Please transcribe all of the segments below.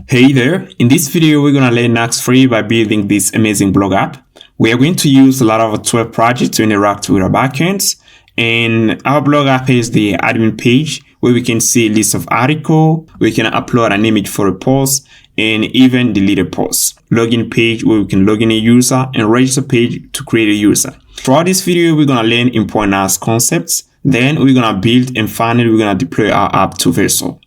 Hey there, in this video we're going to learn Nuxt free by building this amazing blog app. We are going to use a Laravel 12 project to interact with our backends, and our blog app is the admin page where we can see a list of articles, we can upload an image for a post, and even delete a post. Login page where we can log in a user, and register page to create a user. Throughout this video we're going to learn important Nuxt concepts, then we're going to build, and finally we're going to deploy our app to Vercel.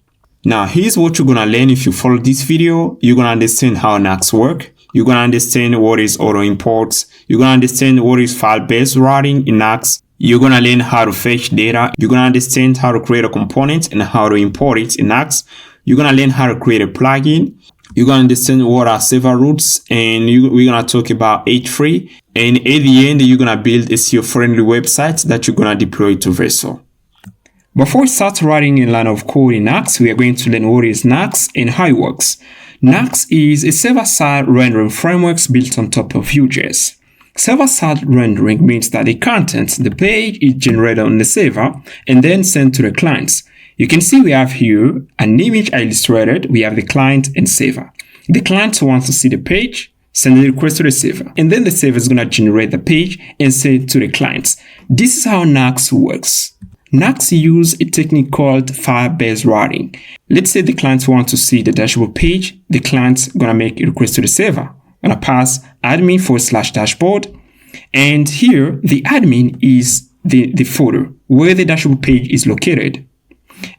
Now, here's what you're going to learn if you follow this video. You're going to understand how Nuxt work. You're going to understand what is auto imports. You're going to understand what is file-based routing in Nuxt. You're going to learn how to fetch data. You're going to understand how to create a component and how to import it in Nuxt. You're going to learn how to create a plugin. You're going to understand what are server routes, and we're going to talk about H3. And at the end, you're going to build a SEO-friendly website that you're going to deploy to Vercel. Before we start writing a line of code in Nuxt, we are going to learn what is Nuxt and how it works. Nuxt is a server-side rendering framework built on top of Vue.js. Server-side rendering means that the content, the page, is generated on the server and then sent to the clients. You can see we have here an image I illustrated. We have the client and server. The client wants to see the page, send a request to the server, and then the server is going to generate the page and send it to the clients. This is how Nuxt works. Nuxt uses a technique called file-based routing. Let's say the client wants to see the dashboard page. The client's going to make a request to the server. Going to pass admin/dashboard. And here, the admin is the folder where the dashboard page is located.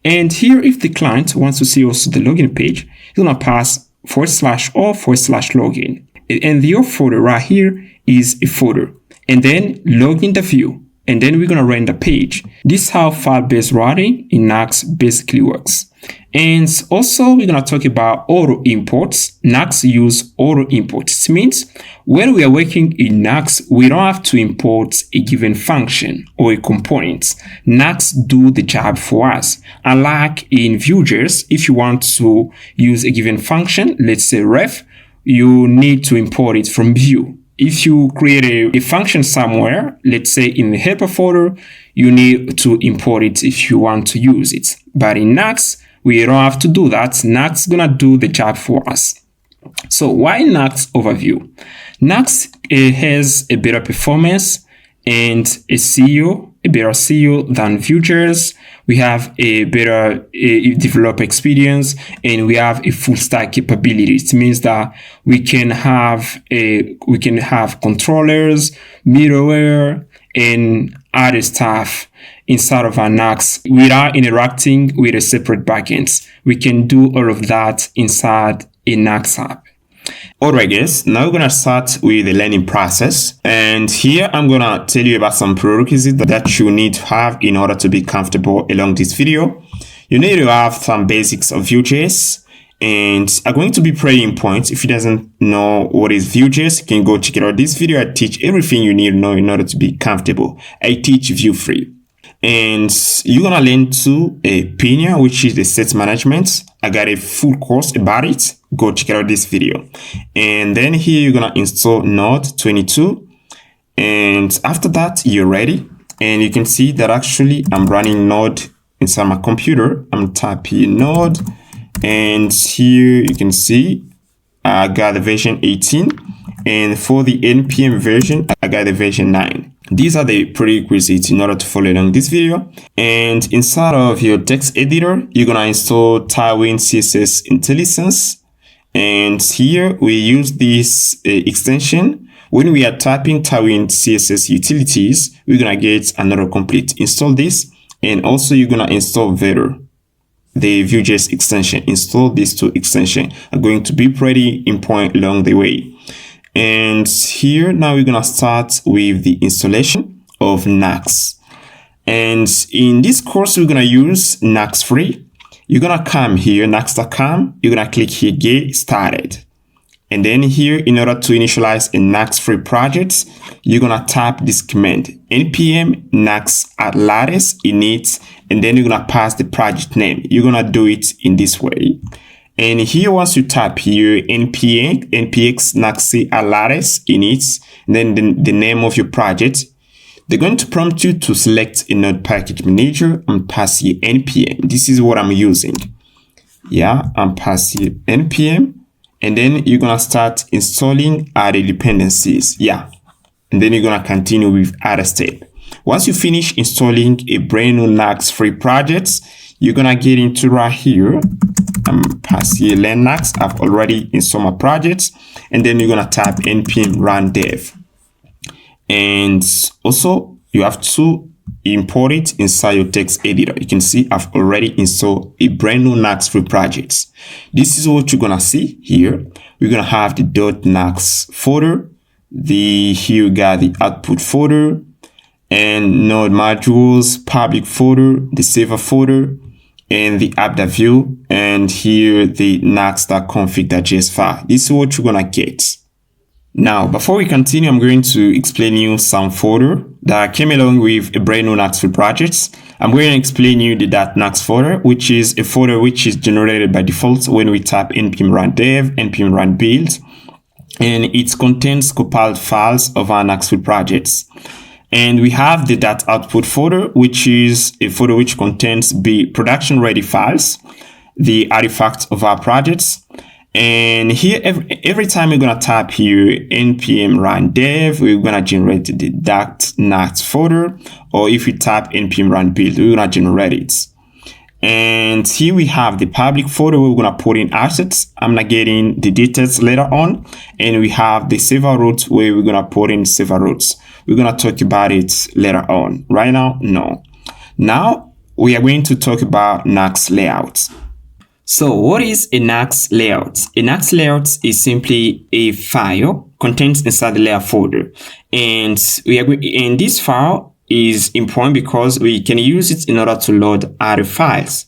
And here, if the client wants to see also the login page, he's going to pass /or/login. And the folder right here is a folder. And then login the view. And then we're going to render the page. This is how file-based routing in Nuxt basically works. And also, we're going to talk about auto imports. Nuxt use auto imports. It means when we are working in Nuxt, we don't have to import a given function or a component. Nuxt do the job for us. Unlike in Vue.js, if you want to use a given function, let's say ref, you need to import it from Vue. If you create a function somewhere, let's say in the helper folder, you need to import it if you want to use it. But in Nuxt, we don't have to do that. Nuxt is going to do the job for us. So why Nuxt over Vue? Nuxt has a better performance and a better SEO than Vue.js. We have a better developer experience, and we have a full stack capability. It means that we can have controllers, middleware, and other stuff inside of our Nuxt without interacting with a separate backends. We can do all of that inside a Nuxt app. Alright guys, now we're going to start with the learning process, and here I'm going to tell you about some prerequisites that you need to have in order to be comfortable along this video. You need to have some basics of Vue.js, and are going to be pretty important. If you doesn't know what is Vue.js, you can go check it out. This video I teach everything you need to know in order to be comfortable. I teach Vue free. And you're going to learn to a Pinia, which is the state management. I got a full course about it. Go check out this video. And then here you're going to install Node 22. And after that, you're ready. And you can see that actually I'm running Node inside my computer. I'm typing Node. And here you can see I got the version 18. And for the NPM version, I got the version 9. These are the prerequisites in order to follow along this video. And inside of your text editor, you're going to install Tailwind CSS IntelliSense. And here we use this extension. When we are typing Tailwind CSS utilities, we're going to get another complete. Install this. And also you're going to install Vetter, the Vue.js extension. Install these two extensions are going to be pretty important along the way. And here now we're going to start with the installation of Nuxt. And in this course, we're going to use Nuxt free. You're going to come here, nuxt.com. You're going to click here, get started. And then here, in order to initialize a Nuxt free project, you're going to type this command, npm nuxt lattice init, and then you're going to pass the project name. You're going to do it in this way. And here, once you type here npx nuxt lattice init, then the name of your project, they're going to prompt you to select a node package manager and pass here npm. This is what I'm using. Yeah, and pass here npm, and then you're gonna start installing other dependencies. Yeah, and then you're gonna continue with other step. Once you finish installing a brand new Nuxt free project, you're gonna get into right here. Pass here learn Nuxt. I've already installed my projects, and then you're gonna type npm run dev, and also you have to import it inside your text editor. You can see I've already installed a brand new Nuxt free project. This is what you're gonna see here. We're gonna have the .nuxt folder, here you got the output folder, and node modules, public folder, the saver folder, and the app.view, and here the nuxt.config.js file. This is what you're gonna get. Now, before we continue, I'm going to explain you some folder that came along with a brand new Nuxt free project. I'm going to explain you the .nuxt folder, which is a folder which is generated by default when we type npm run dev, npm run build, and it contains compiled files of our Nuxt free projects. And we have the .output folder, which is a folder which contains the production ready files, the artifacts of our projects. And here, every time we're going to type here npm run dev, we're going to generate the .nuxt folder, or if we type npm run build, we're going to generate it. And here we have the public folder where we're going to put in assets. I'm not getting the details later on. And we have the server routes where we're going to put in server routes. We're going to talk about it later on. Right now, no. Now, we are going to talk about Nuxt layouts. So what is a Nuxt layout? A Nuxt layout is simply a file contained inside the layout folder. And this file is important because we can use it in order to load other files.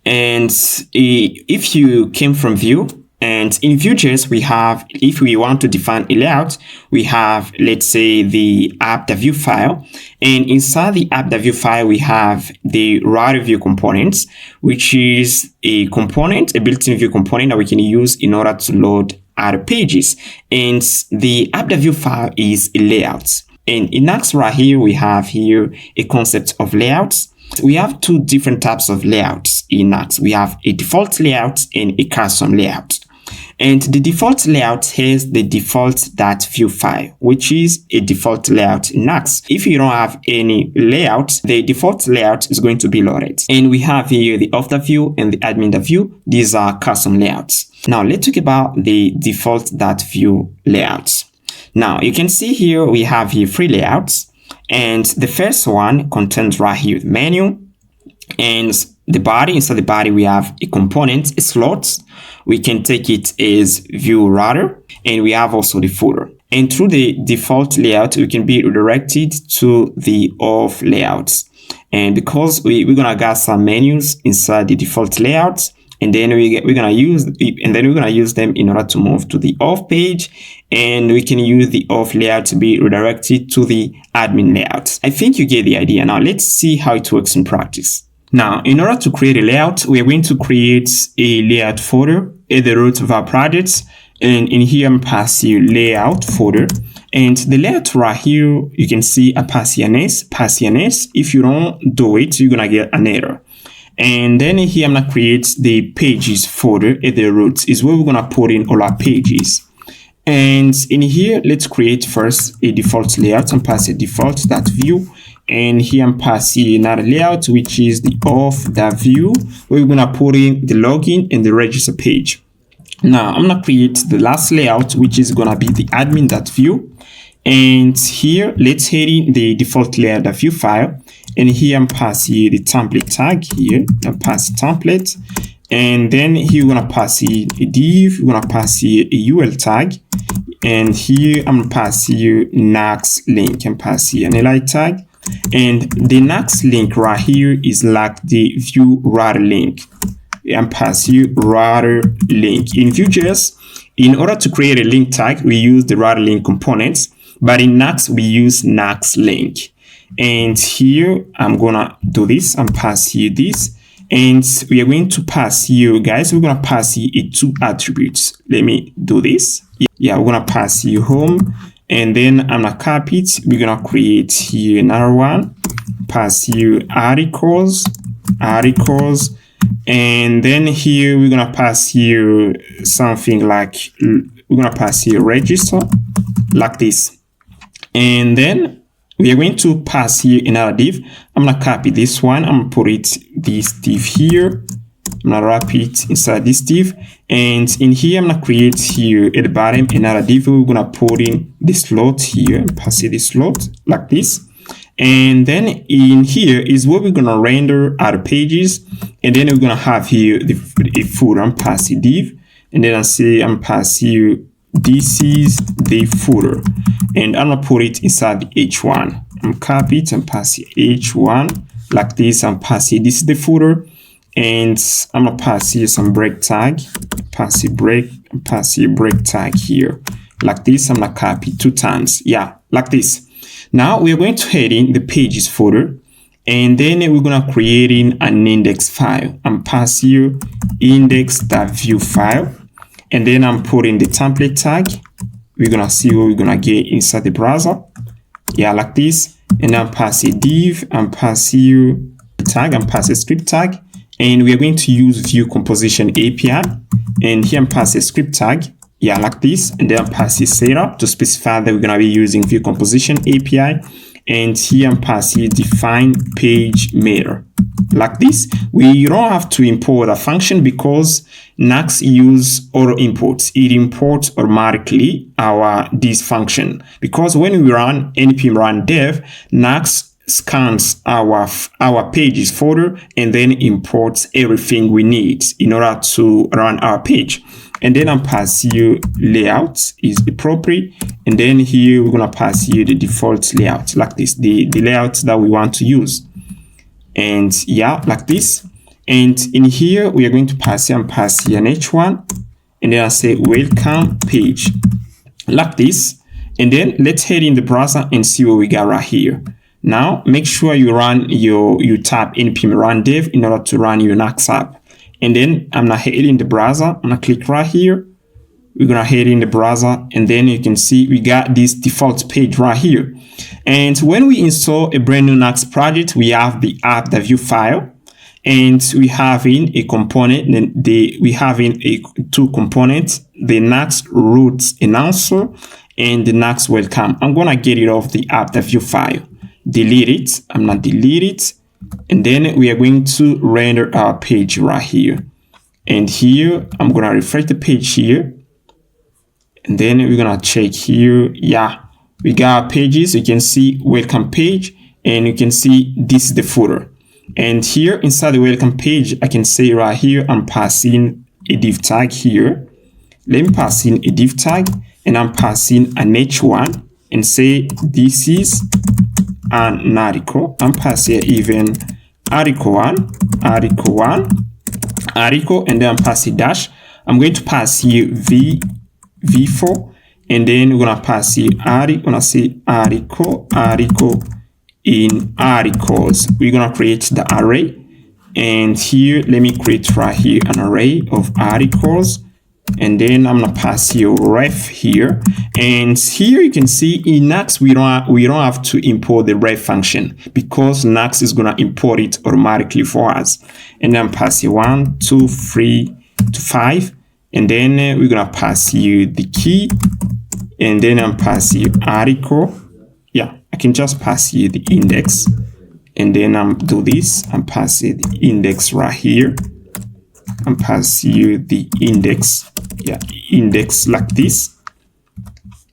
And if you came from Vue, and in Vue.js, we have, if we want to define a layout, we have, let's say, the app.view file. And inside the app.view file, we have the router view components, which is a component, a built-in view component that we can use in order to load other pages. And the app.view file is a layout. And in Nuxt right here, we have here a concept of layouts. We have two different types of layouts in Nuxt. We have a default layout and a custom layout. And the default layout has the default.view file, which is a default layout in Nuxt. If you don't have any layout, the default layout is going to be loaded. And we have here the author.view and the admin.view. These are custom layouts. Now let's talk about the default.view layouts. Now you can see here we have here three layouts. And the first one contains right here the menu and the body. Inside the body, we have a component, a slot. We can take it as view router, and we have also the footer. And through the default layout, we can be redirected to the auth layouts. And because we're gonna get some menus inside the default layout, and then we're gonna use them in order to move to the auth page, and we can use the auth layout to be redirected to the admin layout. I think you get the idea. Now let's see how it works in practice. Now, in order to create a layout, we are going to create a layout folder at the root of our projects. And in here, I'm passing you layout folder. And the layout right here, you can see a pass an S. If you don't do it, you're going to get an error. And then here, I'm going to create the pages folder at the root is where we're going to put in all our pages. And in here, let's create first a default layout and pass a default.view. And here I'm passing another layout, which is the auth.view, where we're going to put in the login and the register page. Now I'm going to create the last layout, which is going to be the admin.view. And here, let's head in the default layout.view file. And here I'm passing the template tag here. I'm passing template. And then here we're going to pass a div. We're going to pass a UL tag. And here I'm passing NuxtLink and passing an li tag. And the NuxtLink right here is like the view router link. And pass you router link. In Vue.js, in order to create a link tag, we use the router link components. But in Nuxt, we use NuxtLink. And here I'm gonna do this. I'm pass you this. And we are going to pass you guys. We're gonna pass you two attributes. Let me do this. Yeah, we're gonna pass you home. And then I'm gonna copy it. We're gonna create here another one. Pass you articles. And then here we're gonna pass here something like, we're gonna pass here register like this. And then we are going to pass here another div. I'm gonna copy this one. I'm gonna put it this div here. I'm gonna wrap it inside this div, and in here I'm gonna create here at the bottom another div. We're gonna put in the slot here and pass it the slot like this. And then in here is where we're gonna render our pages, and then we're gonna have here a footer. I'm passing div, and then I say I'm passing here, this is the footer, and I'm gonna put it inside the h1. I'm copy it and pass it h1 like this. I'm passing this is the footer, and I'm gonna pass here some break tag, pass it break, and pass here break tag here like this. I'm gonna copy 2 times, yeah, like this. Now we are going to head in the pages folder, and then we're gonna create in an index file. I'm pass here index.view file, and then I'm putting the template tag. We're gonna see what we're gonna get inside the browser, yeah, like this. And I'm pass a div, I'm pass here tag, I'm pass a script tag, and we are going to use view composition API. And here I'm pass a script tag, yeah, like this, and then pass the setup to specify that we're gonna be using view composition API. And here I'm passing define page meta like this. We don't have to import a function because Nuxt use auto imports. It imports automatically this function, because when we run npm run dev, Nuxt scans our pages folder and then imports everything we need in order to run our page. And then I'm pass you layout is appropriate, and then here we're gonna pass you the default layout like this, the layout that we want to use, and yeah, like this. And in here we are going to pass here and pass here an h1, and then I say welcome page like this. And then let's head in the browser and see what we got right here. Now make sure you run you tap npm run dev in order to run your Nuxt app. And then I'm gonna head in the browser. I'm gonna click right here. We're gonna head in the browser, and then you can see we got this default page right here. And when we install a brand new Nuxt project, we have the app.view file, and we have in a component. Then we have in a 2 components: the Nuxt root announcer and the Nuxt welcome. I'm gonna get it off the app.view file. Delete it. I'm gonna delete it. And then we are going to render our page right here. And here, I'm going to refresh the page here. And then we're going to check here. Yeah, we got our pages. You can see welcome page, and you can see this is the footer. And here inside the welcome page, I can say right here, I'm passing a div tag here. Let me pass in a div tag, and I'm passing an h1 and say this is an article. I'm passing even article 1, article, and then I'm passing dash. I'm going to pass here v4, and then we're gonna pass here article. Gonna say article in articles. We're gonna create the array, and here let me create right here an array of articles. And then I'm gonna pass here ref here, and here you can see in Nuxt we don't have to import the ref function because Nuxt is gonna import it automatically for us. And then pass here 1, 2, 3 to 5, and then we're gonna pass here the key, and then I'm pass here article. Yeah, I can just pass here the index, and then I'm do this. I'm pass here the index right here. I'm pass here the index, yeah, index like this.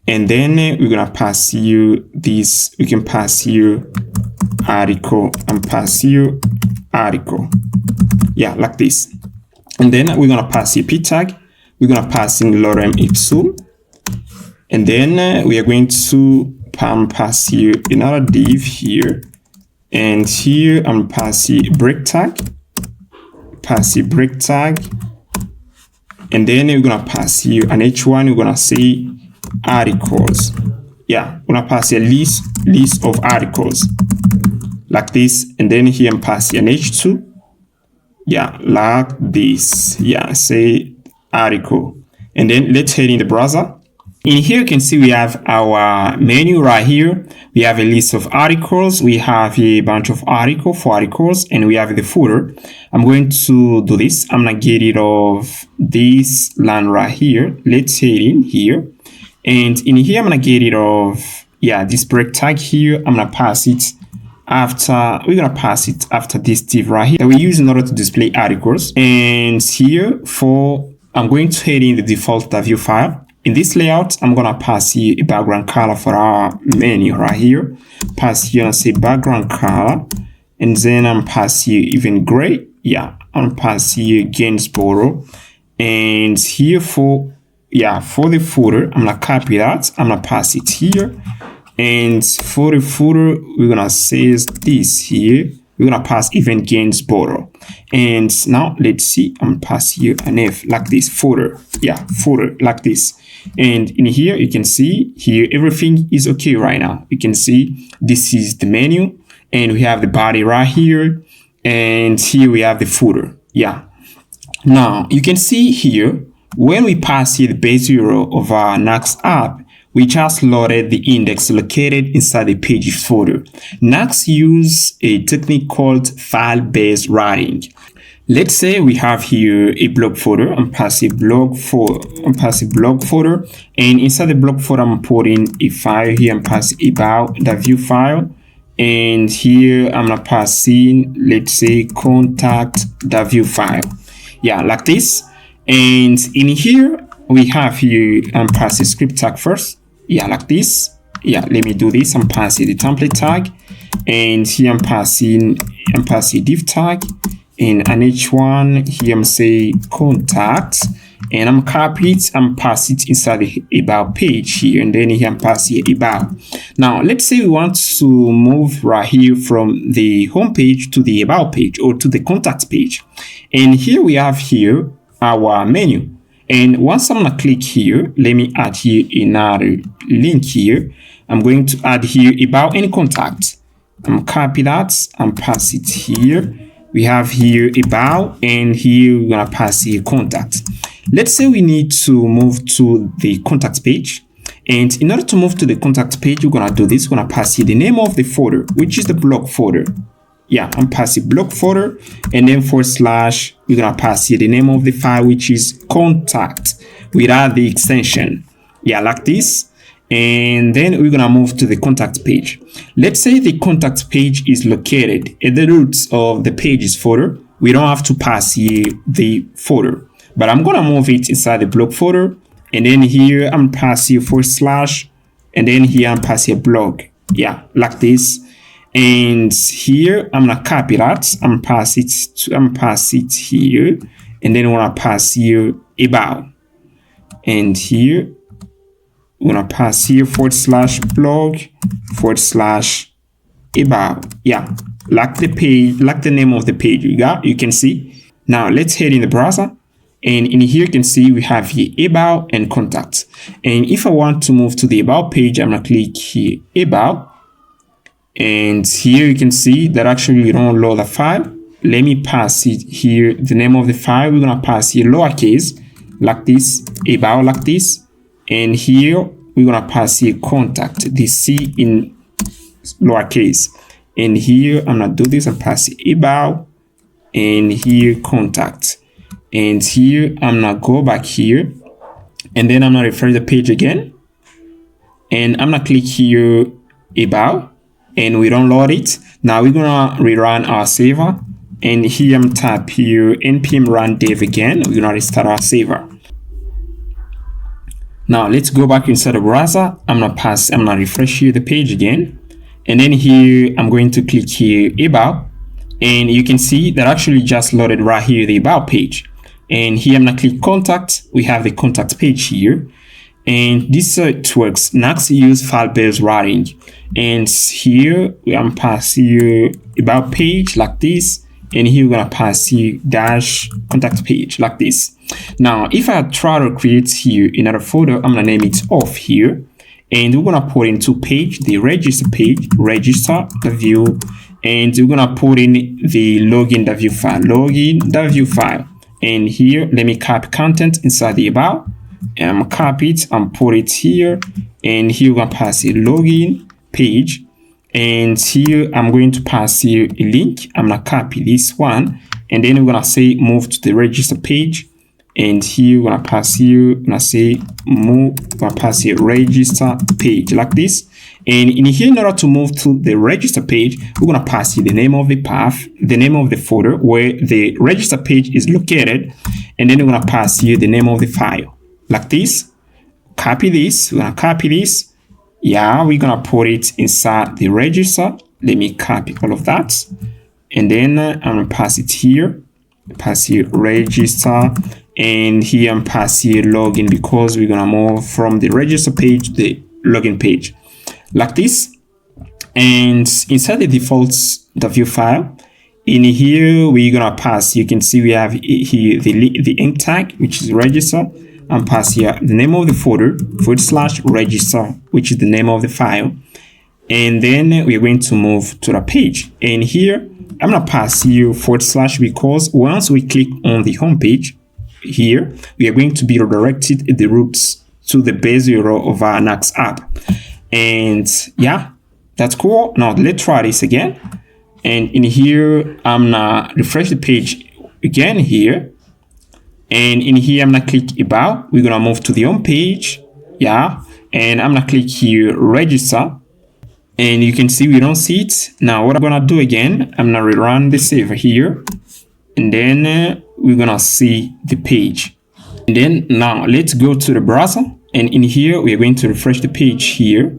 And then we're gonna pass here this. We can pass here article and pass here article, yeah, like this. And then we're gonna pass here p tag. We're gonna pass in lorem ipsum, and then we are going to pass here another div here, and here I'm passing break tag. Pass here break tag, and then we're gonna pass here an h1. We're gonna say articles. Yeah, we're gonna pass here list of articles like this, and then here I'm passing an h2. Yeah, like this. Yeah, say article, and then let's head in the browser. In here, you can see we have our menu right here. We have a list of articles. We have a bunch of articles, 4 articles, and we have the footer. I'm going to do this. I'm going to get rid of this line right here. Let's hit in here. And in here, I'm going to get rid of, this break tag here. I'm going to pass it after, this div right here that we use in order to display articles. And here I'm going to hit in the default view file. In this layout, I'm going to pass here a background color for our menu right here. Pass here and say background color. And then I'm pass here even gray. I'm pass here Gainsboro. And here for the footer, I'm going to copy that. I'm going to pass it here. And for the footer, we're going to say this here. We're going to pass even Gainsboro. And now let's see, I'm going to pass here an F like this, footer. Footer like this. And in here, you can see here, everything is okay right now. You can see this is the menu and we have the body right here. And here we have the footer. Now you can see here, when we pass here the base 0 of our Nuxt app, we just loaded the index located inside the pages folder. Nuxt uses a technique called file-based routing. Let's say we have here a blog folder. I'm passing blog folder, and inside the blog folder, I'm putting a file here. I'm passing about the view file, and here I'm gonna pass in, let's say, contact the view file. Like this. And in here we have here, I'm passing script tag first. Like this. Let me do this. I'm passing the template tag, and here I'm passing div tag. And an H1 here, I'm say contact, and I'm copy it, I'm pass it inside the about page here, and then here I'm pass here about. Now let's say we want to move right here from the home page to the about page or to the contact page, and here we have here our menu. And once I'm gonna click here, let me add here another link here. I'm going to add here about any contact. I'm copy that, I'm pass it here. We have here about, and here we're gonna pass here contact. Let's say we need to move to the contact page, and in order to move to the contact page, we're gonna do this. We're gonna pass here the name of the folder, which is the blog folder. I'm passing blog folder, and then / we're gonna pass here the name of the file, which is contact without the extension. Like this. And then we're gonna move to the contact page. Let's say the contact page is located at the roots of the pages folder. We don't have to pass here the folder, but I'm gonna move it inside the blog folder, and then here I'm passing / and then here I'm passing blog. Like this. And here I'm gonna copy that. I'm pass it here, and then I'm gonna pass here about, and here we're gonna pass here / blog / about. Like the page, like the name of the page. You can see. Now let's head in the browser, and in here you can see we have here about and contact. And if I want to move to the about page, I'm gonna click here about, and here you can see that actually we don't load the file. Let me pass it here the name of the file. We're gonna pass here lowercase like this, about like this. And here we're gonna pass here contact, the C in lowercase. And here I'm gonna do this and pass it about, and here contact. And here I'm gonna go back here, and then I'm gonna refresh the page again, and I'm gonna click here about, and we don't load it. Now we're gonna rerun our server, and here I'm tap here npm run dev again. We're gonna restart our server. Now let's go back inside the browser. I'm gonna refresh here the page again, and then here I'm going to click here about, and you can see that actually just loaded right here the about page. And here I'm gonna click contact. We have the contact page here, and this it works. Nuxt use file-based routing, and here I'm pass here about page like this, and here we're gonna pass here dash contact page like this. Now if I try to create here another folder, I'm gonna name it off here, and we're gonna put into page the register page, register the view, and we're gonna put in the login the view file, and here let me copy content inside the about, copy it and put it here, and here we're gonna pass a login page, and here I'm going to pass here a link. I'm gonna copy this one, and then we're gonna say move to the register page, and here we're gonna pass here, we're gonna say move, we're gonna pass here register page like this. And in here, in order to move to the register page, we're gonna pass here the name of the path, the name of the folder where the register page is located, and then we're gonna pass here the name of the file like this. Copy this, we're gonna copy this. Yeah, we're gonna put it inside the register. Let me copy all of that, and then I'm gonna pass it here, pass here register, and here I'm pass here login, because we're gonna move from the register page to the login page like this. And inside the default.view file, in here we're gonna pass, you can see we have here the ink tag, which is register, and pass here the name of the folder /register, which is the name of the file. And then we're going to move to the page, and here I'm gonna pass here / because once we click on the home page here, we are going to be redirected at the routes to the base URL of our Nuxt app. And yeah, that's cool. Now let's try this again. And in here, I'm gonna refresh the page again here. And in here, I'm gonna click about. We're gonna move to the home page. Yeah. And I'm gonna click here, register. And you can see we don't see it. Now what I'm gonna do again, I'm gonna rerun the server here. And then we're gonna see the page. And then now let's go to the browser. And in here, we are going to refresh the page here.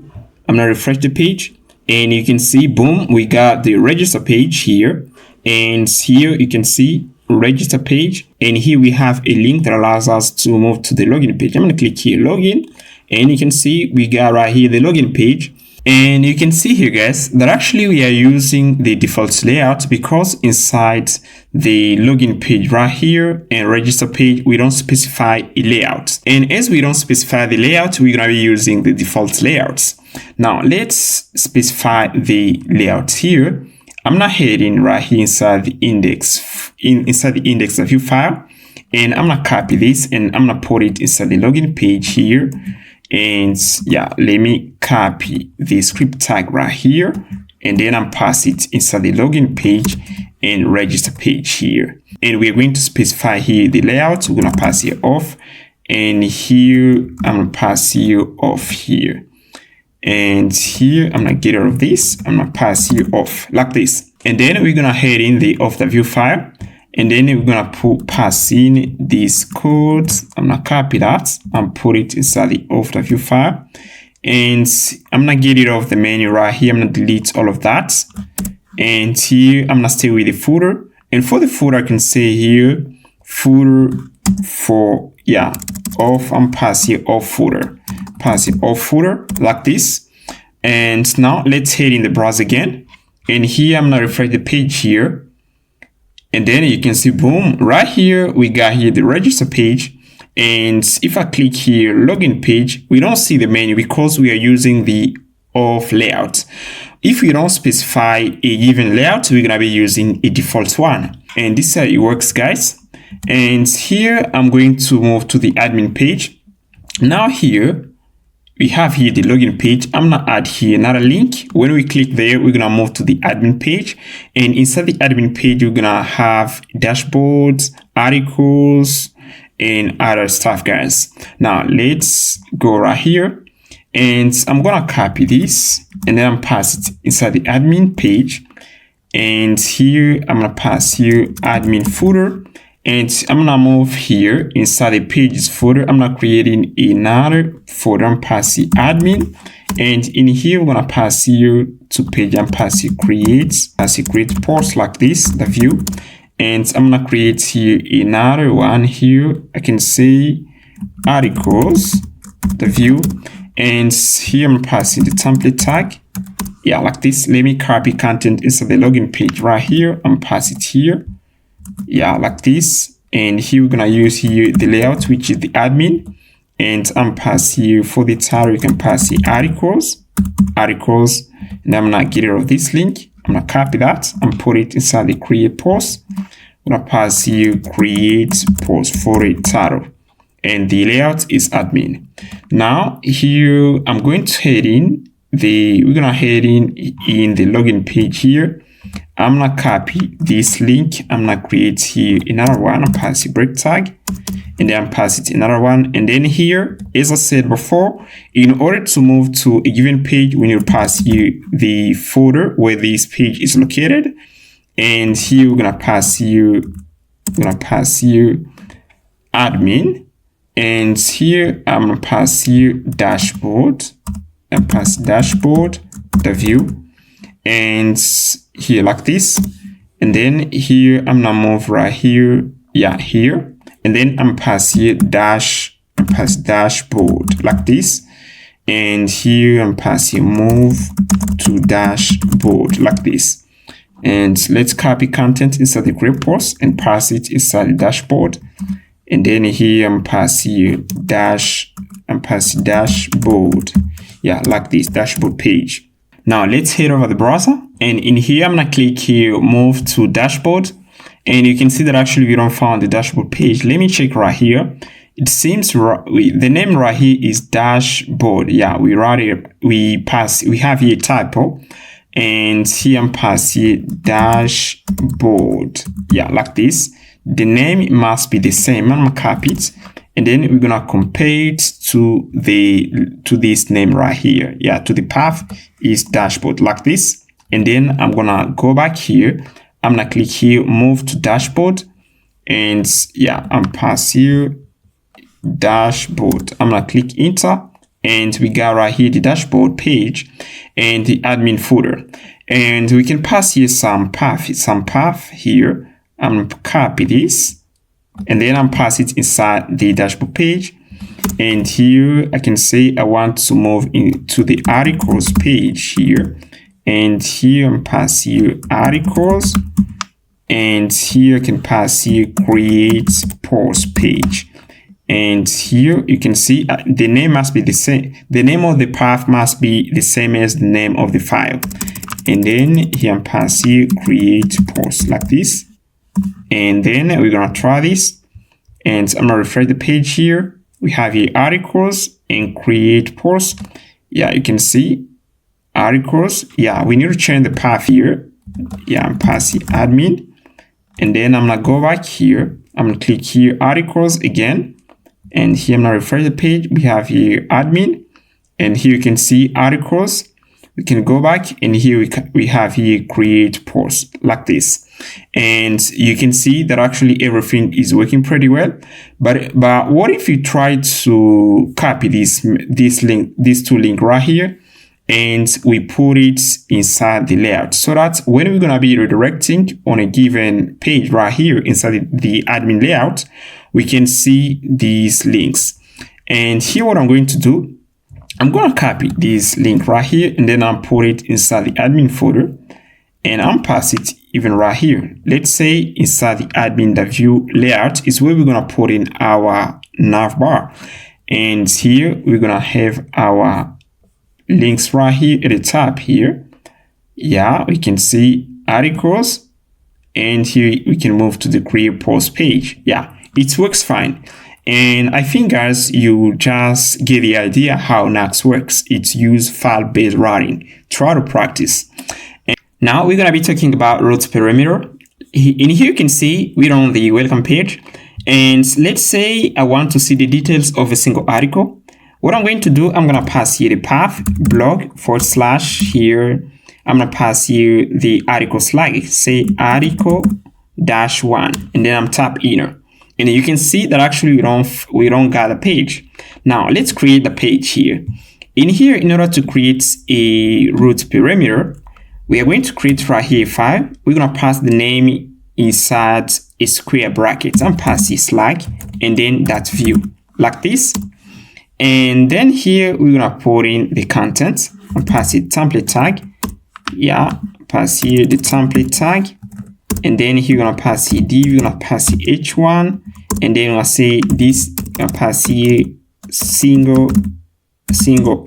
I'm gonna refresh the page, and you can see, boom, we got the register page here. And here you can see register page. And here we have a link that allows us to move to the login page. I'm gonna click here, login. And you can see we got right here the login page. And you can see here, guys, that actually we are using the default layout, because inside the login page right here and register page, we don't specify a layout. And as we don't specify the layout, we're going to be using the default layouts. Now let's specify the layout here. I'm not heading right here inside the index, inside the index.view file, and I'm going to copy this and I'm going to put it inside the login page here. And yeah, let me copy the script tag right here, and then I'm pass it inside the login page and register page here. And we're going to specify here the layout. We're going to pass here off, and here I'm going to pass here off here. And here I'm going to get rid of this. I'm going to pass here off like this. And then we're going to head in the off.the-view file. And then we're going to pass in this code. I'm going to copy that and put it inside the off.the-view file. And I'm going to get rid of the menu right here. I'm going to delete all of that. And here I'm going to stay with the footer. And for the footer, I can say here, footer for, yeah, off. I'm passing off footer. Pass it off footer like this. And now let's head in the browser again. And here I'm going to refresh the page here. And then you can see, boom, right here, we got here the register page. And if I click here, login page, we don't see the menu because we are using the off layout. If we don't specify a given layout, we're going to be using a default one. And this is how it works, guys. And here, I'm going to move to the admin page. Now here, we have here the login page. I'm going to add here another link. When we click there, we're going to move to the admin page. And inside the admin page, we're going to have dashboards, articles, and other stuff, guys. Now, let's go right here. And I'm going to copy this. And then I'm pass it inside the admin page. And here, I'm going to pass here admin footer. And I'm going to move here inside the pages folder. I'm not creating another folder. I'm passing admin. And in here, we're going to pass here to page and pass here create post like this, the view. And I'm going to create here another one here. I can say articles, the view. And here I'm passing the template tag. Yeah, like this. Let me copy content inside the login page right here. I'm pass it here. Yeah, like this. And here we're gonna use here the layout, which is the admin. And I'm pass here for the title, you can pass here articles. And I'm gonna get rid of this link. I'm gonna copy that and put it inside the create post. I'm gonna pass here create post for a title. and the layout is admin. Now here I'm going to head in the login page here. I'm gonna copy this link. I'm gonna create here another one. I'm pass the break tag, and then I'm pass it another one. And then here, as I said before, in order to move to a given page, we need to pass here the folder where this page is located. And here we're gonna pass here admin, and here I'm gonna pass here dashboard, and pass dashboard, the view, and here like this. And then here I'm gonna move right here, here, and then I'm pass here pass dashboard like this. And here I'm pass here move to dashboard like this. And let's copy content inside the grid post and pass it inside the dashboard. And then here I'm pass here dashboard, like this, dashboard page. Now let's head over the browser, and in here I'm gonna click here move to dashboard, and you can see that actually we don't find the dashboard page. Let me check right here. It seems the name right here is dashboard. We have here typo, and here I'm pass here dashboard, like this. The name must be the same. I'm gonna copy it, and then we're gonna compare it to this name right here. To the path is dashboard like this. And then I'm gonna go back here. I'm gonna click here move to dashboard, and I'm pass here dashboard. I'm gonna click enter, and we got right here the dashboard page and the admin folder. And we can pass here some path here. I'm going to copy this, and then I'm pass it inside the dashboard page. And here I can say I want to move into the articles page here. And here I'm pass here articles, and here I can pass here create post page. And here you can see the name must be the same. The name of the path must be the same as the name of the file. And then here I'm pass here create post like this. And then we're gonna try this, and I'm gonna refresh the page here. We have here articles and create post. You can see articles. We need to change the path here. I'm passing admin, and then I'm gonna go back here. I'm gonna click here articles again, and here I'm gonna refresh the page. We have here admin, and here you can see articles. We can go back, and here we have here create post like this. And you can see that actually everything is working pretty well. But what if you try to copy this two link right here, and we put it inside the layout, so that when we're gonna be redirecting on a given page right here inside the admin layout, we can see these links. And here what I'm going to do, I'm going to copy this link right here, and then I'll put it inside the admin folder, and I'll pass it even right here. Let's say inside the admin, the view layout is where we're going to put in our nav bar. And here we're going to have our links right here at the top here. We can see articles, and here we can move to the create post page. It works fine. And I think, guys, you just get the idea how Nuxt works. It's use file-based routing. Try to practice. And now we're going to be talking about route perimeter. In here, you can see we're on the welcome page. And let's say I want to see the details of a single article. What I'm going to do, I'm going to pass here the path blog / here. I'm going to pass here the article slide, say article -1, and then I'm tap enter. And you can see that actually we don't got a page. Now let's create the page here. In here, in order to create a route perimeter, we are going to create right here a file. We're gonna pass the name inside a square bracket and pass it slack, and then that view like this. And then here we're gonna put in the content and pass it template tag. Pass here the template tag. And then here you're gonna pass here div, you're gonna pass here h1, and then you're gonna say this, you're gonna pass here single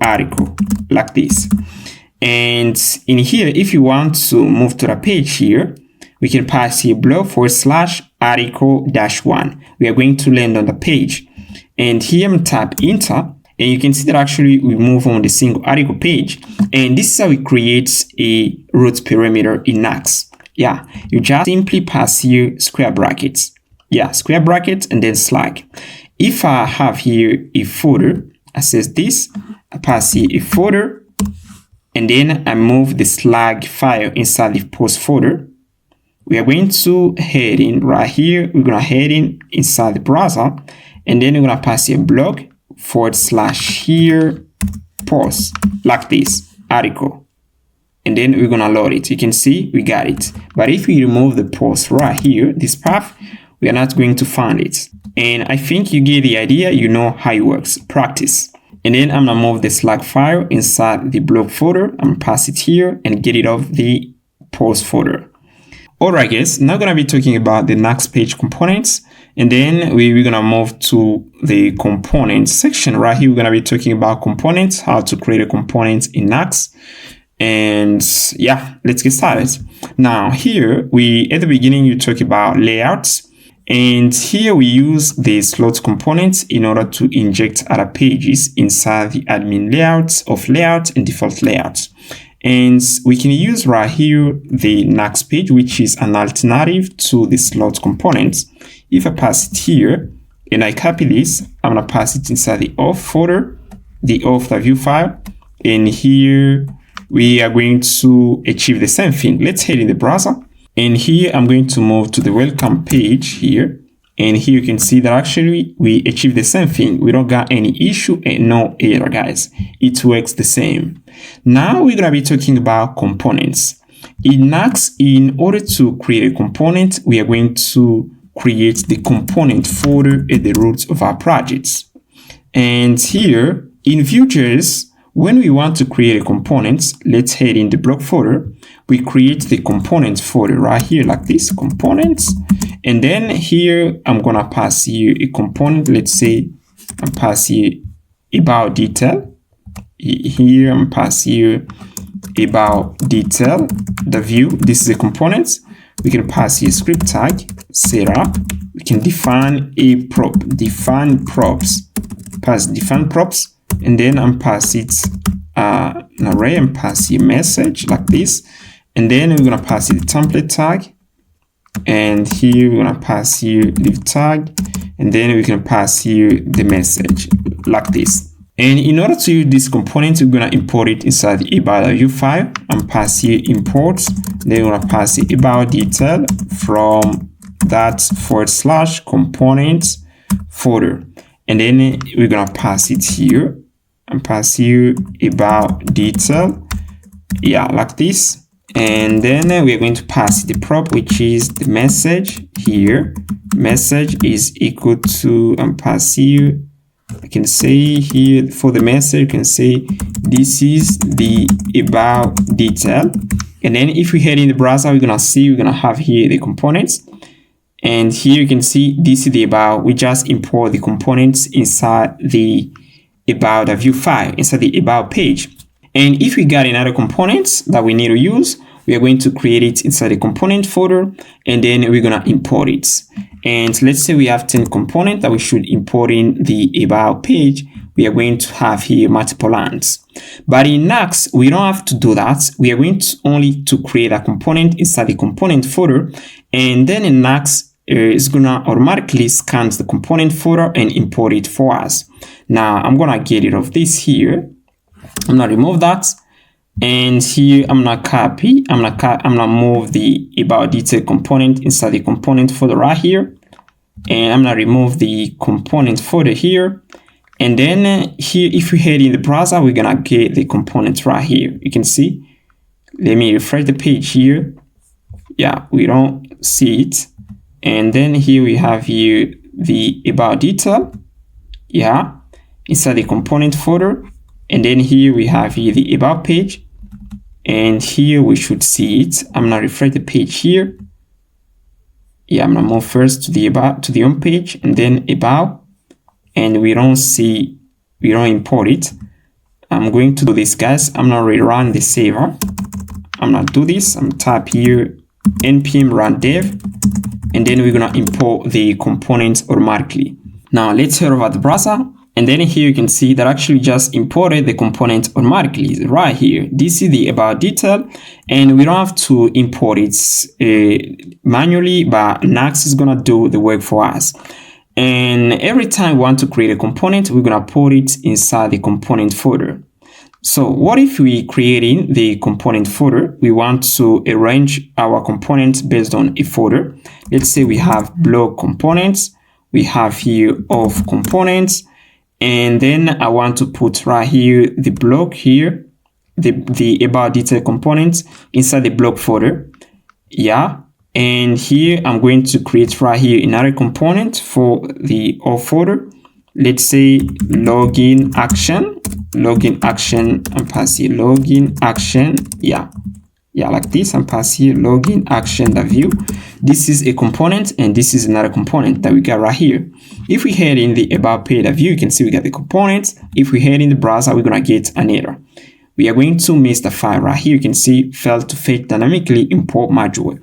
article like this. And in here, if you want to move to the page here, we can pass here blog / article -1. We are going to land on the page. And here I'm tap enter, and you can see that actually we move on the single article page. And this is how we create a root parameter in Nuxt. Yeah, you just simply pass here square brackets. Yeah, square brackets and then slash. If I have here a folder, I says this, I pass here a folder, and then I move the slash file inside the post folder. We are going to head in right here. We're going to head in inside the browser, and then we're going to pass here blog / here post like this article, and then we're going to load it. You can see we got it. But if we remove the post right here, this path, we are not going to find it. And I think you get the idea. You know how it works. Practice. And then I'm going to move the slash file inside the blog folder. I'm going to pass it here and get it off the post folder. Alright guys, now going to be talking about the Nuxt page components, and then we're going to move to the components section. Right here, we're going to be talking about components, how to create a component in Nuxt. And yeah, let's get started. Now here, at the beginning, you talk about layouts. And here we use the slot components in order to inject other pages inside the admin layouts of layout and default layouts. And we can use right here the Nuxt page, which is an alternative to the slot components. If I pass it here and I copy this, I'm going to pass it inside the auth folder, the auth view file. And here we are going to achieve the same thing. Let's head in the browser. And here I'm going to move to the welcome page here. And here you can see that actually we achieve the same thing. We don't got any issue and no error, guys. It works the same. Now we're going to be talking about components. In Nuxt, in order to create a component, we are going to create the component folder at the root of our projects. And here in Vue.js, when we want to create a component, let's head in the blog folder. We create the component folder right here like this, components. And then here, I'm going to pass here a component. Let's say I pass here about detail. Here, I'm pass here about detail, the view. This is a component. We can pass here script tag, setup. We can define a prop, define props, pass define props. And then I'm pass it an array and pass here message like this. And then we're going to pass it the template tag. And here we're going to pass here div tag. And then we can pass here the message like this. And in order to use this component, we're going to import it inside the about.vue file and pass here import. Then we're going to pass here about detail from that / component folder. And then we're going to pass it here and pass here about detail. Yeah, like this. And then we're going to pass the prop, which is the message here. Message is equal to, and pass here. I can say here for the message, you can say this is the about detail. And then if we head in the browser, we're going to have here the components. And here you can see this is the about. We just import the components inside the about.vue file, inside the about page. And if we got another component that we need to use, we are going to create it inside the component folder, and then we're going to import it. And let's say we have 10 components that we should import in the about page. We are going to have here multiple lines. But in Nuxt, we don't have to do that. We are going to only to create a component inside the component folder, and then in Nuxt, it's going to automatically scan the component folder and import it for us. Now, I'm going to get rid of this here. I'm going to remove that. And here, I'm going to copy. I'm going to move the about detail component inside the component folder right here. And I'm going to remove the component folder here. And then here, if we head in the browser, we're going to get the component right here. You can see. Let me refresh the page here. Yeah, we don't see it. And then here we have here the about detail. Yeah, inside the component folder. And then here we have here the about page. And here we should see it. I'm going to refresh the page here. Yeah, I'm going to move first to the about, to the home page, and then about. And we don't import it. I'm going to do this, guys. I'm going to rerun the saver. I'm going to do this. I'm going to type here npm run dev. And then we're going to import the components automatically. Now let's head over the browser, and then here you can see that actually just imported the component automatically right here. This is the about detail, and we don't have to import it manually, but Nuxt is gonna do the work for us. And every time we want to create a component, we're gonna put it inside the component folder. So what if we creating the component folder? We want to arrange our components based on a folder. Let's say we have blog components, we have here of components, and then I want to put right here the blog here, the about detail components inside the blog folder. Yeah. And here I'm going to create right here another component for the of folder. Let's say login action, and pass here login action. Yeah, like this, and pass here login action the view. This is a component, and this is another component that we got right here. If we head in the about page view, you can see we got the components. If we head in the browser, we're gonna get an error. We are going to miss the file right here. You can see failed to fetch dynamically import module.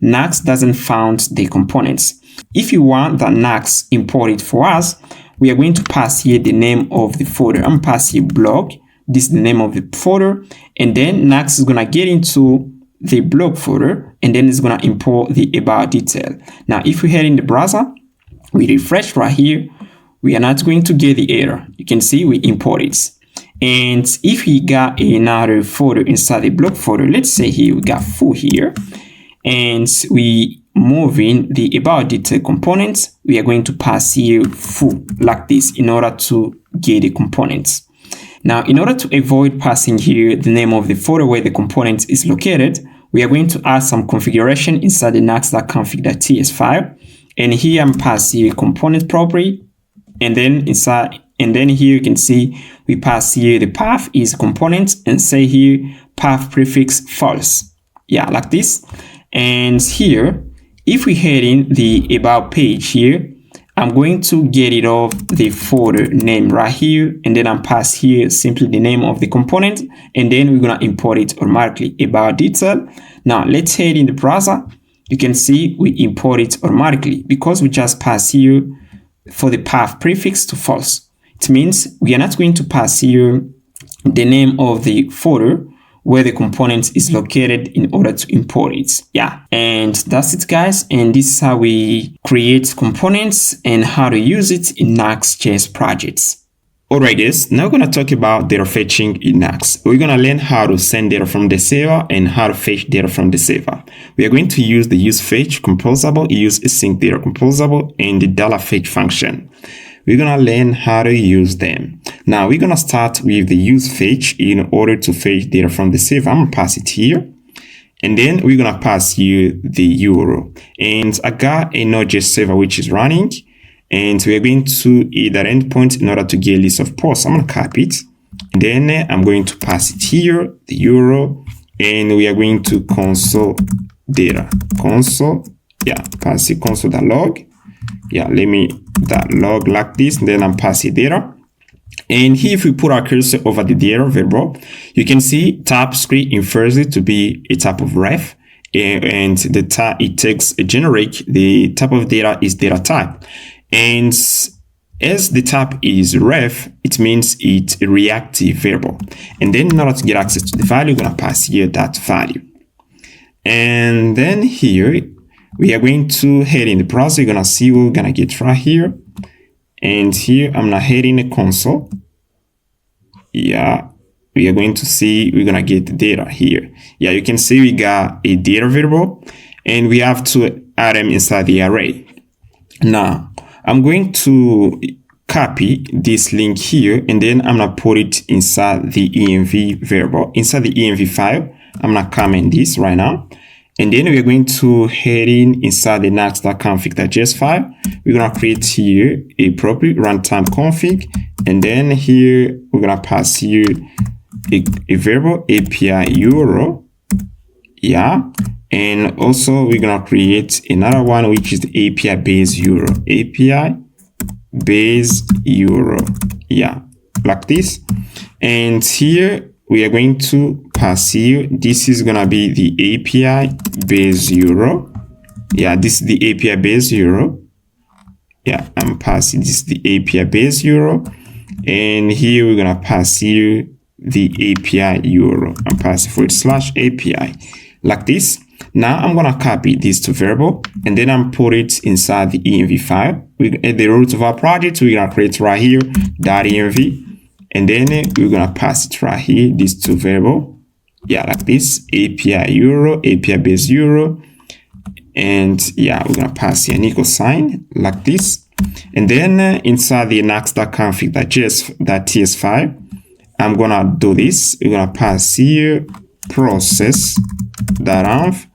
Nuxt doesn't found the components. If you want that Nuxt import it for us, we are going to pass here the name of the folder. I'm going to pass here blog. This is the name of the folder. And then Nuxt is going to get into the blog folder, and then it's going to import the about detail. Now, if we head in the browser, we refresh right here, we are not going to get the error. You can see we import it. And if we got another folder inside the blog folder, let's say here we got full here, and we move in the about detail components, we are going to pass here full like this in order to get the components. Now, in order to avoid passing here the name of the folder where the component is located, we are going to add some configuration inside the nuxt.config.ts file. And here I'm passing here component property, and then here you can see we pass here the path is component, and say here path prefix false. Yeah, like this. And here, if we head in the about page here, I'm going to get it off the folder name right here, and then I'm pass here simply the name of the component, and then we're gonna import it automatically, about detail. Now let's head in the browser. You can see we import it automatically because we just pass here for the path prefix to false. It means we are not going to pass here the name of the folder where the component is located in order to import it. Yeah, and that's it, guys. And this is how we create components and how to use it in Nuxt.js projects. Alright, guys, now we're going to talk about data fetching in Nuxt. We're going to learn how to send data from the server and how to fetch data from the server. We are going to use the useFetch composable, useAsync data composable, and the $fetch function. We're going to learn how to use them. Now, we're going to start with the useFetch in order to fetch data from the server. I'm going to pass it here. And then we're going to pass here the URL. And I got a Node.js server which is running. And we're going to add that endpoint in order to get a list of posts. I'm going to copy it. And then I'm going to pass it here, the URL. And we are going to console data. Console, yeah, pass it console.log. Yeah, let me that log like this, and then I'm passing data. And here, if we put our cursor over the data variable, you can see TypeScript infers it to be a type of ref, and the type it takes a generic. The type of data is data type, and as the type is ref, it means it's a reactive variable. And then in order to get access to the value, we're gonna pass here that value, and then here we are going to head in the browser. You're going to see what we're going to get right here. And here, I'm going to head in the console. Yeah, we are going to see, we're going to get the data here. Yeah, you can see we got a data variable, and we have two items inside the array. Now, I'm going to copy this link here, and then I'm going to put it inside the env variable. Inside the env file, I'm going to comment this right now. And then we're going to head inside the nuxt.config.js file. We're going to create here a property runtime config. And then here, we're going to pass here a variable API URL. Yeah. And also we're going to create another one, which is the API base URL. API base URL. Yeah. Like this. And here, we are going to pass here. This is going to be the API base URL. Yeah, this is the API base URL. Yeah, I'm passing this the API base URL, and here we're gonna pass here the API URL. I'm passing /API like this. Now I'm gonna copy this to variable, and then I'm put it inside the env file. At the root of our project, we're gonna create right here .env, and then we're gonna pass it right here, this to variable. Yeah, like this, API URL, API base URL, and yeah, we're gonna pass here an equal sign like this. And then inside the nuxt.config.ts file, I'm gonna do this. We're gonna pass here process.env,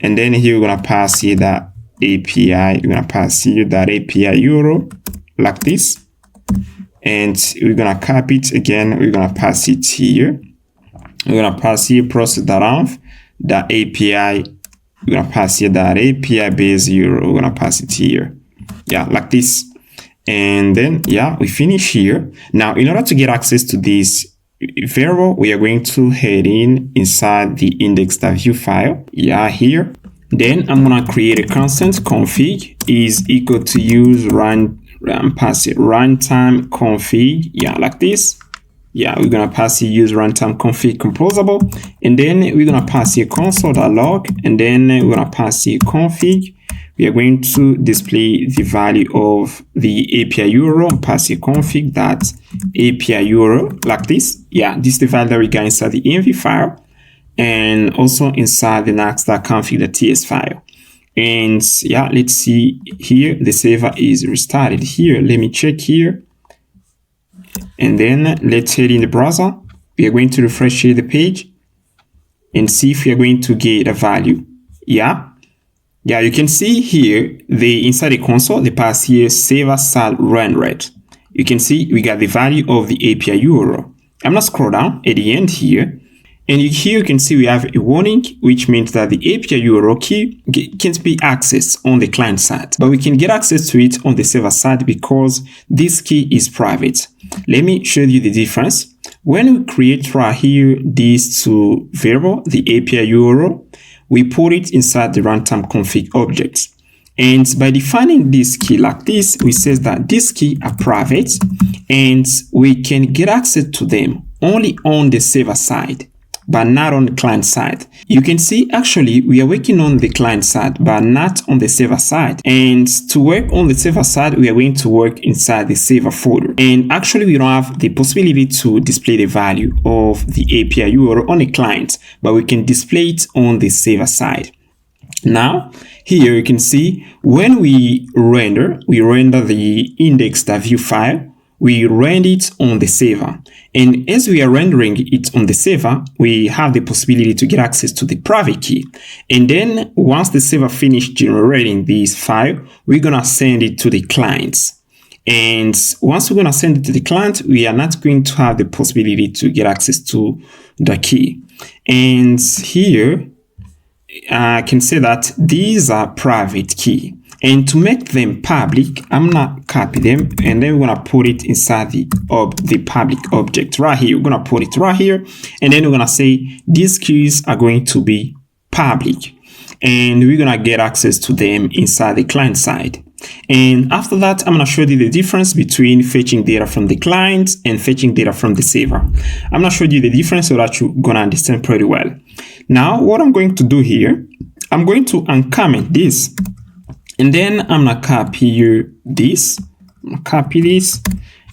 and then here we're gonna pass here that API. We're gonna pass here that API URL like this, and we're gonna copy it again. We're gonna pass it here. We're gonna pass here process.env that API. We're gonna pass here that API base URL. We're gonna pass it here. Yeah, like this. And then yeah, we finish here. Now, in order to get access to this variable, we are going to head inside the index.view file. Yeah, here. Then I'm gonna create a constant config is equal to use pass it runtime config. Yeah, like this. Yeah, we're gonna pass here use runtime config composable, and then we're gonna pass here console.log, and then we're gonna pass here config. We are going to display the value of the API URL, pass here config that API URL like this. Yeah, this is the value that we got inside the env file, and also inside the nuxt.config.ts file. And yeah, let's see here, the server is restarted here. Let me check here. And then let's head in the browser. We are going to refresh here the page and see if we are going to get a value. Yeah, you can see here inside the console, they pass here server sal run rate. You can see we got the value of the API URL. I'm gonna scroll down at the end here, and here you can see we have a warning, which means that the API URL key can't be accessed on the client side, but we can get access to it on the server side because this key is private. Let me show you the difference. When we create right here this to variable, the API URL, we put it inside the runtime config object. And by defining this key like this, we say that this key are private and we can get access to them only on the server side, but not on the client side. You can see actually we are working on the client side, but not on the server side. And to work on the server side, we are going to work inside the server folder. And actually we don't have the possibility to display the value of the API URL on the client, but we can display it on the server side. Now, here you can see when we render the index.view file, we render it on the server. And as we are rendering it on the server, we have the possibility to get access to the private key. And then once the server finished generating this file, we're gonna send it to the clients. And once we're gonna send it to the client, we are not going to have the possibility to get access to the key. And here, I can say that these are private key. And to make them public, I'm gonna copy them and then we're gonna put it inside the public object right here. We're gonna put it right here, and then we're gonna say these keys are going to be public, and we're gonna get access to them inside the client side. And after that, I'm gonna show you the difference between fetching data from the client and fetching data from the server. I'm gonna show you the difference so that you're gonna understand pretty well. Now, what I'm going to do here, I'm going to uncomment this. And then I'm gonna copy this. I'm gonna copy this,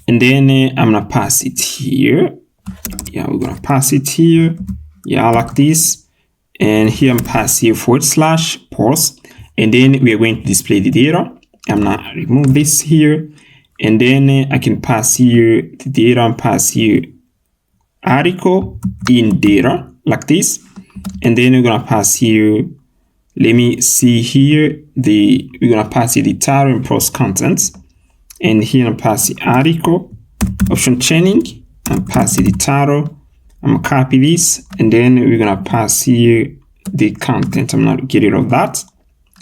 and then I'm gonna pass it here. Yeah, we're gonna pass it here. Yeah, like this. And here I'm passing /post, and then we are going to display the data. I'm gonna remove this here, and then I can pass here the data and pass here article in data like this, and then we're gonna pass here. Let me see here, we're gonna pass the title and post contents, and here I'm pass the article, option chaining, and pass the title. I'm gonna copy this, and then we're gonna pass here the content. I'm gonna get rid of that,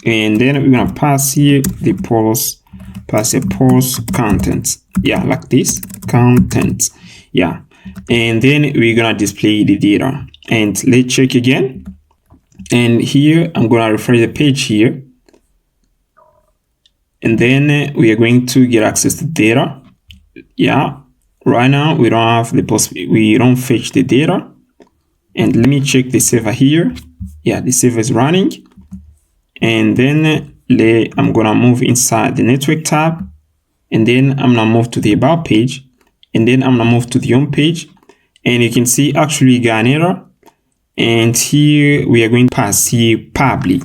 and then we're gonna pass here the post, pass the post content. Yeah, like this, content. Yeah, and then we're gonna display the data. And let's check again. And here I'm gonna refresh the page here, and then we are going to get access to data. Yeah, right now we don't have the we don't fetch the data. And let me check the server here. Yeah, the server is running. And then I'm gonna move inside the network tab, and then I'm gonna move to the about page, and then I'm gonna move to the home page, and you can see actually we got an error. And here we are going to pass here public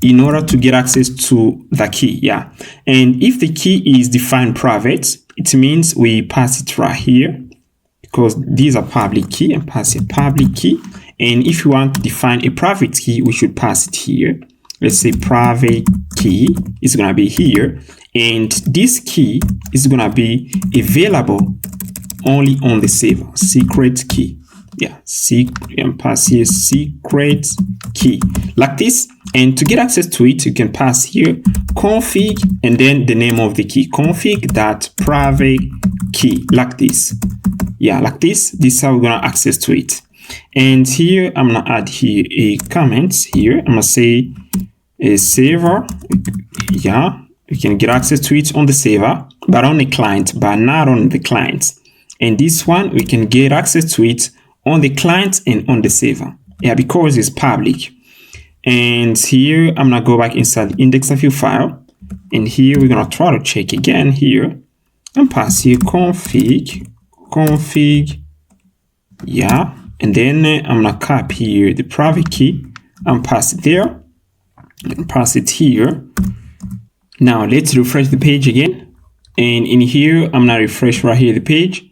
in order to get access to the key. Yeah, and if the key is defined private, it means we pass it right here, because these are public key, and pass a public key. And if you want to define a private key, we should pass it here. Let's say private key is going to be here, and this key is going to be available only on the server. Secret key. Yeah, and pass here secret key like this. And to get access to it, you can pass here config and then the name of the key, config.private key, like this. Yeah, like this. This is how we're gonna access to it. And here I'm gonna add here a comment here. I'm gonna say a server. Yeah, we can get access to it on the server, but on the client, but not on the client. And this one we can get access to it on the client and on the server. Yeah, because it's public. And here I'm gonna go back inside the index.view file, and here we're gonna try to check again here and pass here config. Yeah, and then I'm gonna copy here the private key and pass it there and pass it here. Now let's refresh the page again, and in here I'm gonna refresh right here the page.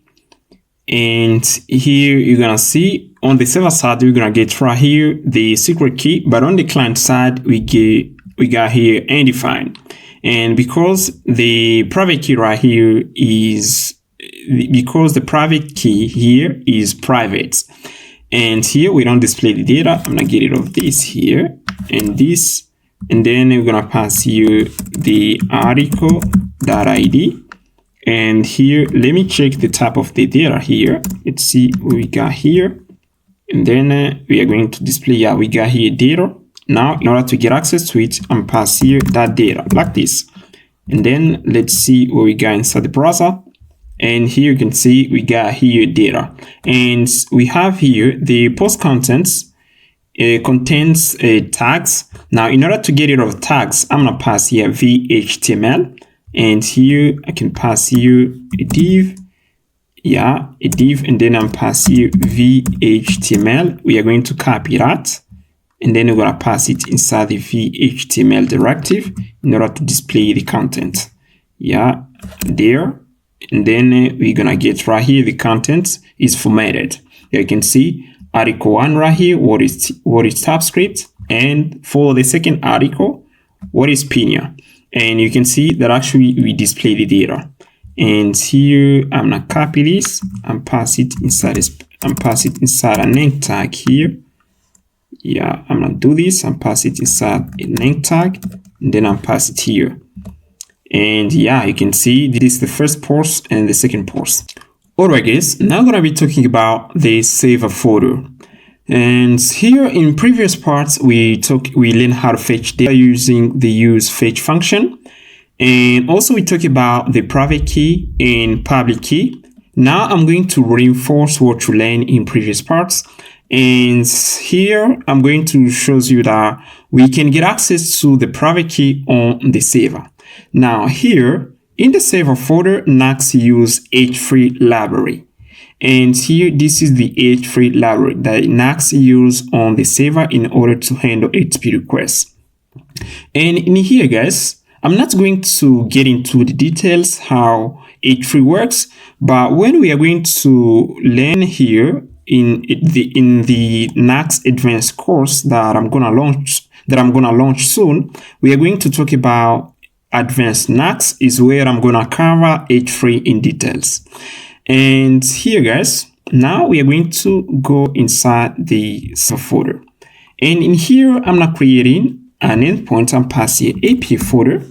And here you're gonna see on the server side we're gonna get right here the secret key, but on the client side we got here undefined. And because the private key right here is the private key here is private, and here we don't display the data, I'm gonna get rid of this here and this, and then we're gonna pass here the article.id. And here, let me check the type of the data here. Let's see what we got here. And then we are going to display, yeah, we got here data. Now, in order to get access to it, I'm pass here that data like this. And then let's see what we got inside the browser. And here you can see we got here data. And we have here the post contents contains tags. Now, in order to get rid of tags, I'm going to pass here VHTML. And here I can pass here a div, yeah, a div, and then I'm pass here VHTML. We are going to copy that, and then we're gonna pass it inside the VHTML directive in order to display the content. Yeah, there, and then we're gonna get right here the content is formatted. Here you can see article 1 right here. What is TypeScript, and for the second article, what is Pinia. And you can see that actually we display the data. And here I'm gonna copy this and pass it inside a name tag here. Yeah, I'm gonna do this and pass it inside a name tag, and then I'll pass it here. And yeah, you can see this is the first post and the second post. Alright guys, now I'm gonna be talking about the server folder. And here in previous parts, we learned how to fetch data using the useFetch function. And also we talked about the private key and public key. Now I'm going to reinforce what you learned in previous parts. And here I'm going to show you that we can get access to the private key on the server. Now here in the server folder, Nuxt use H3 library. And here, this is the H3 library that Nuxt use on the server in order to handle HTTP requests. And in here, guys, I'm not going to get into the details how H3 works, but when we are going to learn here in the Nuxt advanced course that I'm gonna launch soon, we are going to talk about advanced Nuxt, is where I'm gonna cover H3 in details. And here, guys, now we are going to go inside the server folder. And in here, I'm not creating an endpoint and pass here API folder.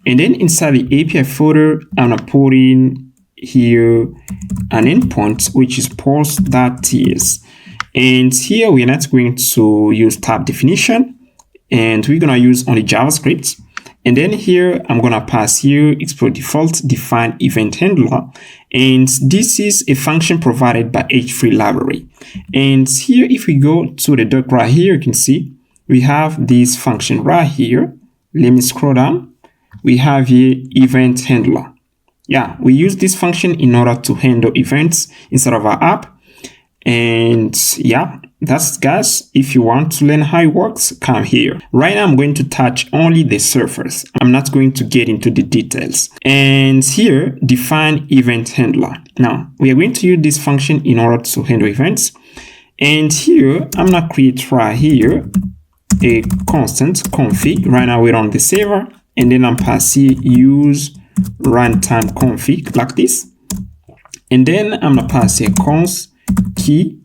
And then inside the API folder, I'm not putting here an endpoint, which is post.ts. And here we're not going to use tab definition, and we're going to use only JavaScript. And then here, I'm going to pass here export default define event handler. And this is a function provided by H3 library. And here, if we go to the doc right here, you can see we have this function right here. Let me scroll down. We have here event handler. Yeah, we use this function in order to handle events inside of our app. And yeah, that's guys. If you want to learn how it works, come here. Right now, I'm going to touch only the surface. I'm not going to get into the details. And here, define event handler. Now, we are going to use this function in order to handle events. And here, I'm going to create right here a constant config. Right now, we're on the server. And then I'm passing use runtime config like this. And then I'm going to pass a const key,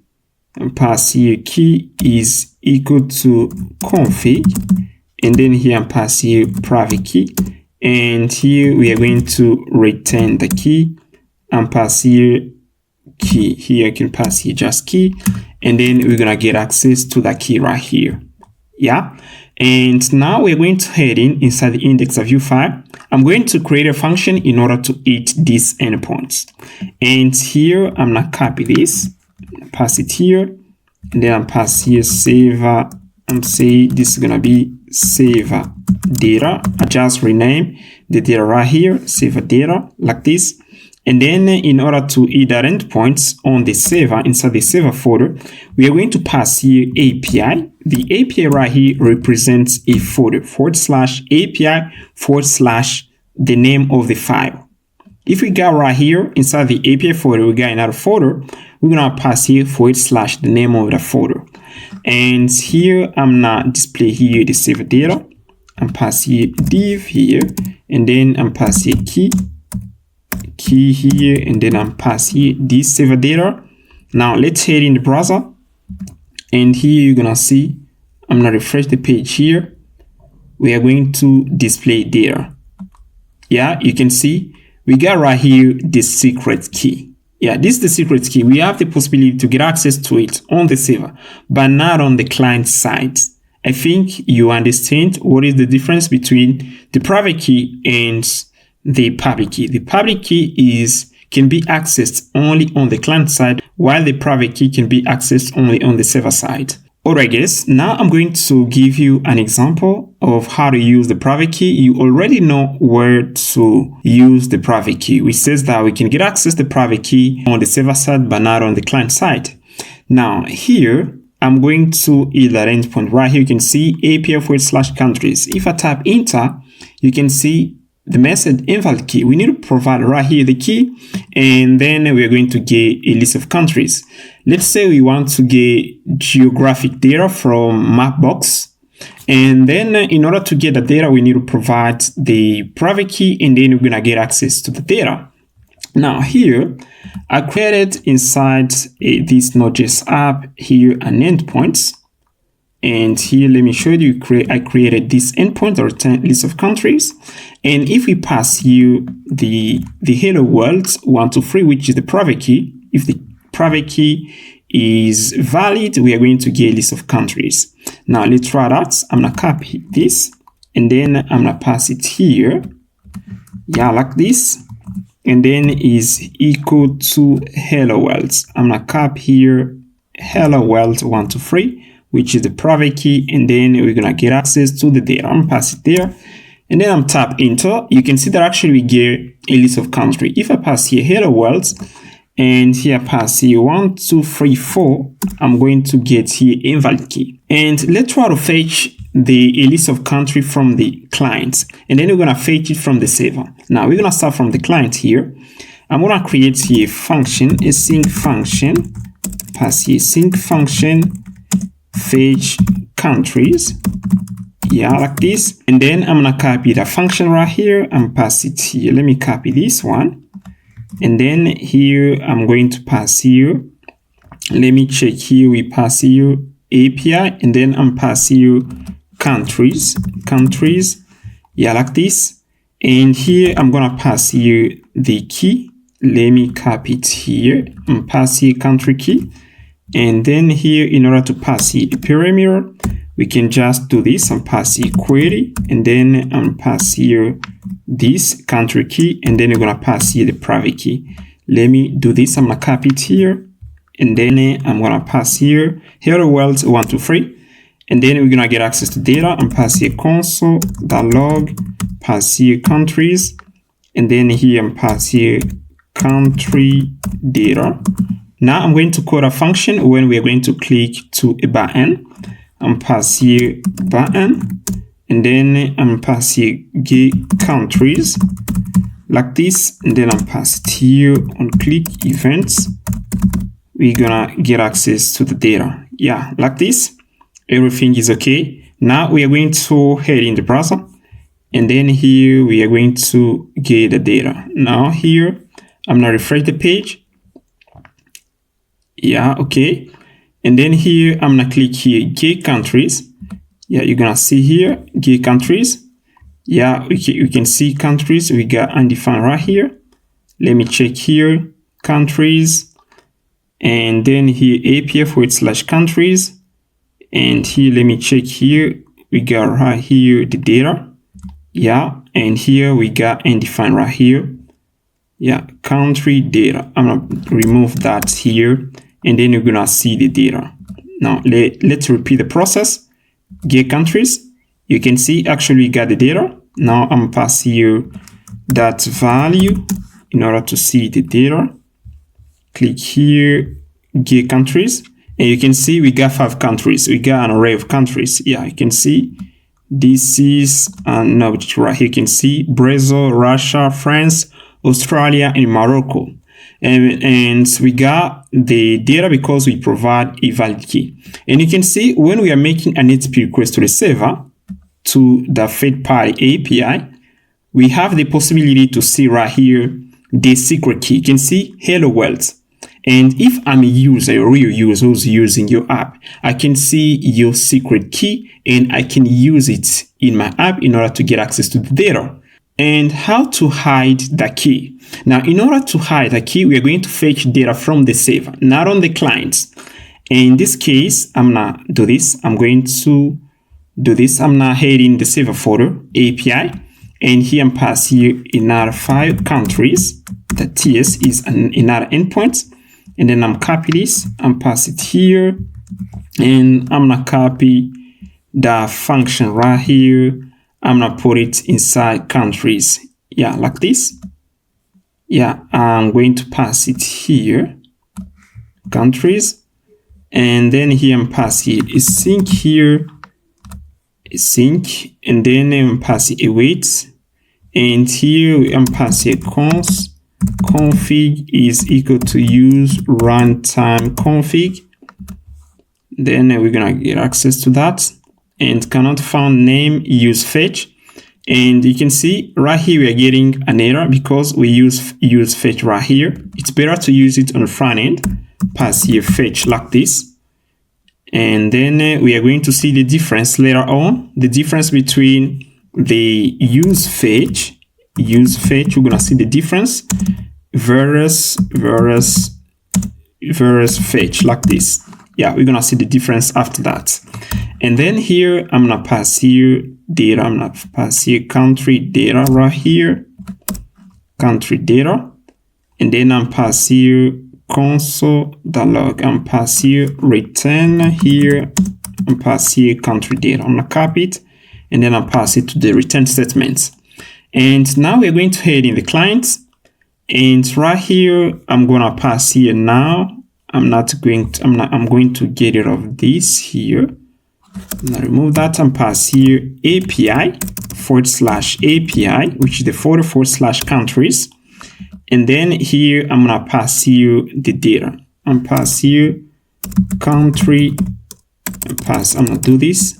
and pass here key is equal to config, and then here I'm pass here private key, and here we are going to return the key and pass here key. Here I can pass here just key, and then we're gonna get access to the key right here. Yeah, and now we're going to head inside the index of view file. I'm going to create a function in order to eat these endpoints. And here I'm gonna copy this, pass it here, and then I'm pass here save. I'm saying this is gonna be save data. I just rename the data right here, save data like this. And then in order to eat that endpoints on the server, inside the server folder, we are going to pass here API. The API right here represents a folder, /API / the name of the file. If we go right here inside the API folder, we got another folder, we're going to pass here / the name of the folder. And here I'm not display here the server data. I'm pass here div here, and then I'm pass here key here, and then I'm pass here this server data. Now let's head in the browser, and here you're gonna see I'm gonna refresh the page here. We are going to display data. Yeah, you can see we got right here the secret key. Yeah, this is the secret key. We have the possibility to get access to it on the server, but not on the client side. I think you understand what is the difference between the private key and the public key. The public key can be accessed only on the client side, while the private key can be accessed only on the server side. Alright guys, now I'm going to give you an example of how to use the private key. You already know where to use the private key, which says that we can get access to the private key on the server side, but not on the client side. Now here, I'm going to either endpoint right here. You can see API / countries. If I tap enter, you can see the message invalid key. We need to provide right here the key, and then we're going to get a list of countries. Let's say we want to get geographic data from Mapbox, and then in order to get the data, we need to provide the private key, and then we're gonna get access to the data. Now here, I created inside this Node.js app here an endpoint. And here, let me show you, I created this endpoint or return list of countries. And if we pass you the hello world 123, which is the private key, if the private key is valid, we are going to get a list of countries. Now let's try that. I'm gonna copy this, and then I'm gonna pass it here. Yeah, like this. And then is equal to hello world. I'm gonna copy here hello world 123. Which is the private key, and then we're gonna get access to the data. I'm gonna pass it there, and then I'm tap enter. You can see that actually we get a list of country. If I pass here hello world, and here I pass here 1 2 3 4, I'm going to get here invalid key. And let's try to fetch a list of country from the client, and then we're gonna fetch it from the server. Now we're gonna start from the client here. I'm gonna create here a function, a sync function, pass here sync function, fetch countries, yeah, like this. And then I'm gonna copy the function right here and pass it here. Let me copy this one, and then here I'm going to pass here, let me check here, we pass here API, and then I'm pass here countries, yeah, like this. And here I'm gonna pass here the key. Let me copy it here and pass here country key. And then here, in order to pass here a parameter, we can just do this and pass here query, and then pass here this country key, and then we're gonna pass here the private key. Let me do this. I'm gonna copy it here, and then I'm gonna pass here hello world 123, and then we're gonna get access to data and pass here console.log, pass here countries, and then here and pass here country data. Now I'm going to call a function when we are going to click to a button and pass here button, and then I'm pass here get countries like this, and then I'm pass it here on click events. We're gonna get access to the data. Yeah, like this. Everything is okay. Now we are going to head in the browser, and then here we are going to get the data. Now here I'm gonna refresh the page. Yeah, okay. And then here I'm gonna click here get countries. Yeah, you're gonna see here get countries. Yeah, we can see countries. We got undefined right here. Let me check here countries, and then here API/countries, and here let me check here. We got right here the data. Yeah, and here we got undefined right here. Yeah, country data. I'm gonna remove that here, and then you're gonna see the data. Now let's repeat the process. Get countries. You can see actually we got the data. Now I'm gonna pass here that value in order to see the data. Click here, get countries, and you can see we got 5 countries. We got an array of countries. Yeah, you can see this is no, right here you can see Brazil, Russia, France, Australia, and Morocco. And we got the data because we provide a valid key. And you can see when we are making an HTTP request to the server, to the third-party API, we have the possibility to see right here the secret key. You can see hello world. And if I'm a user, a real user who's using your app, I can see your secret key and I can use it in my app in order to get access to the data. And how to hide the key. Now, in order to hide the key, we are going to fetch data from the server, not on the clients. In this case, I'm gonna do this. I'm going to do this. I'm now heading the server folder API, and here I'm pass here another 5 countries. The TS is another endpoint, and then I'm copy this and pass it here, and I'm gonna copy the function right here. I'm gonna put it inside countries. Yeah, like this. Yeah, I'm going to pass it here, countries, and then here I'm pass here a sync here. Sync, and then I'm passing await, and here I'm passing config is equal to use runtime config. Then we're gonna get access to that, and cannot find name use fetch, and you can see right here we are getting an error because we use fetch right here. It's better to use it on the front end. Pass here fetch like this. And then we are going to see the difference later on, the difference between the use fetch, we're going to see the difference versus fetch like this. Yeah, we're going to see the difference after that. And then here, I'm going to pass here data. I'm going to pass here country data right here, country data. And then I'm pass here console.log and pass here return here and pass here country data. I'm gonna copy it and then I'll pass it to the return statements. And now we're going to head in the client, and right here I'm gonna pass here now. I'm going to get rid of this here. I'm gonna remove that and pass here API /API, which is the folder /countries. And then here, I'm going to pass you the data. I'm pass here country, pass, I'm going to do this.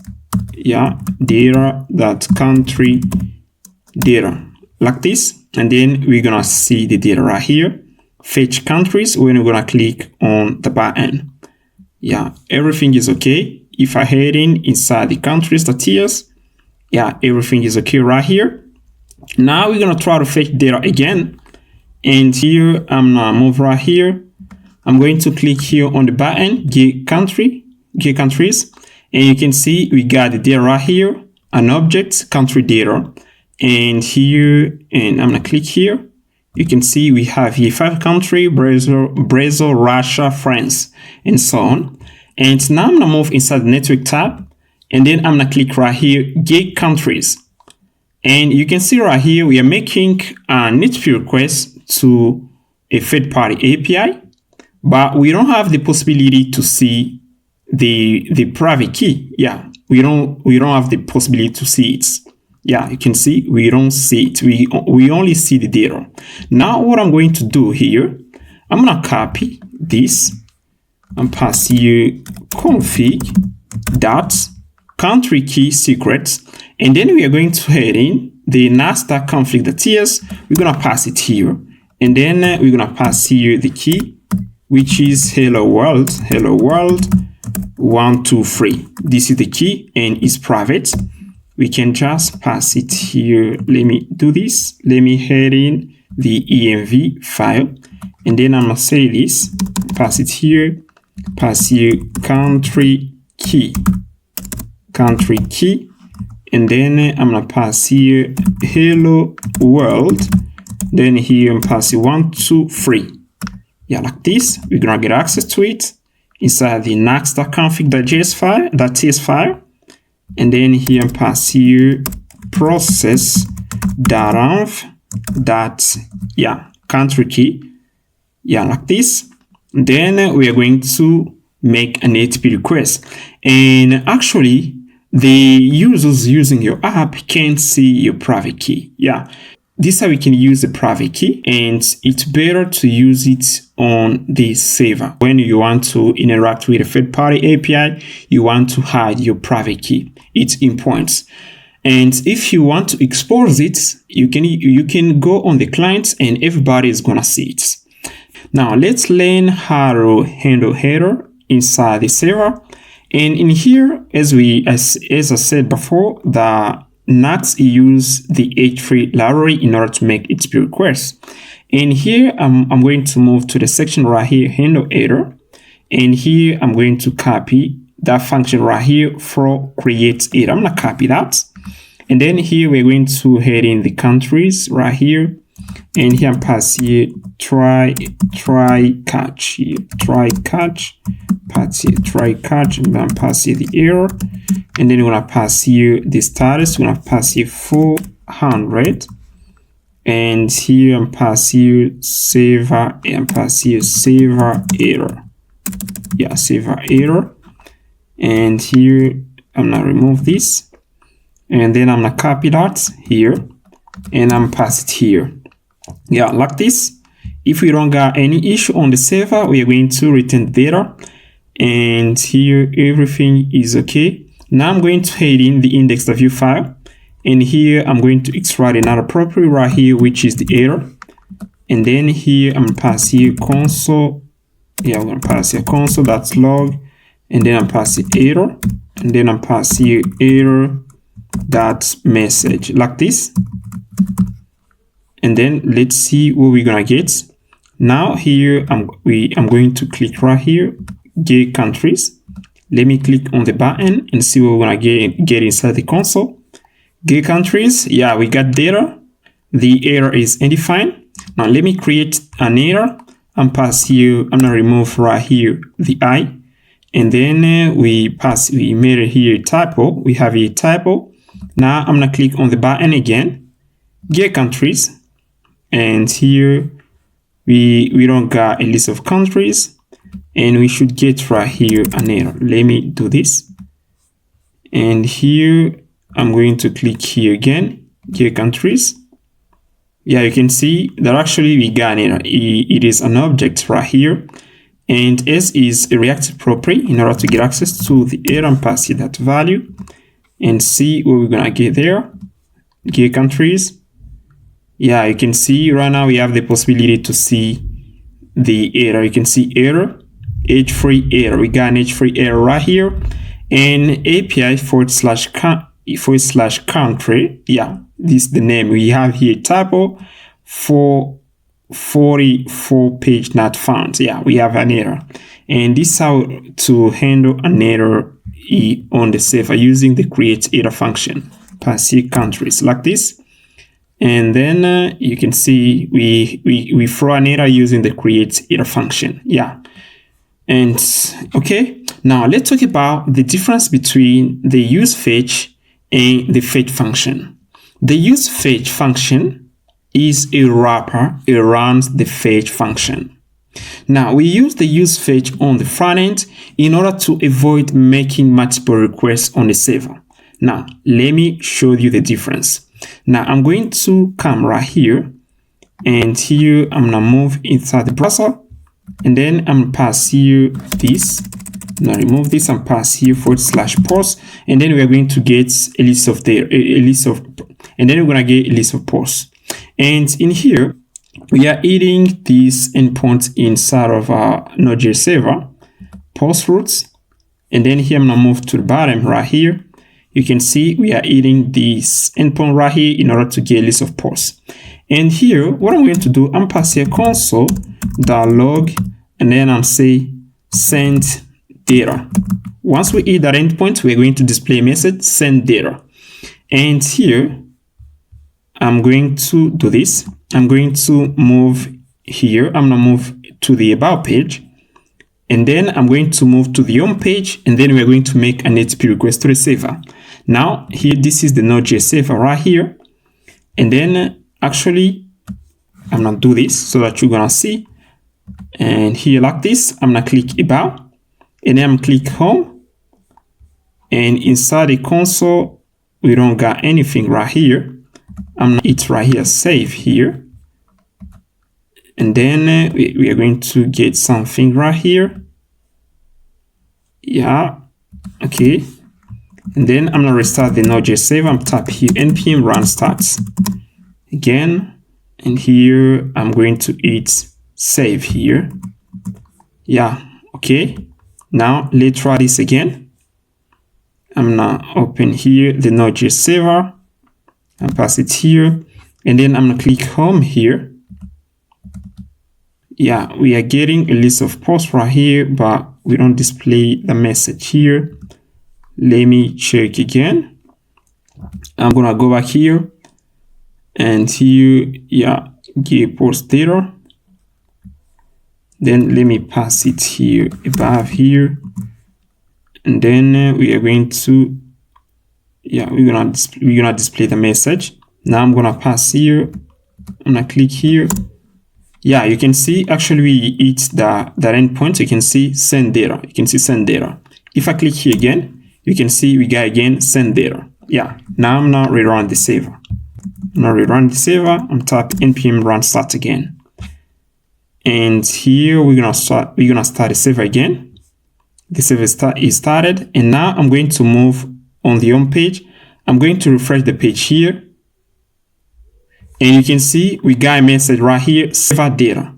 Yeah, data.country data like this. And then we're going to see the data right here. Fetch countries when we're going to click on the button. Yeah, everything is okay. If I head inside the countries, the tiers, yeah, everything is okay right here. Now we're going to try to fetch data again. And here, I'm gonna move right here. I'm going to click here on the button, get countries. And you can see we got the data right here, an object, country data. And here, and I'm gonna click here. You can see we have here 5 countries: Brazil, Russia, France, and so on. And now I'm gonna move inside the network tab, and then I'm gonna click right here, get countries. And you can see right here, we are making an HTTP request to a third-party API, but we don't have the possibility to see the private key. Yeah, we don't have the possibility to see it. Yeah, you can see we don't see it. We only see the data. Now what I'm going to do here, I'm gonna copy this and pass here config dot country key secrets, and then we are going to head in the Nuxt config.ts. We're gonna pass it here, and then we're gonna pass here the key, which is hello world 123. This is the key and it's private. We can just pass it here. Let me do this. Let me head in the env file, and then I'm gonna say this, pass it here, pass here country key, and then I'm gonna pass here hello world, then here I'm passing 123. Yeah, like this. We're gonna get access to it inside the nuxt.config.ts file, and then here I'm pass here process.env country key. Yeah, like this. Then we are going to make an HTTP request, and actually the users using your app can't see your private key. Yeah, this is how we can use the private key, and it's better to use it on the server. When you want to interact with a third-party API, you want to hide your private key. It's important. And if you want to expose it, you can go on the client and everybody is gonna see it. Now let's learn how to handle header inside the server. And in here, as I said before, the Nuxt use the H3 library in order to make HTTP requests. And here I'm going to move to the section right here, handle header. And here I'm going to copy that function right here for create header. I'm gonna copy that. And then here we're going to head in the countries right here. And here I'm pass here try catch here, pass here try catch, and then pass here the error, and then we're gonna pass here the status. We're gonna pass here 400, and here I'm pass here saver, and pass here saver error. Yeah, saver error. And here I'm gonna remove this, and then I'm gonna copy that here, and I'm pass it here. Yeah, like this. If we don't got any issue on the server, we are going to return data, and here everything is okay. Now I'm going to head in the index.view file, and here I'm going to extract another property right here, which is the error. And then here I'm gonna pass here console. Yeah, I'm gonna pass here console.log, and then I'm passing error, and then I'm passing here error.message like this. And then let's see what we're gonna get. Now here I'm going to click right here, get countries. Let me click on the button and see what we're gonna get inside the console. Get countries. Yeah, we got data. The error is undefined. Now let me create an error and pass here. I'm gonna remove right here the I, and then we made it here typo. We have a typo. Now I'm gonna click on the button again, get countries. And here we don't got a list of countries, and we should get right here an error. Let me do this, and here I'm going to click here again, get countries. Yeah, you can see that actually we got an error. It is an object right here, and S is a reactive property. In order to get access to the error, and pass it that value and see what we're gonna get there. Get countries. Yeah, you can see right now we have the possibility to see the error. You can see error, H3 error. We got an H3 error right here, and API /country. Yeah, this is the name. We have here typo for 44 page not found. Yeah, we have an error, and this is how to handle an error on the server using the create error function. Pass here countries like this. And then you can see we throw an error using the create error function. Yeah. And okay, now let's talk about the difference between the use fetch and the fetch function. The use fetch function is a wrapper around the fetch function. Now we use the use fetch on the front end in order to avoid making multiple requests on the server. Now let me show you the difference. Now I'm going to come right here, and here I'm gonna move inside the browser, and then I'm gonna pass here this. Now remove this and pass here /post, and then we're going to get a list of and then we're gonna get a list of posts. And in here we are adding this endpoint inside of our Node.js server, post routes, and then here I'm gonna move to the bottom right here. You can see we are adding this endpoint right here in order to get a list of posts. And here, what I'm going to do, I'm passing console.log, and then I'm saying send data. Once we hit that endpoint, we're going to display a message, send data. And here, I'm going to do this. I'm going to move here. I'm going to move to the about page. And then I'm going to move to the home page, and then we're going to make an HTTP request to the server. Now, here, this is the Node.js server right here. And then, actually, I'm going to do this so that you're going to see. And here, like this, I'm going to click About. And then I'm click Home. And inside the console, we don't got anything right here. I'm going to hit right here, Save here. And then we are going to get something right here. Yeah, okay. And then I'm going to restart the Node.js server. I'm tap here, npm run starts again. And here I'm going to hit save here. Yeah, okay. Now let's try this again. I'm going to open here the Node.js server and pass it here. And then I'm going to click home here. Yeah, we are getting a list of posts right here, but we don't display the message here. Let me check again. I'm gonna go back here, and here, yeah, get post data. Then let me pass it here above here, and then we are going to, yeah, we're gonna display the message. Now I'm gonna pass here. I'm gonna click here. Yeah, you can see actually we hit that endpoint. You can see send data. You can see send data. If I click here again, you can see we got again send data. Yeah, now I'm gonna rerun the server. I'm gonna rerun the server. I'm tap npm run start again. And here we're gonna start the server again. The server is started, and now I'm going to move on the home page. I'm going to refresh the page here. And you can see we got a message right here, server data.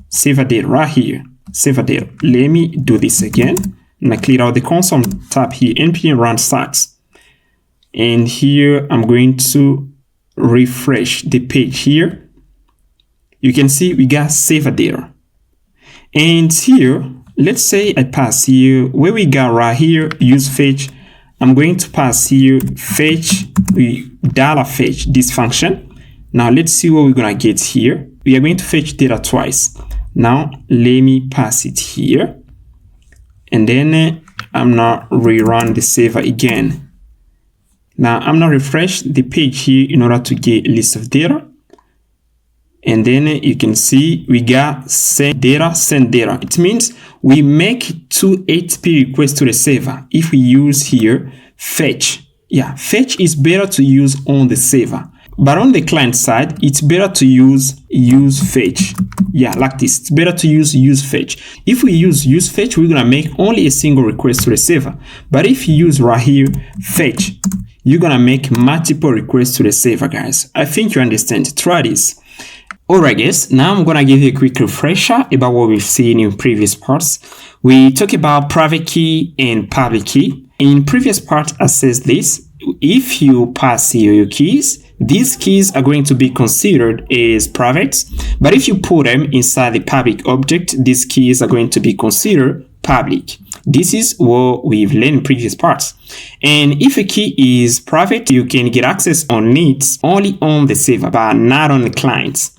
Server data right here, server data. Let me do this again. And I clear out the console, tap here, npm run starts. And here I'm going to refresh the page here. You can see we got server data. And here, let's say I pass here, where we got right here, use fetch. I'm going to pass here, fetch, $fetch, this function. Now let's see what we're gonna get here. We are going to fetch data twice. Now let me pass it here. And then I'm gonna rerun the server again. Now I'm gonna refresh the page here in order to get a list of data. And then you can see we got send data, send data. It means we make 2 HTTP requests to the server if we use here fetch. Yeah, fetch is better to use on the server. But on the client side, it's better to use fetch. Yeah, like this. It's better to use fetch. If we use fetch, we're gonna make only a single request to the server. But if you use right here fetch, you're gonna make multiple requests to the server, guys. I think you understand. Try this. Alright guys, now I'm gonna give you a quick refresher about what we've seen in previous parts. We talked about private key and public key. In previous part, I says this: if you pass here your keys, these keys are going to be considered as private, but if you put them inside the public object, these keys are going to be considered public. This is what we've learned in previous parts. And if a key is private, you can get access on it only on the server, but not on the client.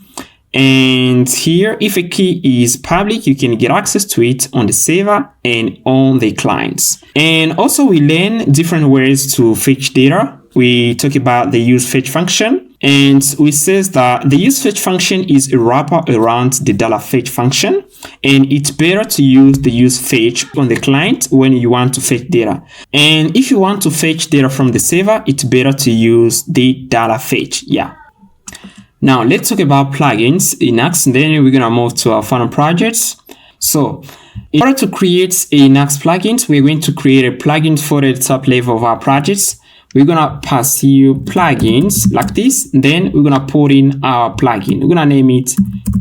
And here, if a key is public, you can get access to it on the server and on the clients. And also we learn different ways to fetch data. We talk about the use fetch function, and we says that the use fetch function is a wrapper around the $fetch function, and it's better to use the use fetch on the client when you want to fetch data. And if you want to fetch data from the server, it's better to use the $fetch. Yeah. Now let's talk about plugins in Nuxt, and then we're gonna move to our final projects. So in order to create a Nuxt plugin, we're going to create a plugin for the top level of our projects. We're gonna pass here plugins like this. Then we're gonna put in our plugin. We're gonna name it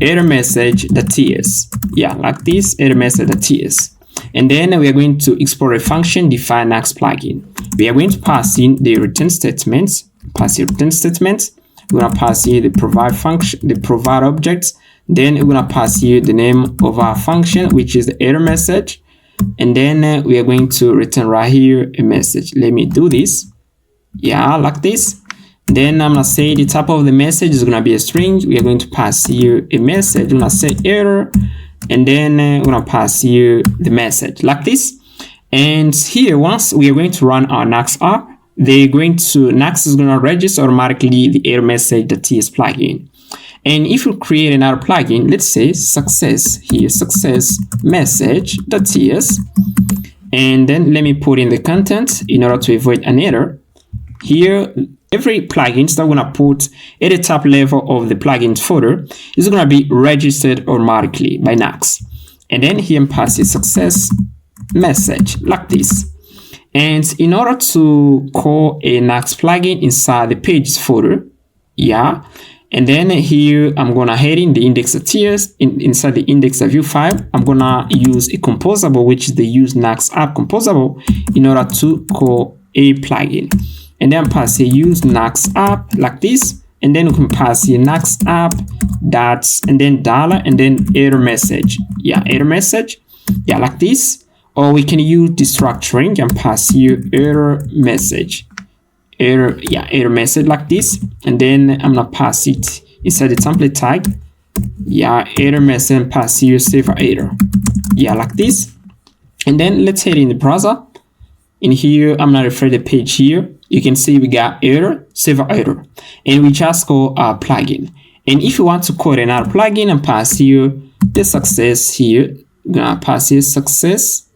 error message.ts. Yeah, like this, error message.ts. And then we are going to export a function define Nuxt plugin. We are going to pass in the return statements. Pass the return statement. We're gonna pass here the provide function, the provide objects. Then we're gonna pass here the name of our function, which is the error message. And then we are going to return right here a message. Let me do this. Yeah, like this. Then I'm gonna say the type of the message is gonna be a string. We are going to pass here a message. We're gonna say error, and then we're gonna pass here the message like this. And here, once we are going to run our Nuxt app, Nuxt is gonna register automatically the error message.ts plugin. And if you create another plugin, let's say success here, success message.ts, and then let me put in the content in order to avoid an error. Here, every plugin that we're gonna put at the top level of the plugins folder is gonna be registered automatically by Nuxt. And then here pass the success message like this. And in order to call a Nuxt plugin inside the pages folder, yeah. And then here I'm gonna head in the index.ts inside the index.view file. I'm gonna use a composable, which is the use Nuxt app composable, in order to call a plugin. And then pass a use Nuxt app like this, and then we can pass a Nuxt app dots and then dollar and then error message. Yeah, error message. Yeah, like this. Or we can use the structuring and pass here error message. Error message like this. And then I'm gonna pass it inside the template tag. Yeah, error message and pass here save error. Yeah, like this. And then let's head in the browser. In here, I'm gonna refresh the page here. You can see we got error, save error, and we just call our plugin. And if you want to call another plugin and pass here the success here, we're gonna pass here success.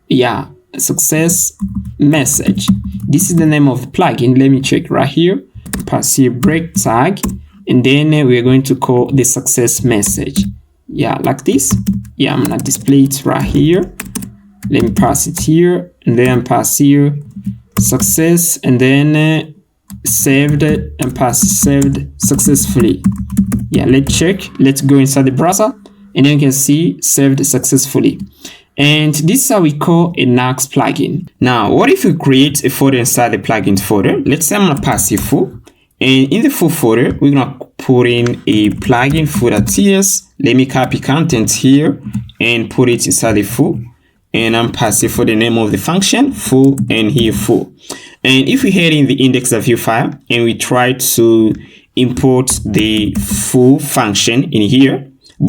Yeah, success message. This is the name of the plugin. Let me check right here. Pass here break tag, and then we're going to call the success message. Yeah, like this. Yeah, I'm gonna display it right here. Let me pass it here, and then pass here success, and then saved and pass saved successfully. Yeah, let's check. Let's go inside the browser, and then you can see saved successfully. And this is how we call a Nuxt plugin. Now, what if we create a folder inside the plugin folder? Let's say I'm gonna pass it full, and in the full folder, we're gonna put in a plugin folder.ts. Let me copy content here and put it inside the full. And I'm passing for the name of the function full, and here full. And if we head in the index.view file and we try to import the full function in here, in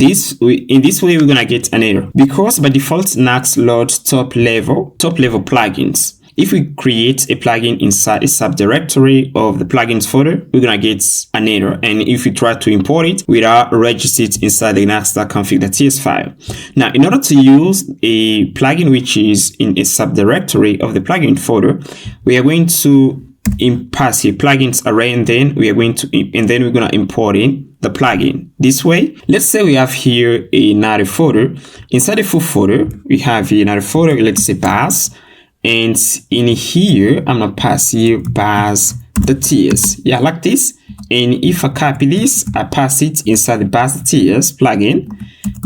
this way we're gonna get an error, because by default Nuxt loads top level plugins. If we create a plugin inside a subdirectory of the plugins folder, we're gonna get an error. And if we try to import it without registered inside the nuxt.config.ts file. Now, in order to use a plugin which is in a subdirectory of the plugin folder, we are going to pass here plugins array, and then we're gonna import in the plugin this way. Let's say we have here another folder. Inside the full folder, we have here another folder. Let's say bars. And in here, I'm gonna pass here bars.ts. Yeah, like this. And if I copy this, I pass it inside the bars.ts plugin.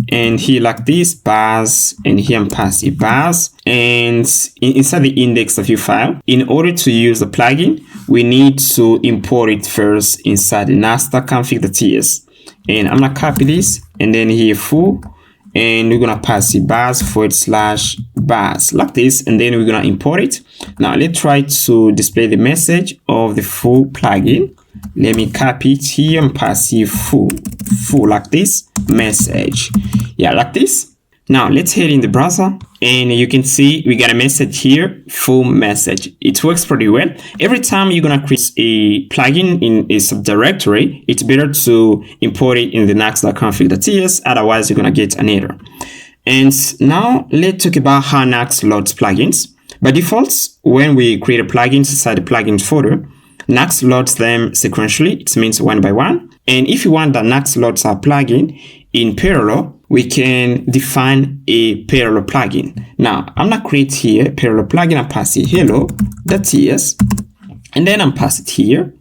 And here like this, bars, and here I'm passing bars. And inside the index.view file, in order to use the plugin, we need to import it first inside the nuxt.config.ts. And I'm gonna copy this, and then here full, and we're gonna pass the bars /. bars like this, and then we're gonna import it. Now let's try to display the message of the full plugin. Let me copy it here and pass here full like this message. Yeah, like this. Now let's head in the browser, and you can see we got a message here, full message. It works pretty well. Every time you're gonna create a plugin in a subdirectory, it's better to import it in the nuxt.config.ts, otherwise you're gonna get an error. And now let's talk about how Nuxt loads plugins. By default, when we create a plugin inside the plugins folder, Nuxt loads them sequentially. It means one by one. And if you want that Nuxt loads our plugin in parallel, we can define a parallel plugin. Now, I'm gonna create here a parallel plugin and pass it hello.ts, and then I'm pass it here.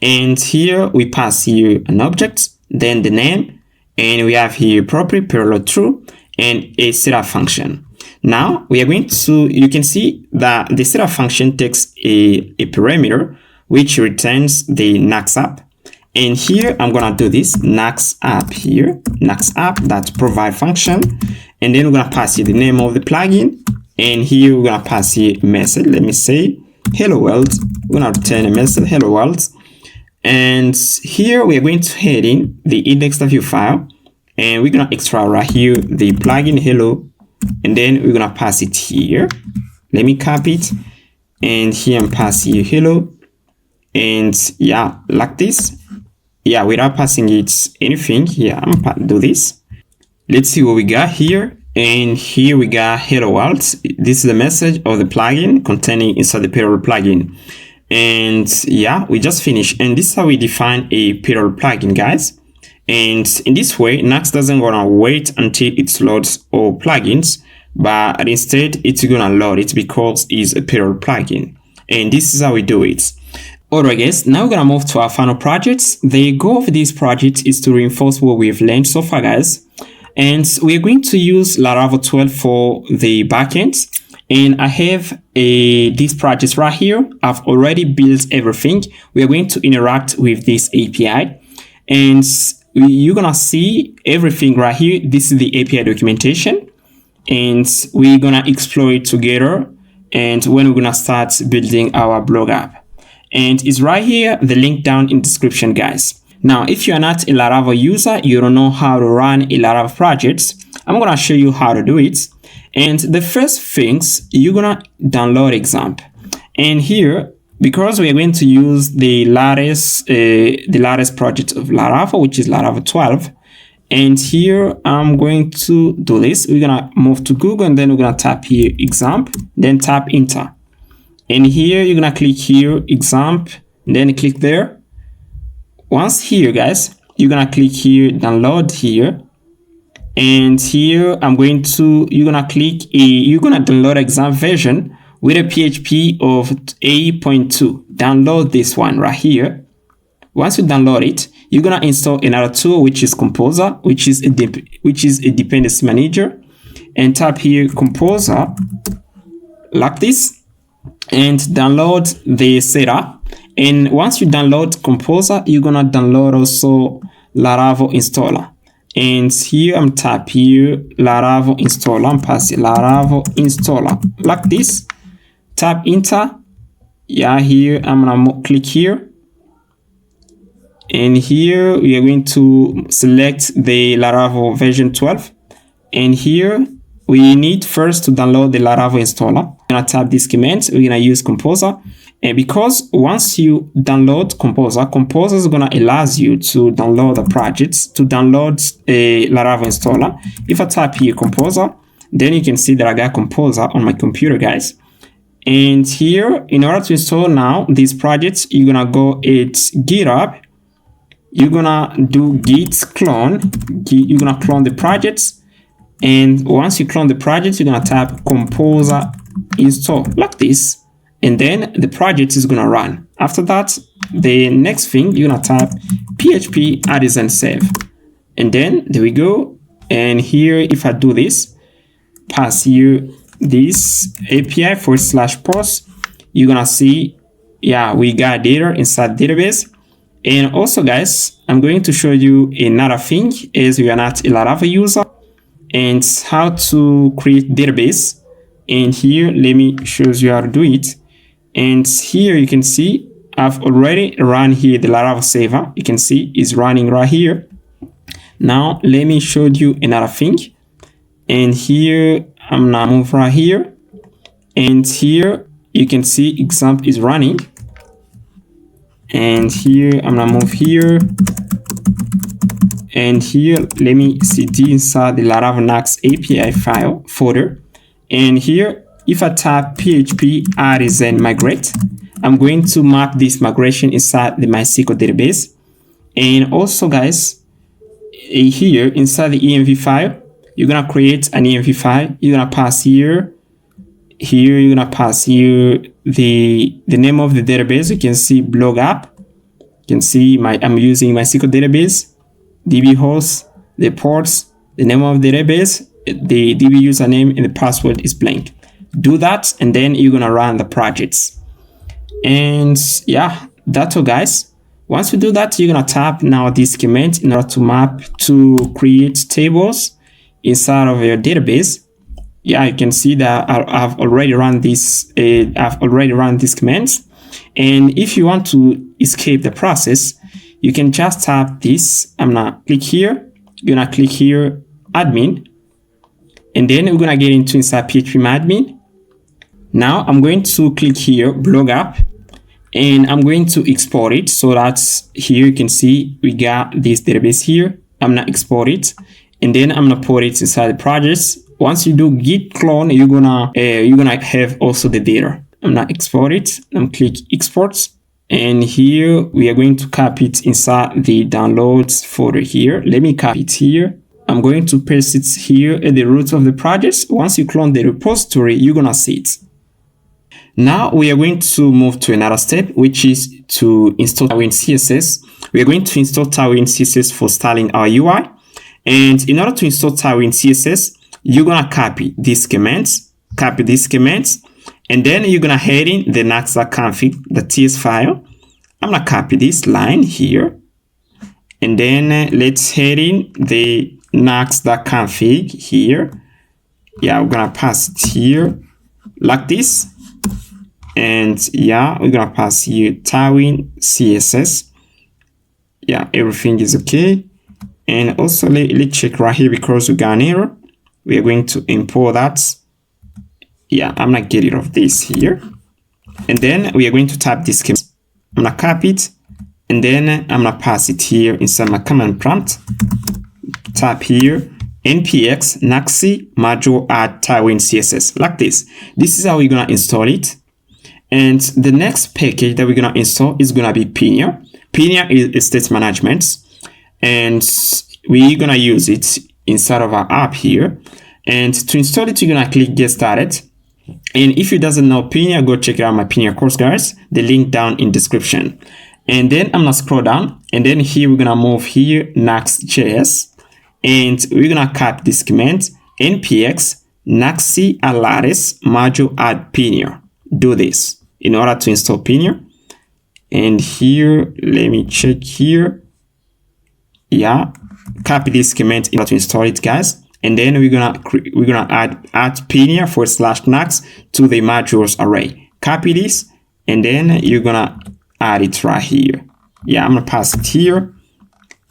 And here we pass here an object, then the name, and we have here property parallel true and a setup function. Now we are going to, you can see that the setup function takes a parameter which returns the Nuxt app. And here I'm gonna do this Nuxt app here, Nuxt app that provide function, and then we're gonna pass here the name of the plugin, and here we're gonna pass here a message. Let me say hello world. We're gonna return a message hello world, and here we are going to head in the index.view file, and we're gonna extract right here the plugin hello, and then we're gonna pass it here. Let me copy it, and here I'm pass here hello, and yeah, like this. Yeah, without passing it anything. Yeah, I'm gonna do this. Let's see what we got here. And here we got hello world. This is the message of the plugin containing inside the parallel plugin. And yeah, we just finished. And this is how we define a parallel plugin, guys. And in this way, Nuxt doesn't wanna wait until it loads all plugins, but instead it's gonna load it because it's a parallel plugin. And this is how we do it. Alright guys, now we're gonna move to our final projects. The goal of this project is to reinforce what we've learned so far, guys. And we're going to use Laravel 12 for the backend. And I have this project right here. I've already built everything. We are going to interact with this API. And you're gonna see everything right here. This is the API documentation. And we're gonna explore it together. And when we're gonna start building our blog app. And it's right here, the link down in description, guys. Now, if you're not a Laravel user, you don't know how to run a Laravel project, I'm gonna show you how to do it. And the first things, you're gonna download XAMPP. And here, because we are going to use the latest project of Laravel, which is Laravel 12, and here I'm going to do this. We're gonna move to Google, and then we're gonna tap here XAMPP, then tap enter. And here you're gonna click here XAMPP, then click there. Once here, guys, you're gonna click here download here, and here you're gonna download XAMPP version with a PHP of 8.2. Download this one right here. Once you download it, you're gonna install another tool, which is Composer, which is a dependency manager, and tap here Composer like this. And download the setup. And once you download Composer, you're gonna download also Laravel installer. And here I'm tap here Laravel installer. I'm passing Laravel installer like this. Tap enter. Yeah, here I'm gonna click here. And here we are going to select the Laravel version 12. And here we need first to download the Laravel installer. We're gonna tap this command. We're gonna use Composer, and because once you download Composer is gonna allow you to download the projects, to download a Laravel installer. If I tap here Composer, then you can see that I got Composer on my computer, guys. And here, in order to install now these projects, you're gonna go at GitHub. You're gonna do git clone. You're gonna clone the projects. And once you clone the project, you're gonna tap Composer install like this, and then the project is gonna run. After that, the next thing, you're gonna tap PHP artisan save, and then there we go. And here, if I do this, pass here this API /post, you're gonna see, yeah, we got data inside database. And also, guys, I'm going to show you another thing, as we are not a Laravel user, and how to create database And here, let me show you how to do it. And here you can see I've already run here the Laravel server. You can see it's running right here. Now let me show you another thing. And here I'm gonna move right here. And here you can see example is running. And here I'm gonna move here. And here let me cd inside the Laravel Nuxt API file folder. And here, if I type php artisan migrate, I'm going to map this migration inside the MySQL database. And also, guys, here inside the env file, you're gonna create an env file. You're gonna pass here. Here, you're gonna pass here the name of the database. You can see blog app. You can see I'm using MySQL database, DB host, the ports, the name of the database, the DB username, and the password is blank. Do that, and then you're gonna run the projects. And yeah, that's all, guys. Once you do that, you're gonna tap now this command in order to map to create tables inside of your database. Yeah, you can see that I've already run this. I've already run these commands. And if you want to escape the process, you can just tap this. I'm gonna click here. You're gonna click here, admin. And then we're gonna get into inside PHP admin. Now I'm going to click here, blog app, and I'm going to export it. So that's here you can see we got this database here. I'm gonna export it, and then I'm gonna put it inside the projects. Once you do git clone, you're gonna have also the data. I'm gonna export it. I'm click export, and here we are going to copy it inside the downloads folder here. Let me copy it here. I'm going to paste it here at the root of the project. Once you clone the repository, you're gonna see it. Now we are going to move to another step, which is to install Tailwind CSS. We are going to install Tailwind CSS for styling our UI. And in order to install Tailwind CSS, you're gonna copy these commands, and then you're gonna head in the nuxt.config, the TS file. I'm gonna copy this line here, and then let's head in the nuxt.config here. Yeah, we're gonna pass it here like this, and yeah, we're gonna pass here Tailwind CSS. Yeah, everything is okay. And also let's check right here because we got an error. We are going to import that. Yeah, I'm gonna get rid of this here, and then we are going to type this command. I'm gonna copy it, and then I'm gonna pass it here inside my command prompt. Type here npx nuxi module add Tailwind CSS like this. This is how we're gonna install it. And the next package that we're gonna install is gonna be Pinia. Pinia is state management, and we're gonna use it inside of our app here. And to install it, you're gonna click get started. And if you doesn't know Pinia, go check out my Pinia course, guys. The link down in description. And then I'm gonna scroll down, and then here we're gonna move here Nuxt.js, and we're gonna copy this command npx nuxi alaris module add Pinia. Do this in order to install Pinia. And here, let me check here. Yeah, copy this command in order to install it, guys. And then we're gonna add Pinia /Nuxt to the modules array. Copy this, and then you're gonna add it right here. Yeah, I'm gonna pass it here,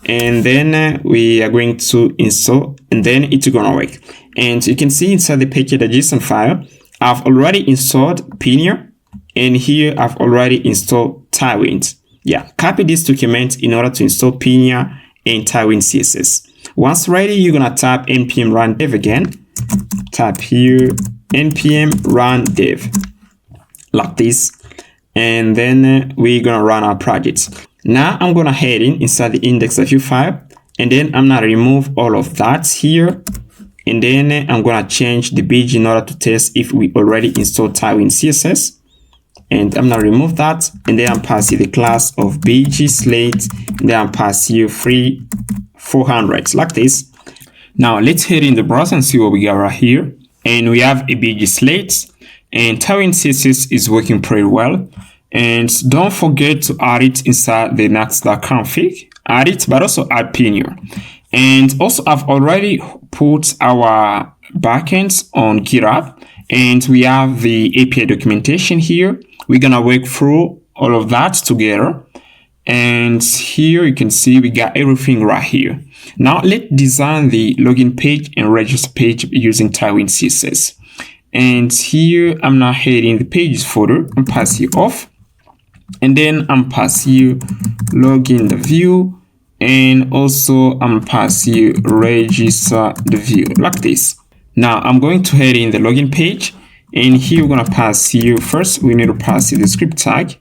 and then we are going to install, and then it's gonna work. And you can see inside the package.json file, I've already installed Pinia, and here I've already installed Tailwind. Yeah, copy these two commands in order to install Pinia and Tailwind CSS. Once ready, you're gonna tap npm run dev again. Tap here npm run dev like this, and then we're gonna run our project. Now I'm gonna head inside the index.view file, and then I'm gonna remove all of that here, and then I'm gonna change the bg in order to test if we already installed Tailwind CSS. And I'm gonna remove that, and then I'm passing the class of bg slate, and then I'm passing you free 400 like this. Now let's head in the browser and see what we got right here. And we have a bg slate, and Tailwind CSS is working pretty well. And don't forget to add it inside the nuxt.config. Add it, but also add Pinia. And also I've already put our backends on GitHub, And we have the API documentation here. We're gonna work through all of that together. And here you can see we got everything right here. Now let's design the login page and register page using Tailwind CSS. And here I'm now heading the pages folder and pass here off. And then I'm pass here login the view, and also I'm pass here register the view like this. Now I'm going to head in the login page, and here we're gonna pass here first. We need to pass here the script tag.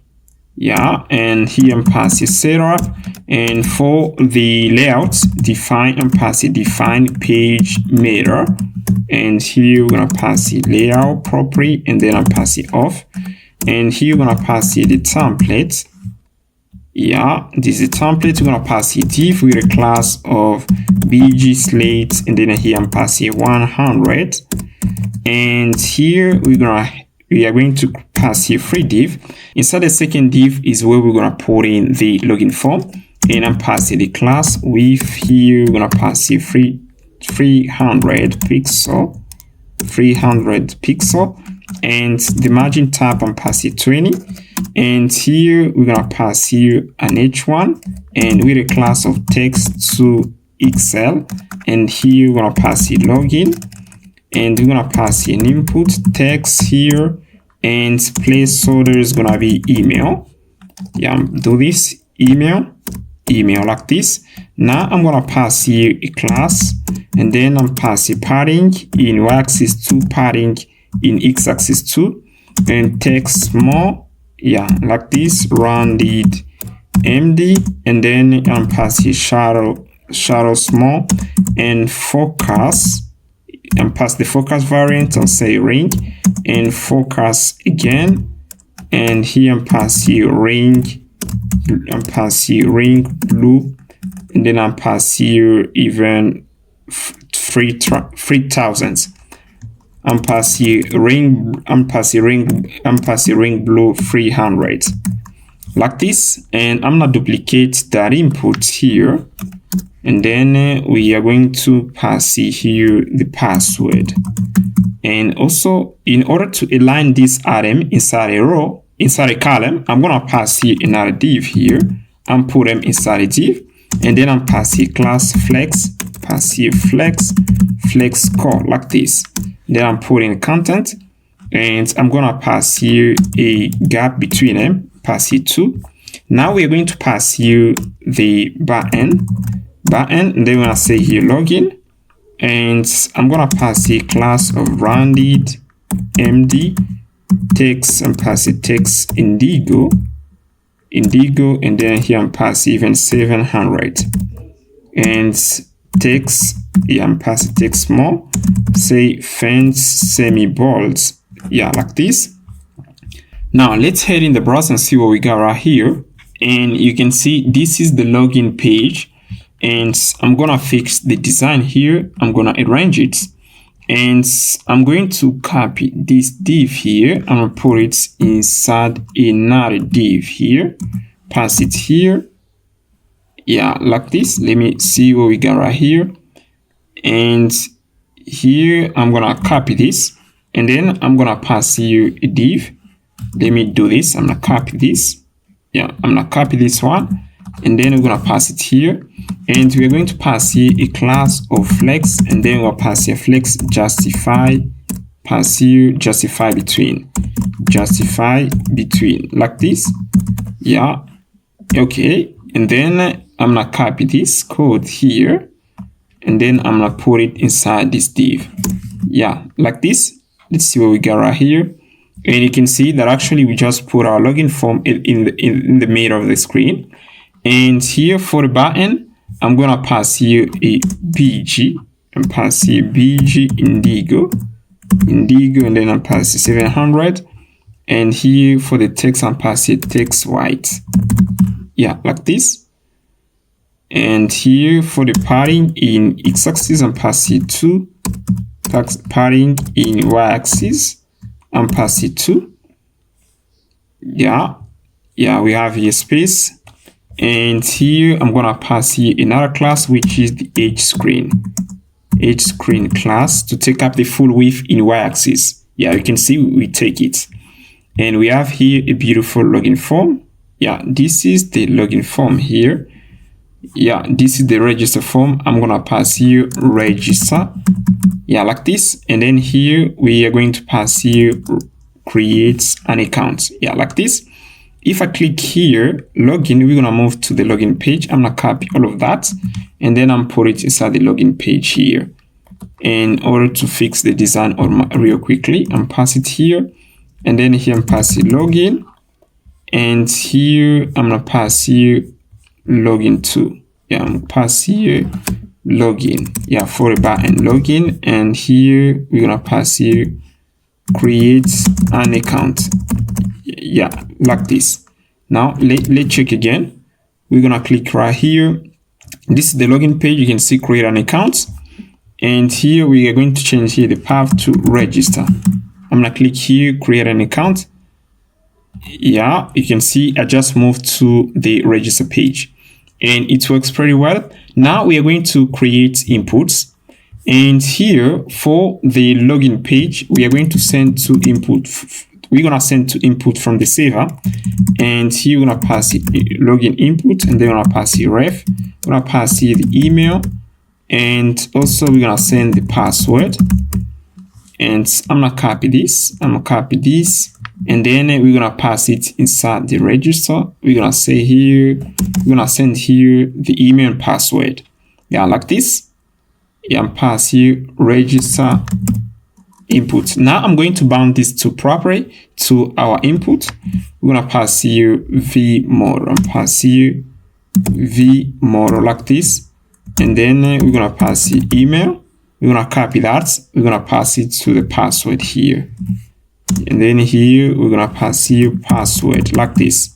Yeah, and here I'm passing setup, and for the layouts, define and pass it define page meta, and here we're gonna pass it layout property, and then I'm pass it off, and here we're gonna pass it the template. Yeah, this is a template. We're gonna pass it div with a class of bg slate, and then here I'm passing 100, and here we are going to pass here free div. Inside the second div is where we're gonna put in the login form, and I'm passing the class with here we're gonna pass here 300 pixel, and the margin tab I'm passing 20, and here we're gonna pass here an h1 and with a class of text to XL, and here we're gonna pass here login, and we're gonna pass here an input text here, and placeholder is gonna be email. Yeah, do this email like this. Now I'm gonna pass here a class, and then I'm passing padding in y-axis 2, padding in x-axis 2, and text small. Yeah, like this, rounded MD, and then I'm passing shadow small, and focus. And pass the focus variant and say ring, and focus again, and here I'm passing ring, blue, and then I'm passing even 3,000. I'm passing ring blue 300 like this, and I'm gonna duplicate that input here. And then we are going to pass here the password. And also, in order to align this item inside a row, inside a column, I'm going to pass here another div here and put them inside a div. And then I'm passing class flex, pass here flex score like this. Then I'm putting content, and I'm going to pass here a gap between them, pass here 2. Now we are going to pass here the backend, and then we're gonna say here login, and I'm gonna pass a class of rounded MD text and pass it text indigo, and then here I'm pass even 700, and text, yeah, I'm pass text small, say fence semi bold, yeah, like this. Now let's head in the browser and see what we got right here, and you can see this is the login page. And I'm gonna fix the design here. I'm gonna arrange it, and I'm going to copy this div here. I'm gonna put it inside another div here, pass it here, yeah, like this. Let me see what we got right here, and here I'm gonna copy this, and then I'm gonna pass here a div. Let me do this. I'm gonna copy this, yeah, I'm gonna copy this one, and then we're gonna pass it here, and we're going to pass here a class of flex, and then we'll pass here flex justify, pass here justify between like this, yeah, okay. And then I'm gonna copy this code here, and then I'm gonna put it inside this div, yeah, like this. Let's see what we got right here, and you can see that actually we just put our login form in the middle of the screen. And here for the button, I'm gonna pass here a BG, and pass here BG indigo, and then I'm passing 700. And here for the text, I'm passing text white, yeah, like this. And here for the padding in x-axis, I'm passing 2, padding in y-axis, I'm passing 2, yeah, we have here space. And here I'm gonna pass here another class, which is the H screen class, to take up the full width in y-axis. Yeah, you can see we take it. And we have here a beautiful login form. Yeah, this is the login form here. Yeah, this is the register form. I'm gonna pass here register. Yeah, like this. And then here we are going to pass here create an account. Yeah, like this. If I click here, login, we're gonna move to the login page. I'm gonna copy all of that, and then I'm put it inside the login page here. In order to fix the design real quickly, I'm pass it here, and then here I'm passing login, and here I'm gonna pass here login too. Yeah, I'm gonna pass here login. Yeah, for the backend login, and here we're gonna pass here create an account. Yeah, like this. Now let's check again. We're gonna click right here. This is the login page. You can see create an account, and here we are going to change here the path to register. I'm gonna click here, create an account. Yeah, you can see I just moved to the register page, and it works pretty well. Now we are going to create inputs, and here for the login page, we are going to send to input. We're gonna send to input from the server, and here we're gonna pass it login input, and then we're gonna pass it ref. We're gonna pass here the email, and also we're gonna send the password. And I'm gonna copy this. I'm gonna copy this, and then we're gonna pass it inside the register. We're gonna say here, we're gonna send here the email and password. Yeah, like this. Yeah, and pass here register input. Now I'm going to bound this to property to our input. We're gonna pass here vModel and pass here vModel like this, and then we're gonna pass here email. We're gonna copy that. We're gonna pass it to the password here, and then here we're gonna pass here password like this.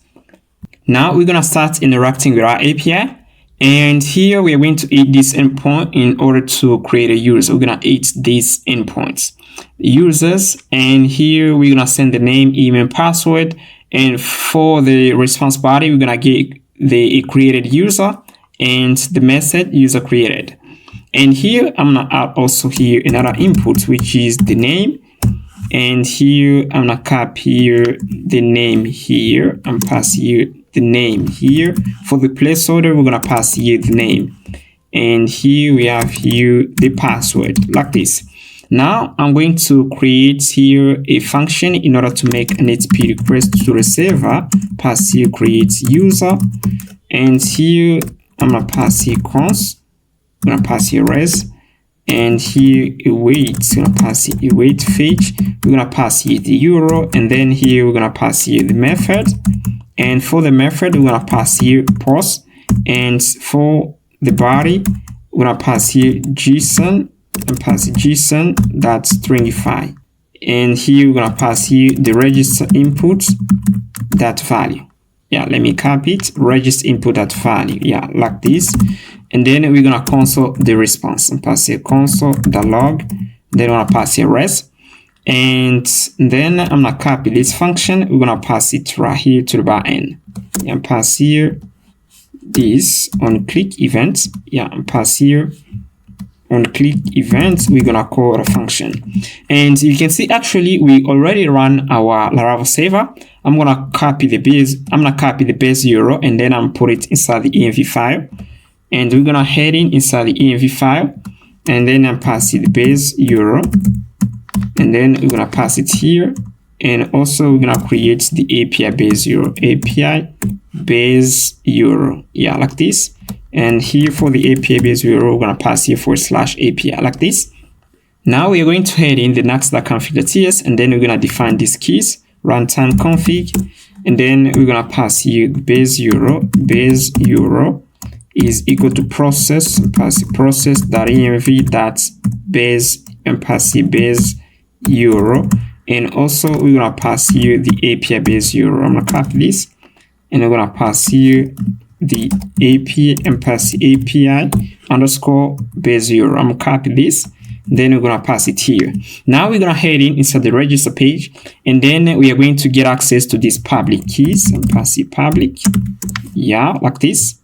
Now we're gonna start interacting with our API. And here we are going to add this endpoint in order to create a user. We're going to add these endpoints, users, and here we're going to send the name, email, password. And for the response body, we're going to get the created user and the message user created. And here I'm going to add also here another input, which is the name. And here I'm going to copy here the name here and pass here the name here. For the placeholder, we're gonna pass here the name, and here we have here the password like this. Now I'm going to create here a function in order to make an HTTP request to the server. Pass here create user, and here I'm gonna pass here const. I'm gonna pass here res, and here await. I'm gonna pass here await fetch. We're gonna pass here the URL, and then here we're gonna pass here the method. And for the method, we're gonna pass here post, and for the body, we're gonna pass here JSON and pass JSON that's stringify. And here we're gonna pass here the register input that value. Yeah, let me copy it. Register input that value. Yeah, like this. And then we're gonna console the response and pass here console.log. Then we're gonna pass here res. And then I'm gonna copy this function. We're gonna pass it right here to the backend. Yeah, and pass here this on click event. Yeah, and pass here on click event. We're gonna call a function. And you can see actually we already run our Laravel server. I'm gonna copy the base. I'm gonna copy the base URL, and then I'm put it inside the env file. And we're gonna head inside the env file, and then I'm passing the base URL. And then we're gonna pass it here, and also we're gonna create the API base URL, API base URL. Yeah, like this. And here for the API base URL, we're gonna pass here /API like this. Now we are going to head in the Nuxt.config.ts, and then we're gonna define these keys, runtime config, and then we're gonna pass here base URL. Base URL is equal to process, and pass process.env that's base, and pass here base URL. And also we're gonna pass here the API base URL. I'm gonna copy this, and we're gonna pass here the API and pass the API underscore base URL. I'm gonna copy this, then we're gonna pass it here. Now we're gonna head inside the register page, and then we are going to get access to these public keys and pass it public. Yeah, like this.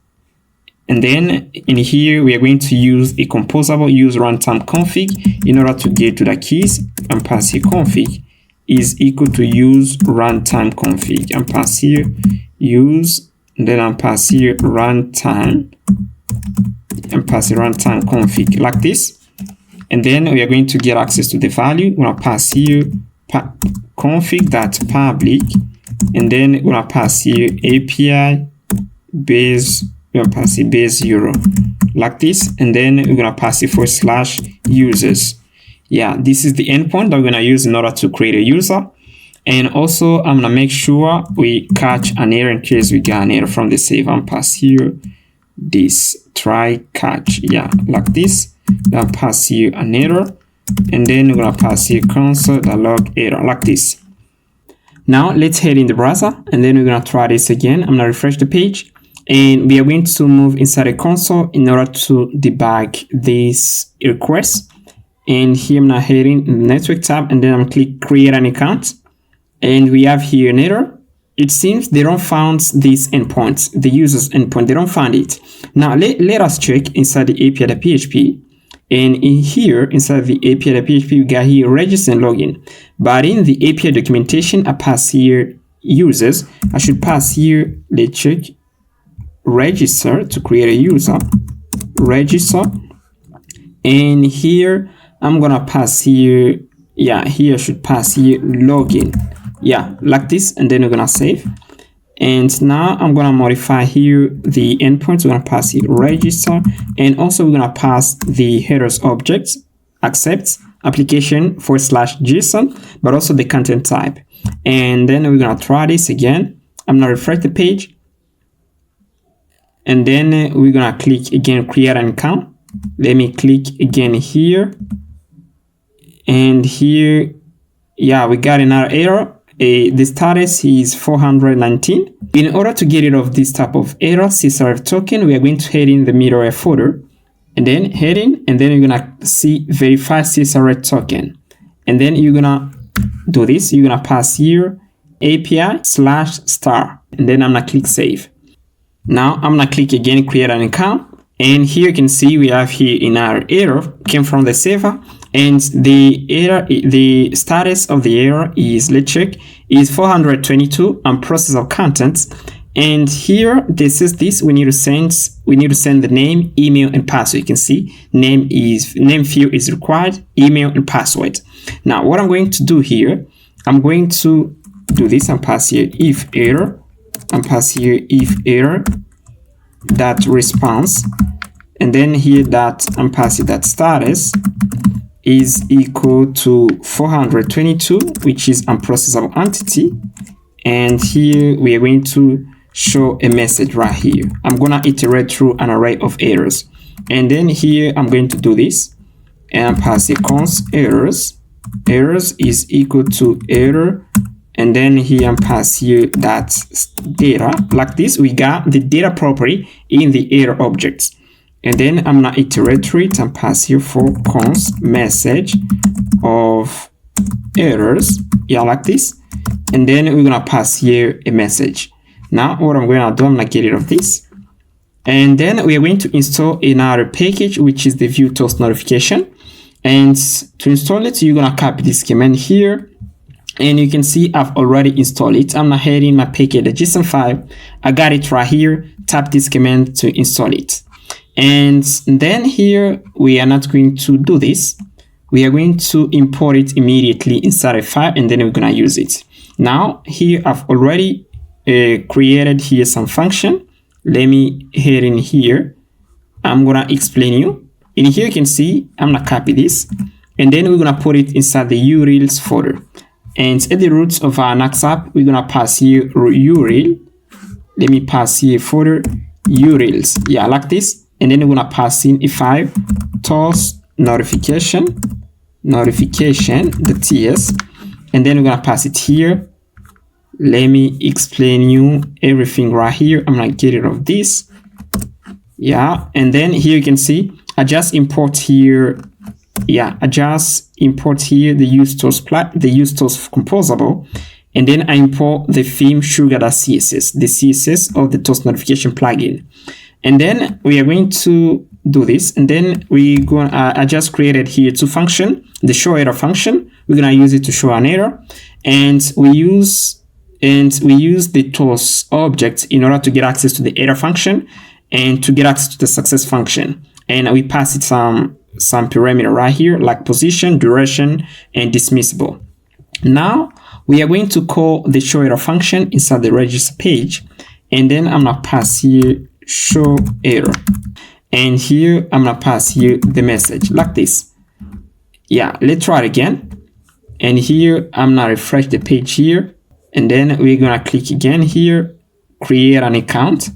And then in here, we are going to use a composable use runtime config in order to get to the keys, and pass here config is equal to use runtime config, and pass here use, and then I'm pass here runtime, and pass here runtime config like this. And then we are going to get access to the value. We're going to pass here config.public, and then we're going to pass here API base, we're going to pass it base 0 like this, and then we're going to pass it /users. Yeah, this is the endpoint that we're going to use in order to create a user. And also I'm going to make sure we catch an error in case we get an error from the save, and pass here this try catch, yeah, like this. Then pass here an error, and then we're going to pass here console.log error like this. Now let's head in the browser, and then we're going to try this again. I'm going to refresh the page, and we are going to move inside a console in order to debug this request. And here I'm now heading in the network tab, and then I'm click create an account, and we have here an error. It seems they don't find this endpoint, the user's endpoint, they don't find it. Now let us check inside the API.php, and in here inside the API.php we got here register and login. But in the API documentation I pass here users. I should pass here, let's check, register to create a user, register, and here I'm gonna pass here, yeah, here I should pass here login, yeah, like this, and then we're gonna save. And now I'm gonna modify here the endpoints. We're gonna pass here register, and also we're gonna pass the headers objects, accept application /JSON, but also the content type. And then we're gonna try this again. I'm gonna refresh the page, and then we're gonna click again create an account. Let me click again here, and here, yeah, we got another error. The status is 419. In order to get rid of this type of error, CSRF token, we are going to head in the middleware folder, and then head in, and then you're gonna see verify CSRF token, and then you're gonna do this. You're gonna pass here API/star, and then I'm gonna click save. Now I'm gonna click again create an account, and here you can see we have here another error came from the server. And the error, the status of the error is, let's check, is 422 and process of contents. And here this is this, we need to send the name, email, and password. You can see name field is required, email, and password. Now what I'm going to do here, I'm going to do this and pass here if error, and pass here if error that response, and then here that I'm passing that status is equal to 422, which is unprocessable entity. And here we are going to show a message right here. I'm gonna iterate through an array of errors, and then here I'm going to do this and pass the const errors. Errors is equal to error, and then here I'm pass here that data like this. We got the data property in the error objects. And then I'm gonna iterate through it and pass here for const message of errors, yeah, like this. And then we're gonna pass here a message. Now what I'm gonna do, I'm gonna get rid of this. And then we are going to install another package, which is the view toast notification. And to install it, you're gonna copy this command here. And you can see I've already installed it. I'm gonna head in my package.json file. I got it right here. Tap this command to install it. And then here we are not going to do this. We are going to import it immediately inside a file, and then we're gonna use it. Now here I've already created here some function. Let me head in here. I'm gonna explain you. In here you can see I'm gonna copy this, and then we're gonna put it inside the URLs folder. And at the roots of our Nuxt app, we're gonna pass here URL. Let me pass here folder URLs, yeah, like this. And then we're gonna pass in a file toast notification, the TS, and then we're gonna pass it here. Let me explain you everything right here. I'm gonna get rid of this, yeah. And then here you can see I just import here, yeah, I just import here the use toast composable, and then I import the theme sugar.css, the CSS of the toast notification plugin. And then we are going to do this, and then I just created here two functions. The show error function, we're gonna use it to show an error, and we use the toast object in order to get access to the error function and to get access to the success function. And we pass it some parameter right here, like position, duration, and dismissible. Now we are going to call the show error function inside the register page, and then I'm gonna pass here show error, and here I'm gonna pass here the message like this. Yeah, let's try it again. And here I'm gonna refresh the page here, and then we're gonna click again here, create an account.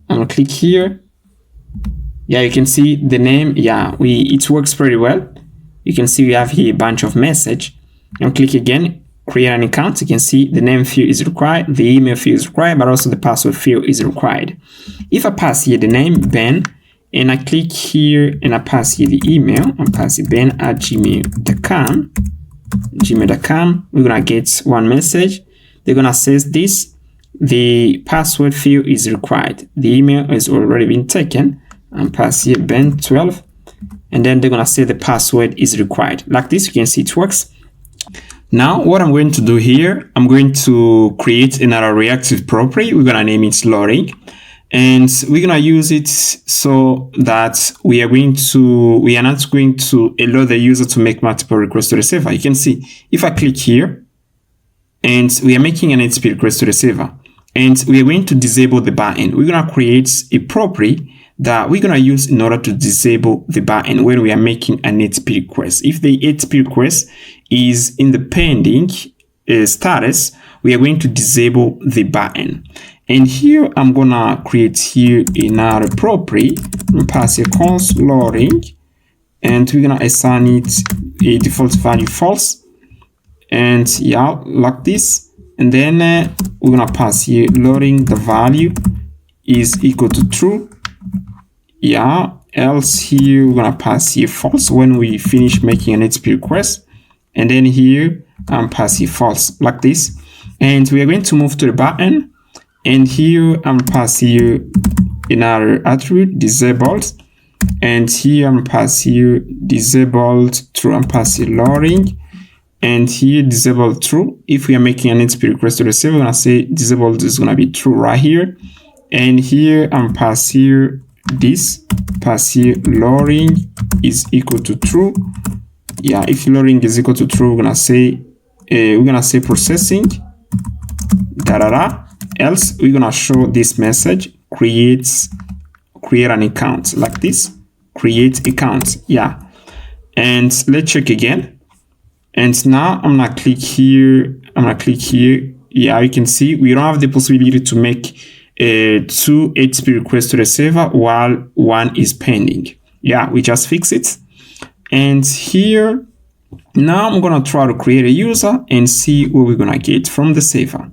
I'm gonna click here. Yeah, you can see the name. Yeah, it works pretty well. You can see we have here a bunch of message. And click again, create an account. You can see the name field is required, the email field is required, but also the password field is required. If I pass here the name Ben, and I click here and I pass here the email, I pass it ben@gmail.com, we're gonna get one message. They're gonna say this: the password field is required. The email has already been taken. And pass here Ben12, and then they're gonna say the password is required. Like this, you can see it works. Now, what I'm going to do here, I'm going to create another reactive property. We're gonna name it loading, and we're gonna use it so that we are not going to allow the user to make multiple requests to the server. You can see if I click here, and we are making an HTTP request to the server, and we are going to disable the backend. We're gonna create a property that we're gonna use in order to disable the backend when we are making an HTTP request. If the HTTP request is in the pending status, we are going to disable the backend. And here I'm gonna create here another property and pass a const loading, and we're gonna assign it a default value false, and yeah, like this. And then we're gonna pass here loading the value is equal to true. Yeah, else here we're gonna pass here false when we finish making an HTTP request, and then here I'm pass here false like this. And we are going to move to the backend, and here I'm pass here another attribute disabled, and here I'm pass here disabled true. I'm pass here loading, and here disabled true. If we are making an HTTP request to the server, we're gonna say disabled is gonna be true right here, and here I'm pass here this pass here loading is equal to true. Yeah, if loading is equal to true, we're gonna say processing else we're gonna show this message create an account like this, create account. Yeah, and let's check again. And now I'm gonna click here. Yeah, you can see we don't have the possibility to make two HTTP requests to the server while one is pending. Yeah, we just fix it. And here now I'm gonna try to create a user and see what we're gonna get from the server.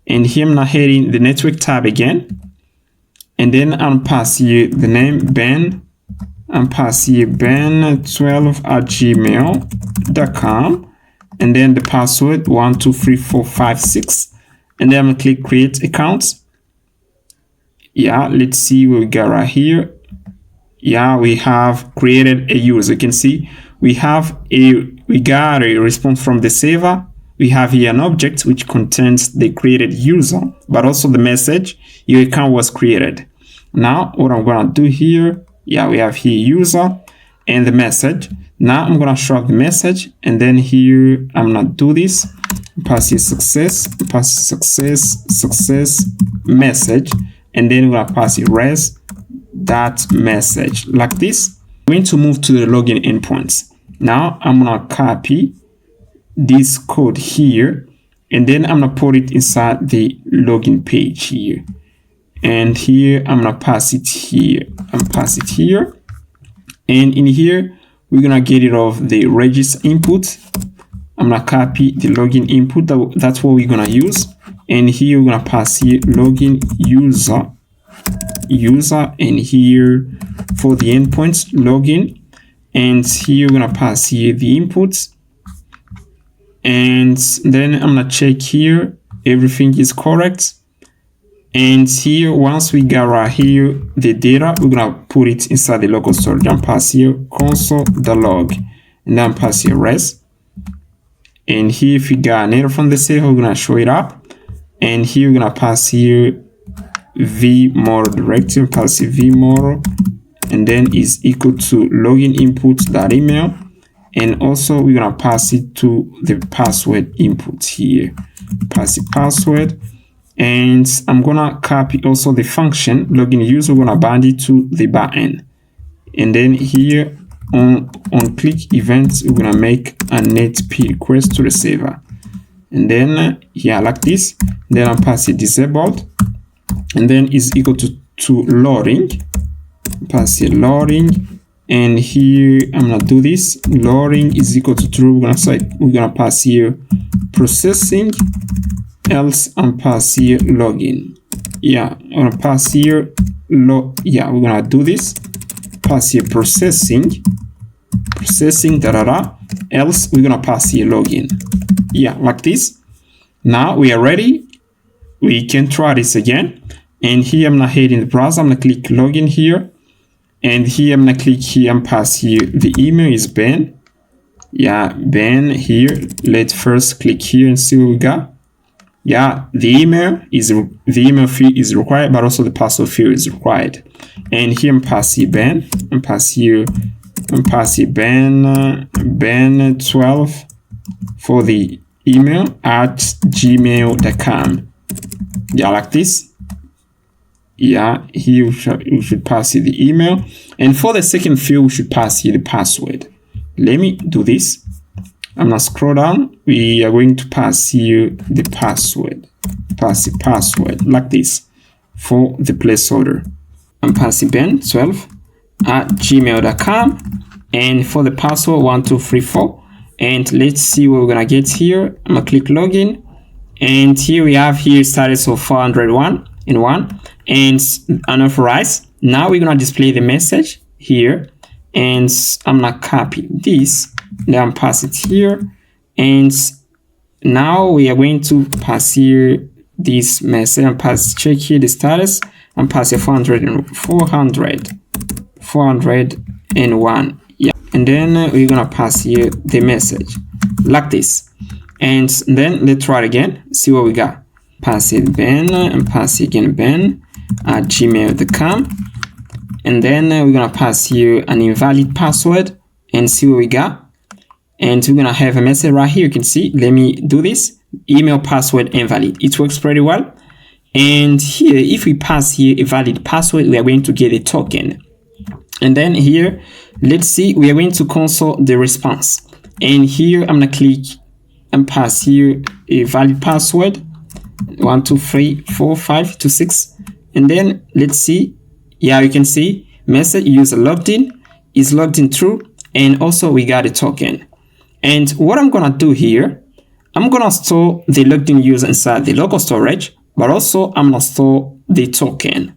And here I'm now heading the network tab again, and then I'm pass here the name Ben. I'm pass here ben12@gmail.com, and then the password 123456, and then I'm gonna click create account. Yeah, let's see what we got right here. Yeah, we have created a user. You can see we got a response from the server. We have here an object which contains the created user, but also the message, your account was created. Now, what I'm gonna do here, yeah, we have here user and the message. Now I'm gonna show up the message, and then here I'm gonna do this. Pass here success message, and then we're gonna pass it res that message like this. I'm going to move to the login endpoints. Now I'm gonna copy this code here, and then I'm gonna put it inside the login page here, and here I'm gonna pass it here and in here we're gonna get rid of the register input. I'm gonna copy the login input, that's what we're gonna use, and here we're gonna pass here login user, and here for the endpoints login, and here we're gonna pass here the inputs, and then I'm gonna check here everything is correct, And here, once we got right here the data, we're gonna put it inside the local storage. Then pass here console.log, and then pass here res. And here, if we got an error from the server, we're gonna show it up. And here we're gonna pass here vmodel directory, pass here vmodel, and then is equal to login input.email. And also we're gonna pass it to the password input here. Pass the password. And I'm gonna copy also the function login user. We're gonna bind it to the backend. And then here on click events, we're gonna make a NetP request to the server. And then here like this. Then I'll pass it disabled. And then is equal to loading. Pass it loading. And here I'm gonna do this. Loading is equal to true. We're gonna pass here processing. Else I'm pass here login. Yeah, I'm gonna pass here we're gonna do this. Pass here processing else we're gonna pass here login. Yeah, like this. Now we are ready. We can try this again. And here I'm gonna head in the browser. I'm gonna click login here. And here I'm gonna click here and pass here. The email is Ben. Yeah, Ben here. Let's first click here and see what we got. Yeah, the email field is required, but also the password field is required. And here I'm pass here Ben. And pass here Ben 12 for the email at gmail.com. Yeah, like this. Yeah, here we should pass here the email. And for the second field, we should pass here the password. Let me do this. I'm gonna scroll down. We are going to pass here the password. Pass the password like this for the placeholder. I'm passing Ben12 at gmail.com. And for the password 1234. And let's see what we're gonna get here. I'm gonna click login. And here we have here status of 401 and 1 and unauthorized. Now we're gonna display the message here. And I'm gonna copy this. Then pass it here, and now we are going to pass here this message and check here the status and pass here 401. Yeah, and then we're gonna pass here the message like this. And then let's try it again, see what we got. Pass it Ben and pass it again Ben at gmail.com. And then we're gonna pass here an invalid password and see what we got. And we're gonna have a message right here. You can see, let me do this. Email password invalid. It works pretty well. And here, if we pass here a valid password, we are going to get a token. And then here, let's see, we are going to console the response. And here, I'm gonna click and pass here a valid password 1 2 3 4 5 2 6. And then let's see. Yeah, you can see message user logged in is logged in true. And also we got a token. And what I'm gonna do here, I'm gonna store the logged in user inside the local storage, but also I'm gonna store the token.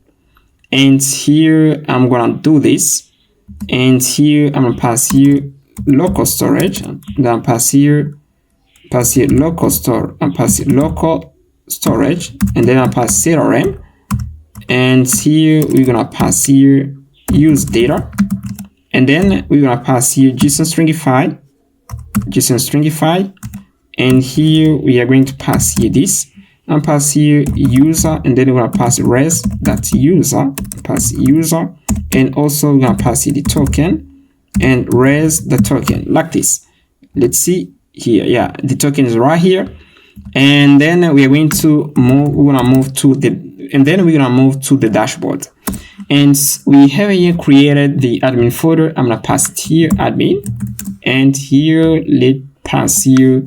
And here I'm gonna do this. And here I'm gonna pass here local storage. I'm gonna pass here local store and pass here local storage, and then I pass CRM. And here we're gonna pass here use data. And then we're gonna pass here JSON stringify, and here we are going to pass here this and pass here user, and then we're gonna pass res.user, pass user, and also we're gonna pass here the token and res the token like this. Let's see here. Yeah, the token is right here. And then we are going to move. We're gonna move to the dashboard. And we have here created the admin folder. I'm gonna pass it here admin, and here let's pass here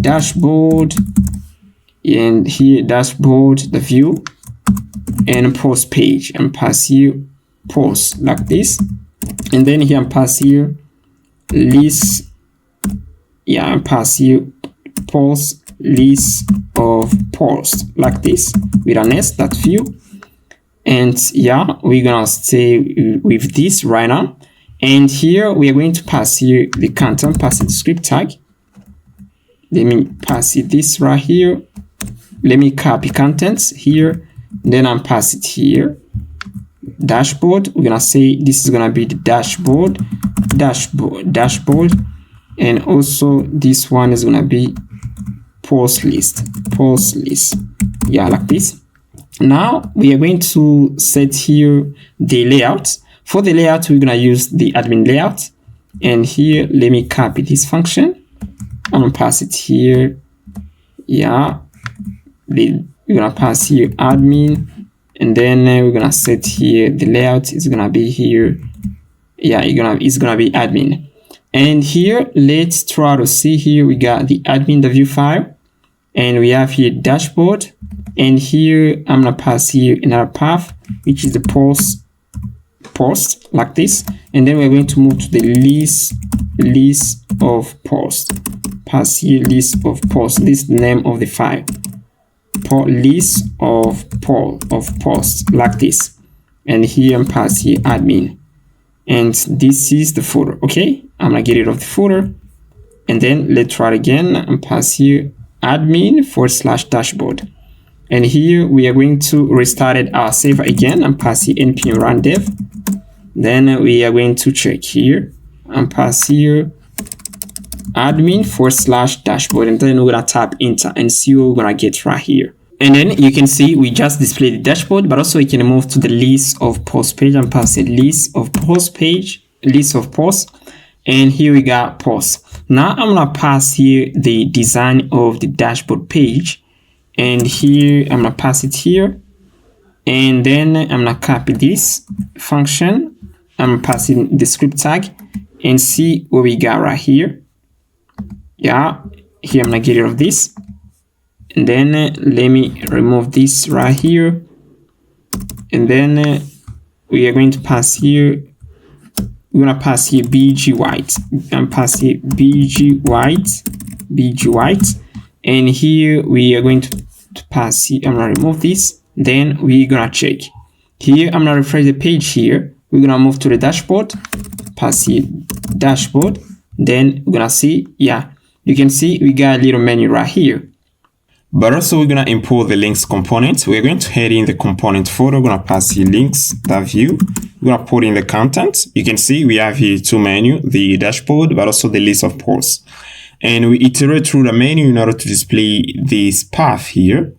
dashboard, and here dashboard the view and post page, and pass here post like this. And then here I'm pass here list. Yeah, I'm pass here post list of posts like this with an s.view. And yeah, we're gonna stay with this right now. And here we are going to pass here the content, pass the script tag. Let me pass it this right here. Let me copy contents here Then I'm pass it here. Dashboard. We're gonna say this is gonna be the dashboard. And also this one is gonna be post list. Yeah, like this. Now we are going to set here the layout. For the layout, we're gonna use the admin layout. And here, let me copy this function. I'm gonna pass it here. Yeah, we're gonna pass here admin, and then we're gonna set here the layout is gonna be here. Yeah, it's gonna be admin. And here, let's try to see here. We got the admin.view file, and we have here dashboard. And here, I'm gonna pass here another path, which is the post like this. And then we're going to move to the list of posts. Pass here list of posts. This is the name of the file. List of posts like this. And here I'm pass here admin. And this is the footer. Okay, I'm gonna get rid of the footer. And then let's try it again and pass here admin /dashboard. And here we are going to restart our server again and pass here npm run dev. Then we are going to check here and pass here admin /dashboard, and then we're gonna tap enter and see what we're gonna get right here. And then you can see we just displayed the dashboard, but also we can move to the list of post page and pass a list of posts. And here we got posts. Now I'm gonna pass here the design of the dashboard page, and here I'm gonna pass it here, and then I'm gonna copy this function. I'm passing the script tag and see what we got right here. Yeah, here I'm gonna get rid of this, and then let me remove this right here, and then we are going to pass here. We're gonna pass here bg white and pass here bg white, and here we are going to pass here. I'm gonna remove this. Then we're gonna check here. I'm gonna refresh the page here. We're gonna move to the dashboard, pass here dashboard. Then we're gonna see, yeah, you can see we got a little menu right here. But also we're gonna import the links component. We're going to head in the component folder. We're gonna pass here links.view. We're gonna put in the content. You can see we have here two menus, the dashboard, but also the list of posts. And we iterate through the menu in order to display this path here.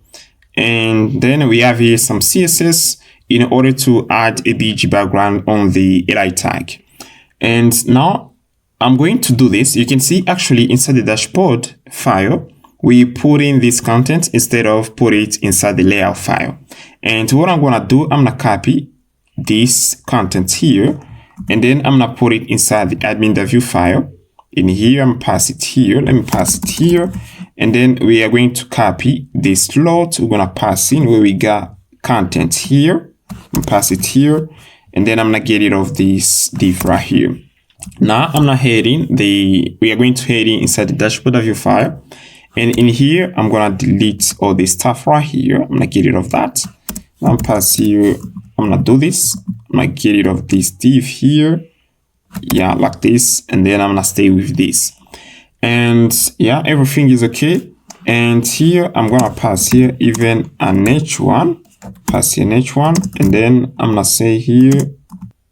And then we have here some CSS in order to add a BG background on the li tag. And now I'm going to do this. You can see actually inside the dashboard file, we put in this content instead of put it inside the layout file. And what I'm gonna do, I'm gonna copy this content here, and then I'm gonna put it inside the admin.view file. In here, I'm pass it here. Let me pass it here. And then we are going to copy this slot. We're gonna pass in where we got content here. And pass it here, and then I'm gonna get rid of this div right here. Now I'm not heading we are going to head in inside the dashboard.view file, and in here I'm gonna delete all this stuff right here. I'm gonna get rid of that. I'm pass here. I'm gonna do this. I'm gonna get rid of this div here. Yeah, like this, and then I'm gonna stay with this. And yeah, everything is okay. And here I'm gonna pass here even an h1. Pass here an h1, and then I'm gonna say here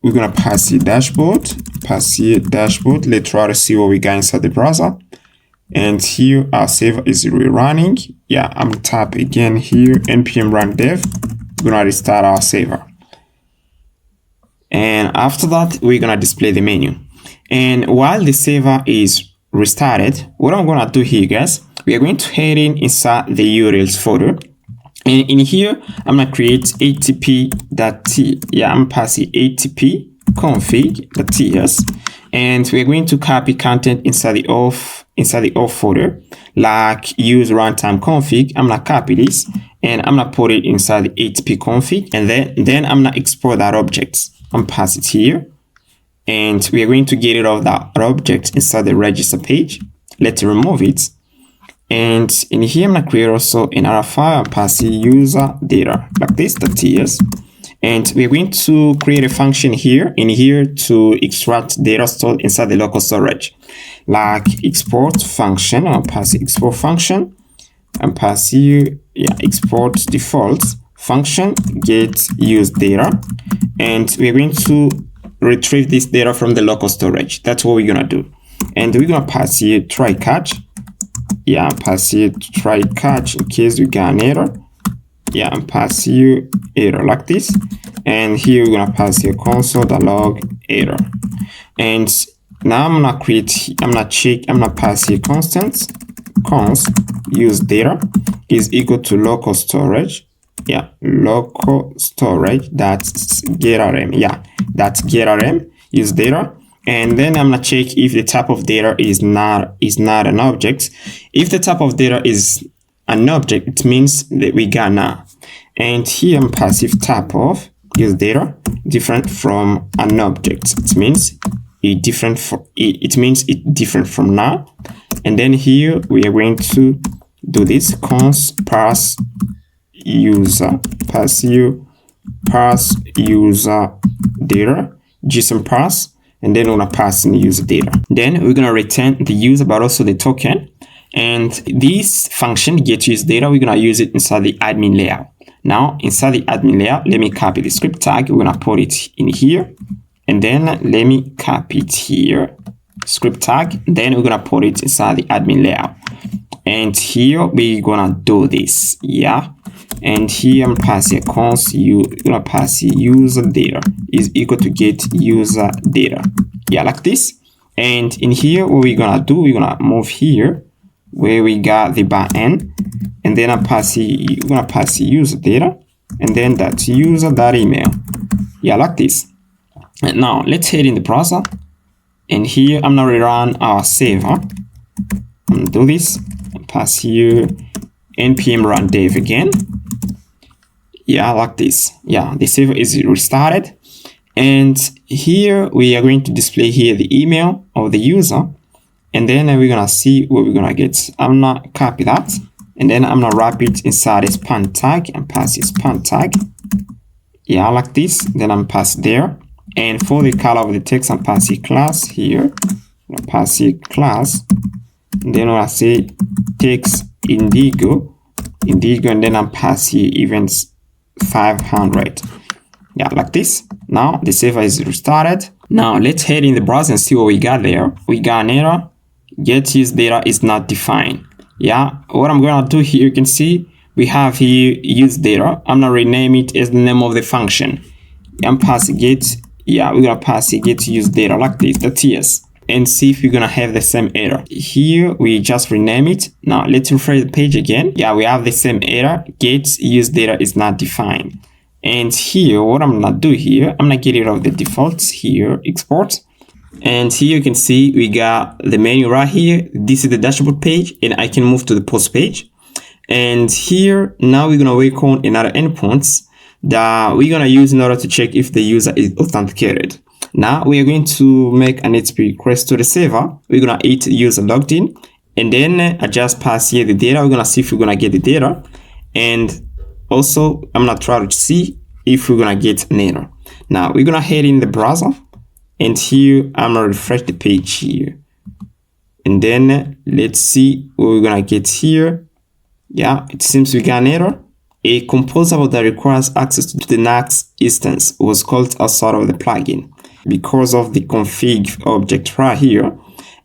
we're gonna pass here dashboard. Pass here dashboard. Let's try to see what we got inside the browser. And here our server is rerunning. Yeah, I'm gonna tap again here npm run dev. We're gonna restart our server. And after that, we're gonna display the menu. And while the server is restarted, what I'm gonna do here, guys, we are going to head in inside the URLs folder. And in here, I'm gonna create atp.t. Yeah, I'm passing atp config.ts, and we're going to copy content inside the off folder, like use runtime config. I'm gonna copy this and I'm gonna put it inside the atp config, and then I'm gonna export that object. I'm pass it here, and we are going to get rid of that object inside the register page. Let's remove it. And in here, I'm gonna create also another file and pass user data like this, .ts. And we're going to create a function here to extract data stored inside the local storage, like export function. I'll pass export function and pass here, yeah, export default function get use data, and we're going to retrieve this data from the local storage. That's what we're gonna do. And we're gonna pass here try catch. Yeah, pass here try catch in case we got an error. Yeah, and pass here error like this. And here we're gonna pass here console.log error. And now I'm gonna pass here const use data is equal to local storage. Yeah, local storage, that's get_rm. Yeah, that's get_rm use data. And then I'm gonna check if the type of data is not an object. If the type of data is an object, it means that we got now. And here I'm passive type of use data different from an object. It means it different from now. And then here we are going to do this const parse user, pass user data, JSON parse, and then we're gonna pass in user data. Then we're gonna return the user but also the token. And this function get use data, we're gonna use it inside the admin layout. Now inside the admin layout, let me copy the script tag. We're gonna put it in here, and then let me copy it here, script tag. Then we're gonna put it inside the admin layout. And here we're gonna do this. Yeah. And here I'm passing const gonna pass user data is equal to get user data. Yeah, like this. And in here, what we're gonna do, we're gonna move here where we got the backend, and then we're gonna pass user data, and then that user.email. Yeah, like this. And now let's head in the browser, and here I'm gonna rerun our server. I'm gonna do this and pass here npm run dev again. Yeah, like this. Yeah, the server is restarted, and here we are going to display here the email of the user, and then we're gonna see what we're gonna get. I'm gonna copy that, and then I'm gonna wrap it inside a span tag and pass a span tag. Yeah, like this. Then I'm pass there, and for the color of the text, I'm passing class here. I'm gonna pass here class, and then I say text indigo, and then I'm passing here events 500. Yeah, like this. Now the server is restarted. Now let's head in the browser and see what we got there. We got an error, get use data is not defined. Yeah, what I'm gonna do here, you can see we have here use data. I'm gonna rename it as the name of the function. I'm passing get, yeah, we're gonna pass it get use data like this, the TS, and see if we're gonna have the same error. Here we just rename it. Now let's refresh the page again. Yeah, we have the same error, get use data is not defined. And here what I'm gonna do here, I'm gonna get rid of the defaults here, export. And here you can see we got the menu right here. This is the dashboard page, and I can move to the post page. And here now we're gonna work on another endpoints that we're gonna use in order to check if the user is authenticated. Now we are going to make an HTTP request to the server. We're gonna hit user logged in, and then I just pass here the data. We're gonna see if we're gonna get the data, and also I'm gonna try to see if we're gonna get an error. Now we're gonna head in the browser, and here I'm gonna refresh the page here, and then let's see what we're gonna get here. Yeah, it seems we got an error. A composable that requires access to the Nuxt instance was called outside of the plugin because of the config object right here,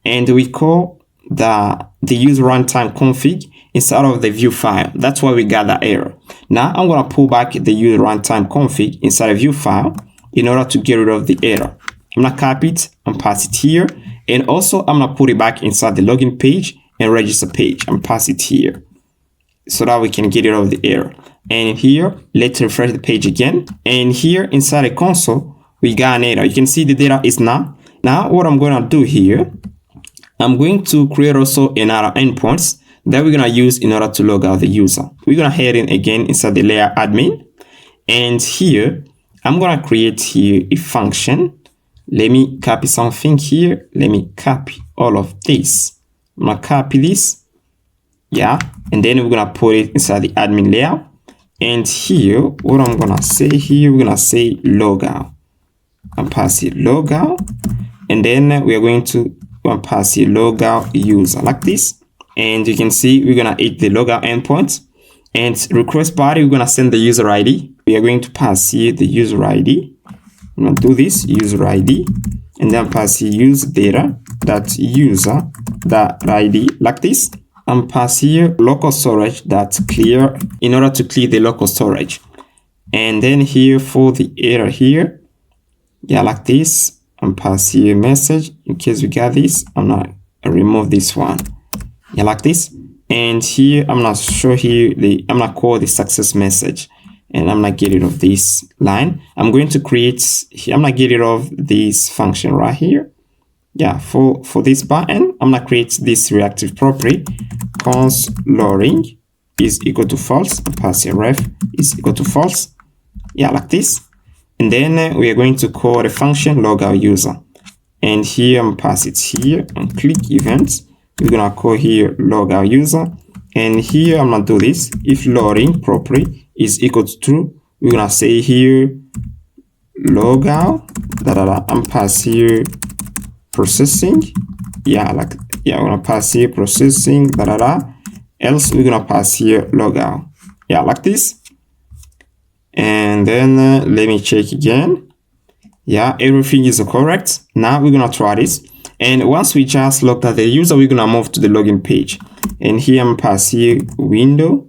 and we call the use runtime config inside of the view file. That's why we got that error. Now I'm gonna pull back the use runtime config inside a view file in order to get rid of the error. I'm gonna copy it and pass it here, and also I'm gonna put it back inside the login page and register page and pass it here, so that we can get rid of the error. And here, let's refresh the page again. And here inside the console, we got an error. You can see the data is now. Now what I'm going to do here, I'm going to create also another endpoints that we're going to use in order to log out the user. We're going to head in again inside the layer admin. And here, I'm going to create here a function. Let me copy something here. Let me copy all of this. I'm going to copy this. Yeah, and then we're gonna put it inside the admin layer. And here, what I'm gonna say here, we're gonna say logout. And pass it logout, and then we are going to pass it logout user like this. And you can see we're gonna hit the logout endpoint, And request body, we're going to send the user ID. We are going to pass here the user ID. I'm going to do this user ID, and then pass here use data that user that ID like this. And pass here local storage that's clear in order to clear the local storage. And then here for the error here, yeah, like this, and pass here message in case we got this. I'm not remove this one, yeah, like this. And here I'm not show here I'm not call the success message, and I'm not get rid of this line. I'm going to create, I'm not get rid of this function right here. Yeah, for this button, I'm gonna create this reactive property. Const loading is equal to false. Pass here ref is equal to false. Yeah, like this. And then we are going to call the function logout user. And here I'm pass it here and click events. We're gonna call here logout user. And here I'm gonna do this. If loading property is equal to true, we're gonna say here logout and pass here processing. Yeah, like we're gonna pass here processing else we're gonna pass here logout. Yeah, like this. And then let me check again. Yeah, everything is correct. Now we're gonna try this. And once we just looked at the user, we're gonna move to the login page. And here I'm pass here window.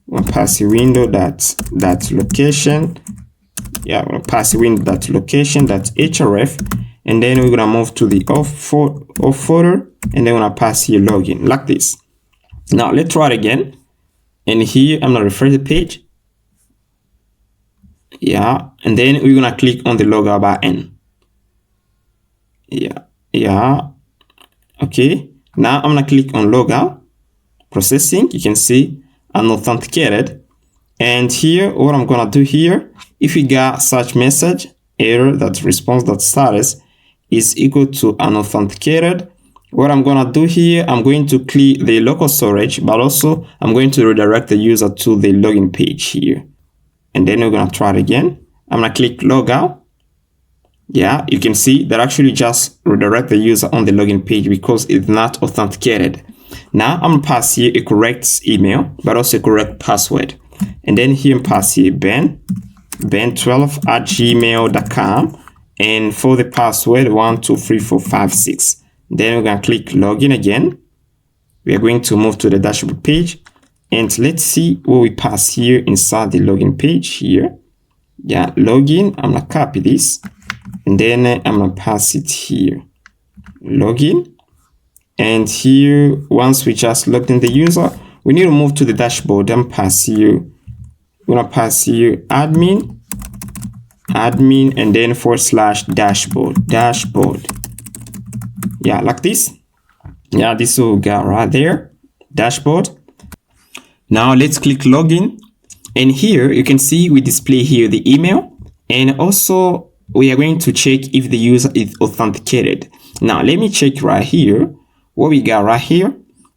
We'll pass here window that location. Yeah, we'll pass window that location that's href. And then we're gonna move to the off folder, and then we're gonna pass here login like this. Now let's try it again. And here I'm gonna refresh the page. Yeah, and then we're gonna click on the logout button. Yeah. Okay. Now I'm gonna click on logout processing. You can see I'm authenticated. And here, what I'm gonna do here, if we got such message error that response.status is equal to unauthenticated, what I'm gonna do here, I'm going to clear the local storage, but also I'm going to redirect the user to the login page here. And then we're gonna try it again. I'm gonna click logout. Yeah, you can see that actually just redirect the user on the login page because it's not authenticated. Now I'm gonna pass here a correct email, but also a correct password. And then here I'm pass here ben12@gmail.com, and for the password 123456. Then we're gonna click login again. We are going to move to the dashboard page, and let's see what we pass here inside the login page here. Yeah, login. I'm gonna copy this, and then I'm gonna pass it here. Login. And here, once we just logged in the user, we need to move to the dashboard and pass here. We're gonna pass here admin, and then /dashboard. Yeah, like this. Yeah, this will go right there. Dashboard. Now let's click login. And here you can see we display here the email, and also we are going to check if the user is authenticated. Now let me check right here what we got right here.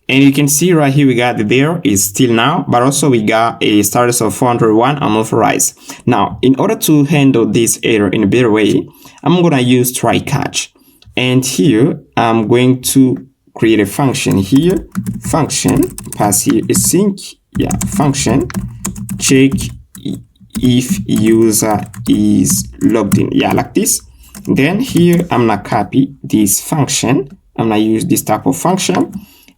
And you can see right here we got the there is still now, but also we got a status of 401 unauthorized. Now, in order to handle this error in a better way, I'm gonna use try catch. And here I'm going to create a function here. Function, pass here async, function, check if user is logged in. Yeah, like this. Then here I'm gonna copy this function. I'm gonna use this type of function.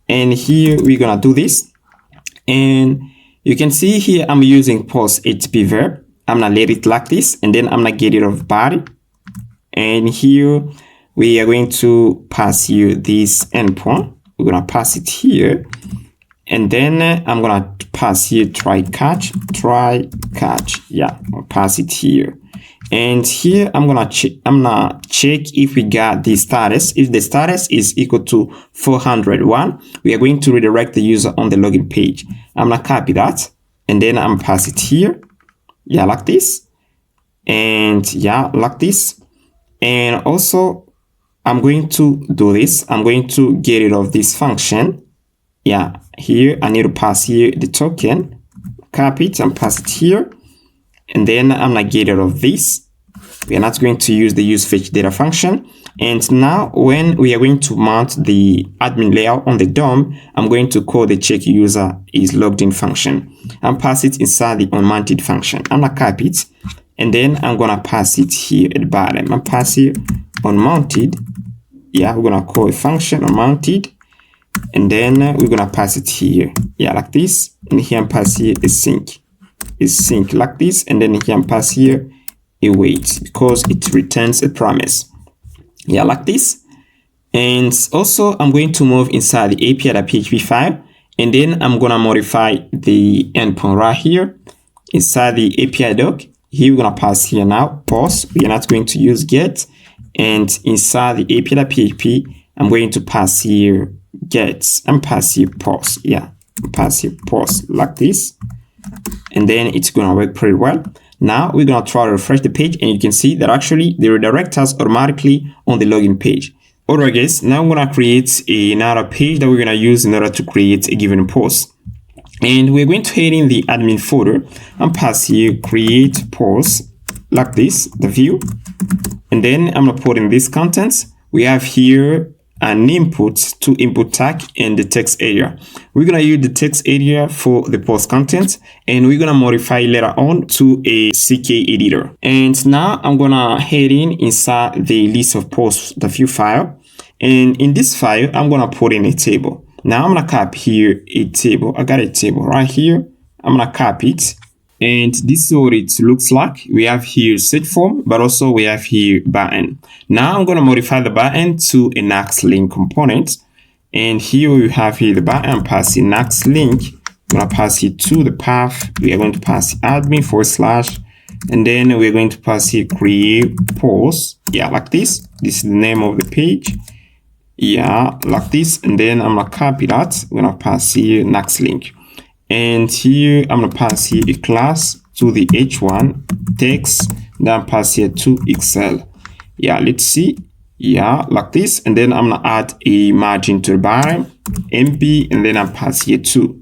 And here we're gonna do this. And you can see here I'm using post HTTP verb. I'm gonna let it like this, and then I'm gonna get rid of body. And here we are going to pass here this endpoint. We're gonna pass it here. And then I'm gonna pass here try catch. Yeah, I'll pass it here. And here I'm gonna check if we got the status. If the status is equal to 401, we are going to redirect the user on the login page. I'm gonna copy that, and then I'm pass it here. Yeah, like this. And yeah, like this. And also I'm going to do this. I'm going to get rid of this function. Yeah, here I need to pass here the token, copy it and pass it here. And then I'm gonna get rid of this. We are not going to use the use fetch data function. And now when we are going to mount the admin layer on the DOM, I'm going to call the check user is logged in function and pass it inside the unmounted function. I'm gonna copy it and then I'm gonna pass it here at the bottom. I'm pass here unmounted. Yeah, we're gonna call a function unmounted and then we're gonna pass it here. Yeah, like this. And here I'm pass here a sync. A sync like this, and then here I'm pass here a wait because it returns a promise. Yeah, like this. And also I'm going to move inside the API.php file, and then I'm gonna modify the endpoint right here inside the API doc. Here we're gonna pass here now post. We're not going to use get, and inside the API.php I'm going to pass here get and pass here post. Yeah, pass here post like this, and then it's gonna work pretty well. Now we're gonna try to refresh the page, and you can see that actually they redirect us automatically on the login page. Alright guys, now I'm gonna create another page that we're gonna use in order to create a given post. And we're going to head in the admin folder and pass here create post like this, the view. And then I'm gonna put in this contents. We have here an input to input tag in the text area. We're gonna use the text area for the post content, and we're gonna modify later on to a CK editor. And now I'm gonna head inside the list of posts, the view file. And in this file, I'm gonna put in a table. Now I'm gonna copy here a table. I got a table right here. I'm gonna copy it. And this is what it looks like. We have here set form, but also we have here button. Now I'm going to modify the button to a NuxtLink component. And here we have here the button. I'm passing NuxtLink. I'm going to pass it to the path. We are going to pass admin / and then we're going to pass here create post. Yeah, like this. This is the name of the page. Yeah, like this. And then I'm going to copy that. We're going to pass here NuxtLink. And here I'm gonna pass here a class to the h1 text, then pass here to Excel. Yeah, let's see. Yeah, like this. And then I'm gonna add a margin to the bottom, MP, and then I pass here 2.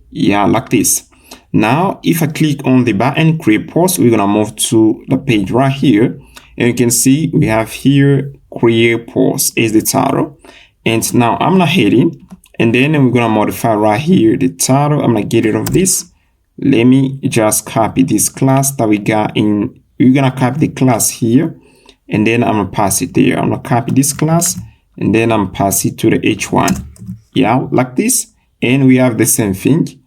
Yeah, like this. Now, if I click on the button create post, we're gonna move to the page right here, and you can see we have here create post is the title. And now I'm gonna head in. And then we're going to modify right here the title. I'm going to get rid of this. Let me just copy this class that we got in. We're going to copy the class here. And then I'm going to pass it there. I'm going to copy this class. And then I'm going to pass it to the H1. Yeah, like this. And we have the same thing.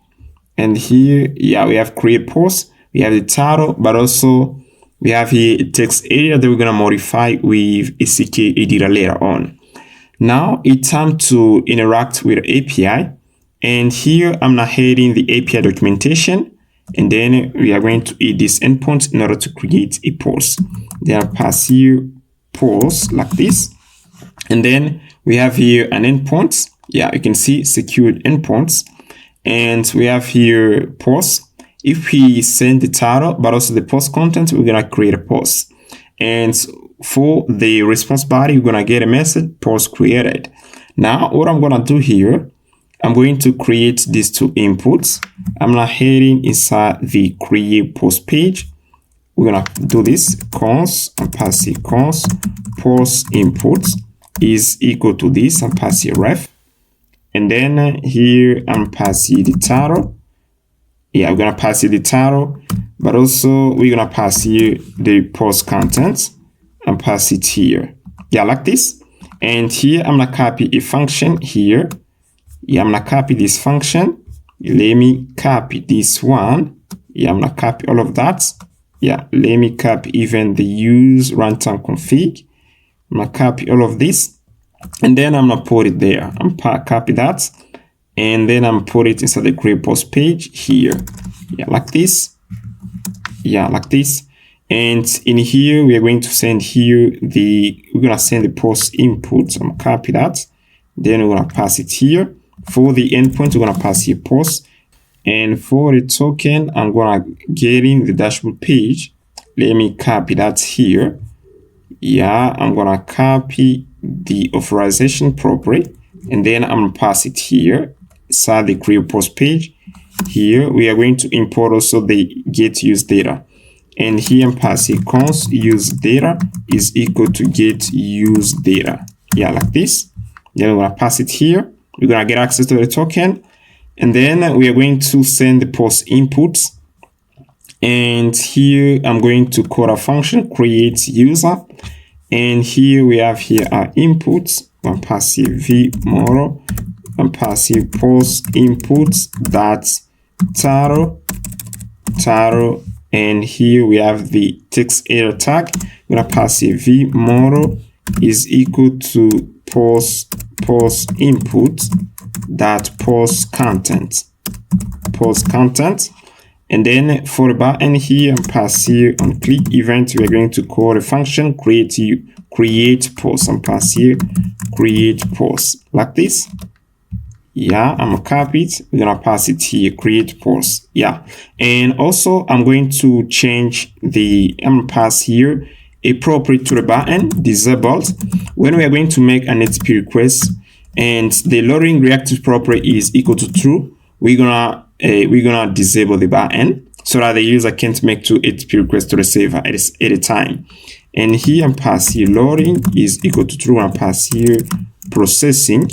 And here, yeah, we have create post. We have the title, but also we have here a text area that we're going to modify with a CK editor later on. Now it's time to interact with the API, and here I'm now heading the API documentation, and then we are going to add this endpoint in order to create a post. Then I'll pass here post like this, and then we have here an endpoint. Yeah, you can see secured endpoints, and we have here post. If we send the title but also the post content, we're gonna create a post. And for the response body, you're gonna get a message post created. Now what I'm gonna do here, I'm going to create these 2 inputs. I'm now heading inside the create post page. We're gonna do this const and pass it const post input is equal to this and pass it ref. And then here I'm passing the title. Yeah, we're gonna pass it the title, but also we're gonna pass here the post content and pass it here. Yeah, like this. And here I'm gonna copy a function here. Yeah, I'm gonna copy this function. Let me copy this one. Yeah, I'm gonna copy all of that. Yeah, let me copy even the use runtime config. I'm gonna copy all of this, and then I'm gonna put it there. I'm gonna copy that, and then I'm put it inside the create post page here. Yeah, like this. Yeah, like this. And in here, we are going to send here we're gonna send the post input. I'm gonna copy that. Then we're gonna pass it here. For the endpoint, we're gonna pass here post. And for the token, I'm gonna get in the dashboard page. Let me copy that here. Yeah, I'm gonna copy the authorization property, and then I'm gonna pass it here inside the create post page. Here we are going to import also the get use data, and here I'm passing const use data is equal to get use data. Yeah, like this. Then we're gonna pass it here. We're gonna get access to the token, and then we are going to send the post inputs. And here I'm going to call a function create user, and here we have here our inputs. I'm passing v model. I'm passing post inputs that title, and here we have the text error tag. We're gonna pass a v model is equal to post input that post content, and then for the button here I'm passing on click event. We are going to call the function create post. I'm passing create post like this. Yeah, I'm gonna copy it. We're gonna pass it here, create post. Yeah, and also I'm going to change I'm gonna pass here a property to the button disabled. When we are going to make an HTTP request and the loading reactive property is equal to true, we're gonna disable the button so that the user can't make 2 HTTP requests to the server at a time. And here I'm passing loading is equal to true. I'm passing here processing,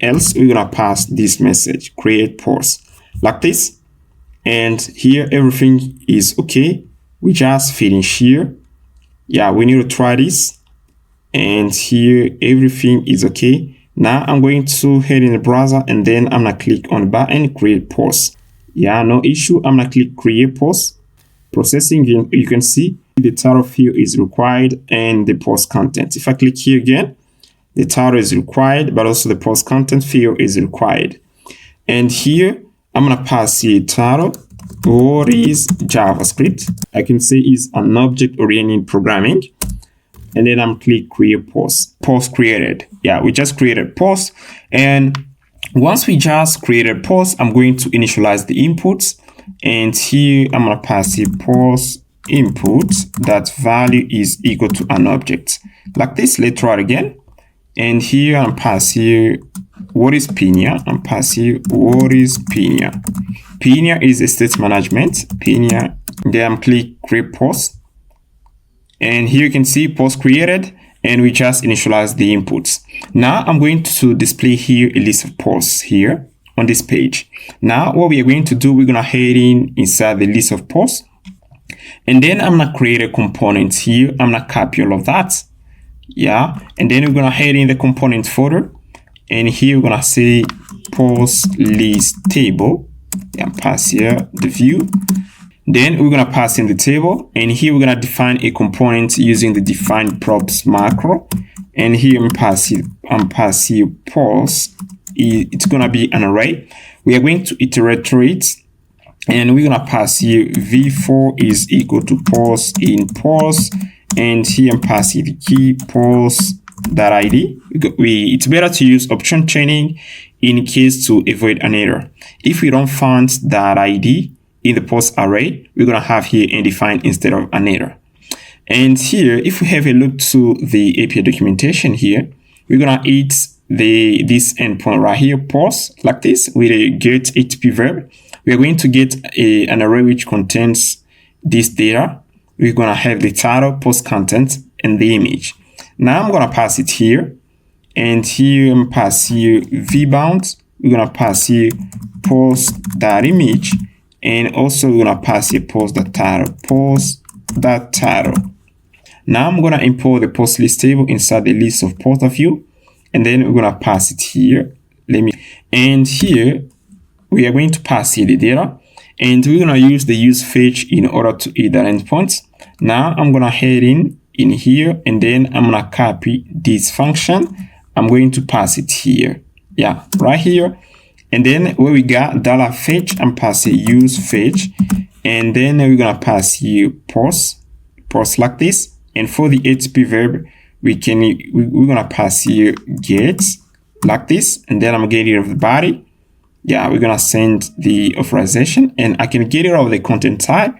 else we're gonna pass this message create post like this. And here everything is okay. We just finish here. Yeah, we need to try this, and here everything is okay. Now I'm going to head in the browser, and then I'm gonna click on the button create post. Yeah, no issue. I'm gonna click create post. Processing, you can see the title field is required and the post content. If I click here again, the title is required, but also the post content field is required. And here I'm gonna pass here title. What is JavaScript? I can say is an object-oriented programming. And then I'm click create post. Post created. Yeah, we just created post. And once we just created post, I'm going to initialize the inputs. And here I'm gonna pass the post input that value is equal to an object. Like this, let's try it again. And here I'm passing what is Pinia. I'm passing what is Pinia. Pinia is a state management. Pinia. Then I'm click create post. And here you can see post created, and we just initialize the inputs. Now I'm going to display here a list of posts here on this page. Now what we are going to do, we're gonna head inside the list of posts, and then I'm gonna create a component here. I'm gonna copy all of that. Yeah, and then we're gonna head in the component folder, and here we're gonna say post list table. Yeah, pass here the view. Then we're gonna pass in the table, and here we're gonna define a component using the define props macro. And here I'm passing post. It's gonna be an array. We are going to iterate through it, and we're gonna pass here v4 is equal to post in post, and here I'm passing the key post.id. It's better to use option chaining in case to avoid an error. If we don't find that ID in the post array, we're gonna have here undefined instead of an error. And here, if we have a look to the API documentation here, we're gonna hit this endpoint right here, post, like this, with a get HTTP verb. We are going to get an array which contains this data. We're gonna have the title, post content, and the image. Now I'm gonna pass it here, and here I'm pass here vbound. We're gonna pass here post.image, and also we're gonna pass here post.title, post.title. Now I'm gonna import the post list table inside the list of post view, and then we're gonna pass it here. And here we are going to pass here the data, and we're gonna use the use fetch in order to hit that endpoint. Now I'm gonna head in here, and then I'm gonna copy this function. I'm going to pass it here. Yeah, right here. And then where we got $fetch, I'm passing use fetch, and then we're gonna pass here post like this. And for the HTTP verb, we're gonna pass here get like this, and then I'm gonna get rid of the body. Yeah, we're gonna send the authorization, and I can get rid of the content type.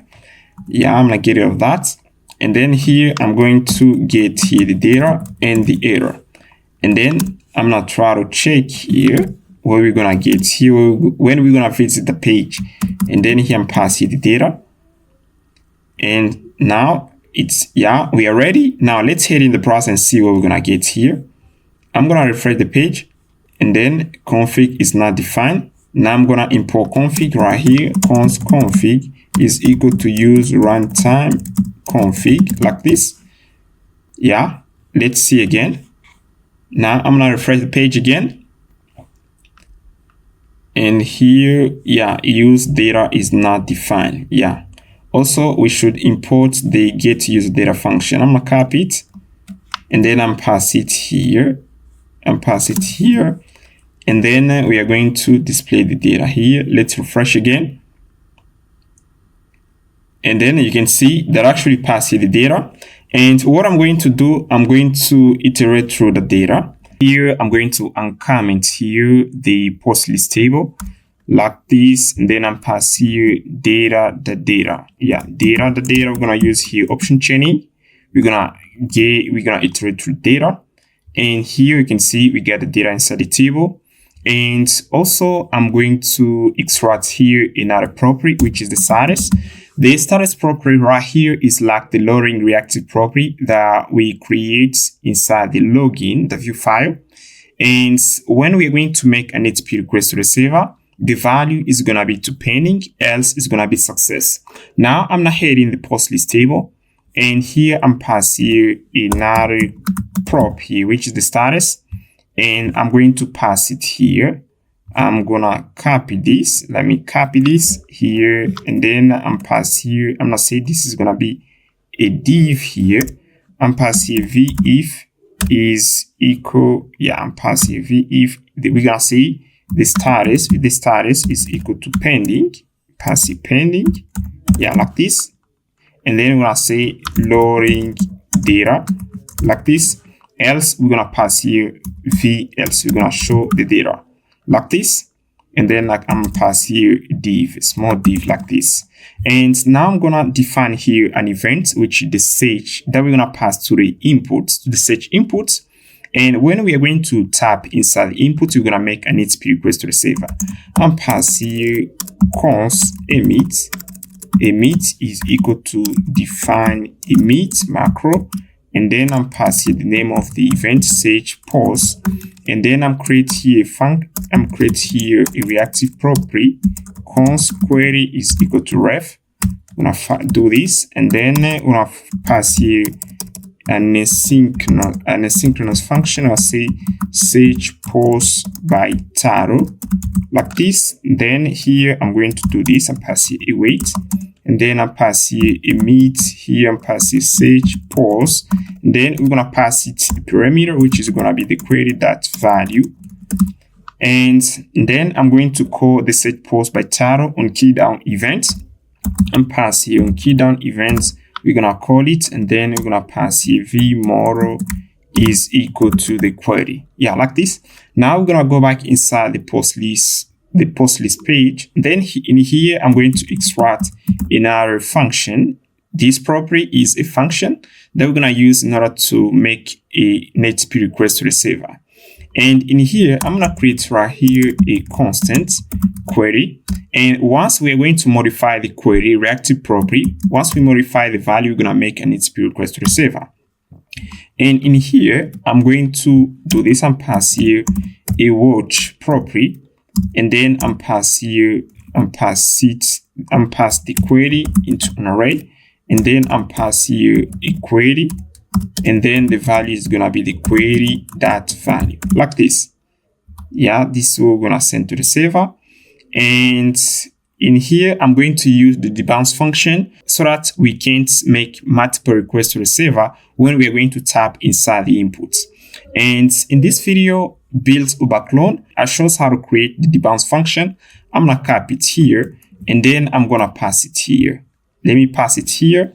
Yeah, I'm gonna get rid of that. And then here I'm going to get here the data and the error. And then I'm gonna try to check here where we're gonna get here when we're gonna visit the page. and then here I'm passing the data. And now it's, yeah, we are ready. Now let's head in the browser and see what we're gonna get here. I'm gonna refresh the page, and then config is not defined. Now I'm gonna import config right here. Const config is equal to use runtime config, like this. Yeah, let's see again. Now I'm gonna refresh the page again. And here, yeah, use data is not defined. Yeah. Also, we should import the get user data function. I'm gonna copy it, and then I'm pass it here. And pass it here. And then we are going to display the data here. Let's refresh again. And then you can see that actually passes the data. And what I'm going to do, I'm going to iterate through the data. Here, I'm going to uncomment here the post list table like this. And then I'm pass here data, the data. Yeah, data, the data. We're going to use here option chaining. We're going to iterate through data. And here you can see we get the data inside the table. And also I'm going to extract here another property, which is the status. The status property right here is like the loading reactive property that we create inside the login, the view file. And when we're going to make an HTTP request to the server, the value is going to be to pending, else it's going to be success. Now I'm not heading the post list table. And here I'm passing another prop here, which is the status. And I'm going to pass it here. I'm gonna copy this. Let me copy this here. And then I'm pass here. I'm gonna say this is gonna be a div here. I'm passing v if is equal. Yeah, I'm passing v if. We're gonna say the status is equal to pending. Pass it pending. Yeah, like this. And then we're gonna say loading data like this. Else we're gonna pass here v else. We're gonna show the data like this. And then like I'm gonna pass here div, a small div like this. And now I'm gonna define here an event, which is the search that we're gonna pass to the inputs, to the search inputs. And when we are going to tap inside the input, we're gonna make an HTTP request to the server. I'm pass here const emit. Emit is equal to define emit macro. And then I'm passing the name of the event search post. And then I'm create here a reactive property. Const query is equal to ref. I'm gonna do this, and then I'm gonna pass here an asynchronous function. I'll say search post by title like this. Then here I'm going to do this and pass here await. And then I pass here emit, here I'm passing search post. And then we're gonna pass it the parameter, which is gonna be the query.value. And then I'm going to call the search post by title on key down event. And pass here on key down events, we're gonna call it, and then we're gonna pass here vModel is equal to the query. Yeah, like this. Now we're gonna go back inside the post list page. Then in here, I'm going to extract another function. This property is a function that we're going to use in order to make a HTTP request to the server. And in here, I'm going to create right here a constant query. And once we're going to modify the query reactive property, once we modify the value, we're going to make an HTTP request to the server. And in here, I'm going to do this and pass here a watch property. And then I'm pass here, pass the query into an array. And then I'm pass here a query. And then the value is gonna be the query that value like this. Yeah, this is what we're gonna send to the server. And in here, I'm going to use the debounce function so that we can't make multiple requests to the server when we are going to tap inside the inputs. And in this video, build Uberclone, I shows how to create the debounce function. I'm gonna copy it here, and then I'm gonna pass it here. Let me pass it here,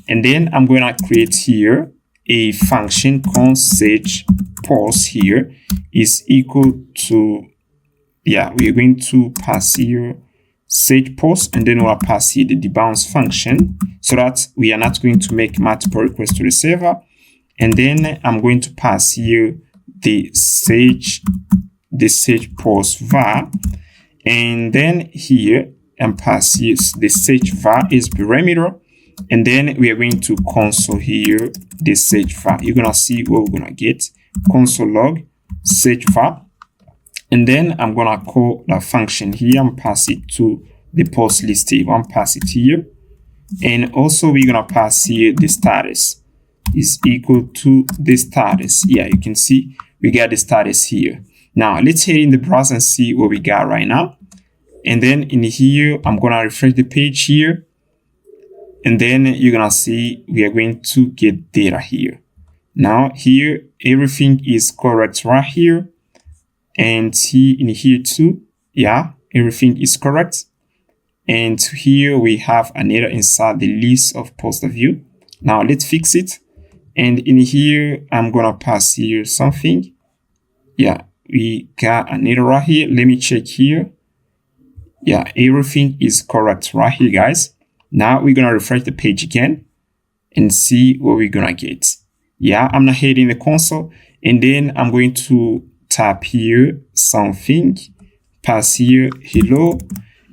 and then I'm gonna create here a function const search post here is equal to, yeah, we're going to pass here search post, and then we'll pass here the debounce function so that we are not going to make multiple requests to the server. And then I'm going to pass here the search post var, and then here and pass here the search var is parameter. And then we are going to console here the search var. You're gonna see what we're gonna get. Console log search var. And then I'm gonna call the function here and pass it to the post list table and pass it here. And also we're gonna pass here the status is equal to the status. Yeah, you can see we got the status here. Now let's head in the browser and see what we got right now. And then in here, I'm gonna refresh the page here. And then you're gonna see we are going to get data here. Now here, everything is correct right here. And here in here too, yeah, everything is correct. And here we have an error inside the list of poster view. Now let's fix it. And in here, I'm gonna pass here something. Yeah, we got an error right here. Let me check here. Yeah, everything is correct right here, guys. Now we're gonna refresh the page again and see what we're gonna get. Yeah, I'm gonna head in the console and then I'm going to tap here something, pass here hello,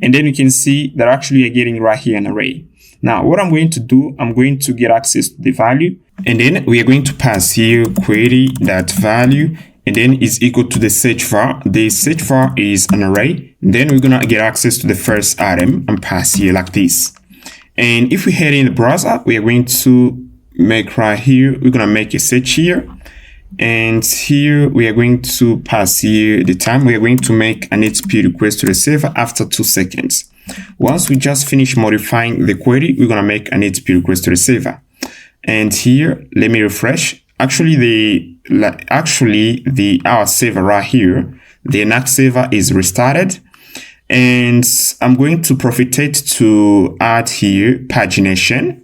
and then you can see that actually you're getting right here an array. Now what I'm going to do, I'm going to get access to the value, and then we are going to pass here query.value, and then is equal to the search var. The search var is an array. Then we're gonna get access to the first item and pass here like this. And if we head in the browser, we are going to make right here, we're gonna make a search here. And here we are going to pass here the time. We are going to make an HTTP request to the server after 2 seconds. Once we just finish modifying the query, we're gonna make an HTTP request to the server. And here, let me refresh. Actually, our server right here, the Nuxt server is restarted. And I'm going to profitate to add here pagination.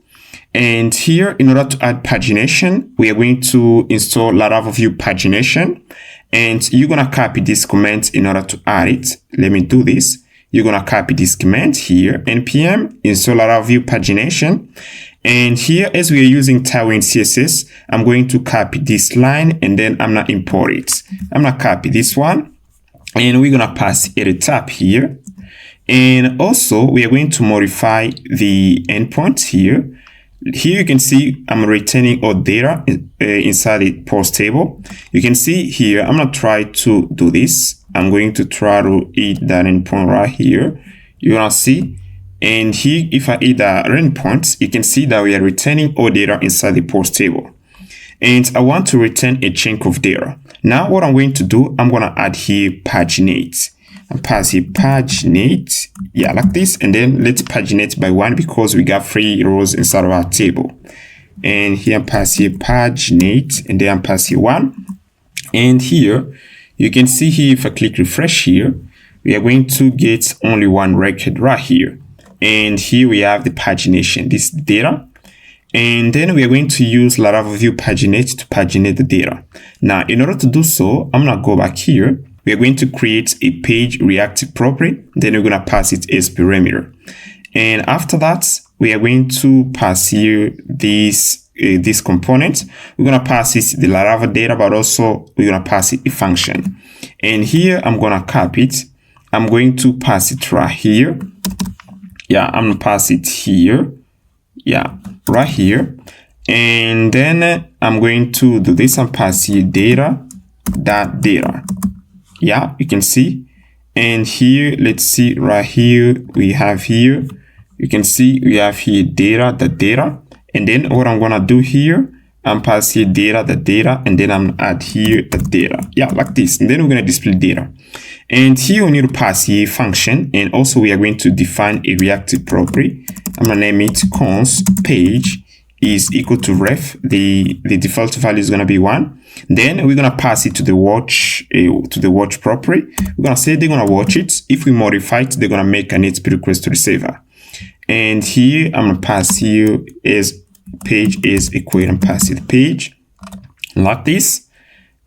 And here, in order to add pagination, we are going to install Laravel View pagination. And you're going to copy this command in order to add it. Let me do this. You're going to copy this command here, npm install Laravel View pagination. And here, as we are using Tailwind CSS, I'm going to copy this line and then I'm going to import it. I'm going to copy this one and we're going to pass it at the top here. And also, we are going to modify the endpoint here. Here you can see I'm returning all data inside the post table. You can see here, I'm going to try to do this. I'm going to try to hit that endpoint right here. You're going to see. And here, if I hit the endpoint, you can see that we are returning all data inside the post table. And I want to return a chunk of data. Now what I'm going to do, I'm going to add here paginate. And pass here paginate, yeah, like this. And then let's paginate by 1 because we got 3 rows inside of our table. And here pass here paginate, and then pass here 1. And here you can see here, if I click refresh here, we are going to get only 1 record right here. And here we have the pagination, this data. And then we are going to use Laravel View paginate to paginate the data. Now, in order to do so, I'm going to go back here. We are going to create a page reactive property. Then we're going to pass it as parameter. And after that, we are going to pass here this component. We're going to pass it the Laravel data, but also we're going to pass it a function. And here I'm going to copy it. I'm going to pass it right here. Yeah, I'm going to pass it here. Yeah, right here. And then I'm going to do this and pass here data. Yeah, you can see. And here, let's see right here, we have here, you can see we have here data. And then what I'm going to do here, I'm pass here data, and then I'm add here the data. Yeah, like this. And then we're going to display data. And here we need to pass here function. And also we are going to define a reactive property. I'm going to name it const page is equal to ref. The default value is going to be 1. Then we're going to pass it to the watch property. We're going to say they're going to watch it. If we modify it, they're going to make an HTTP request to the server. And here I'm going to pass here as page is equal and pass it page like this.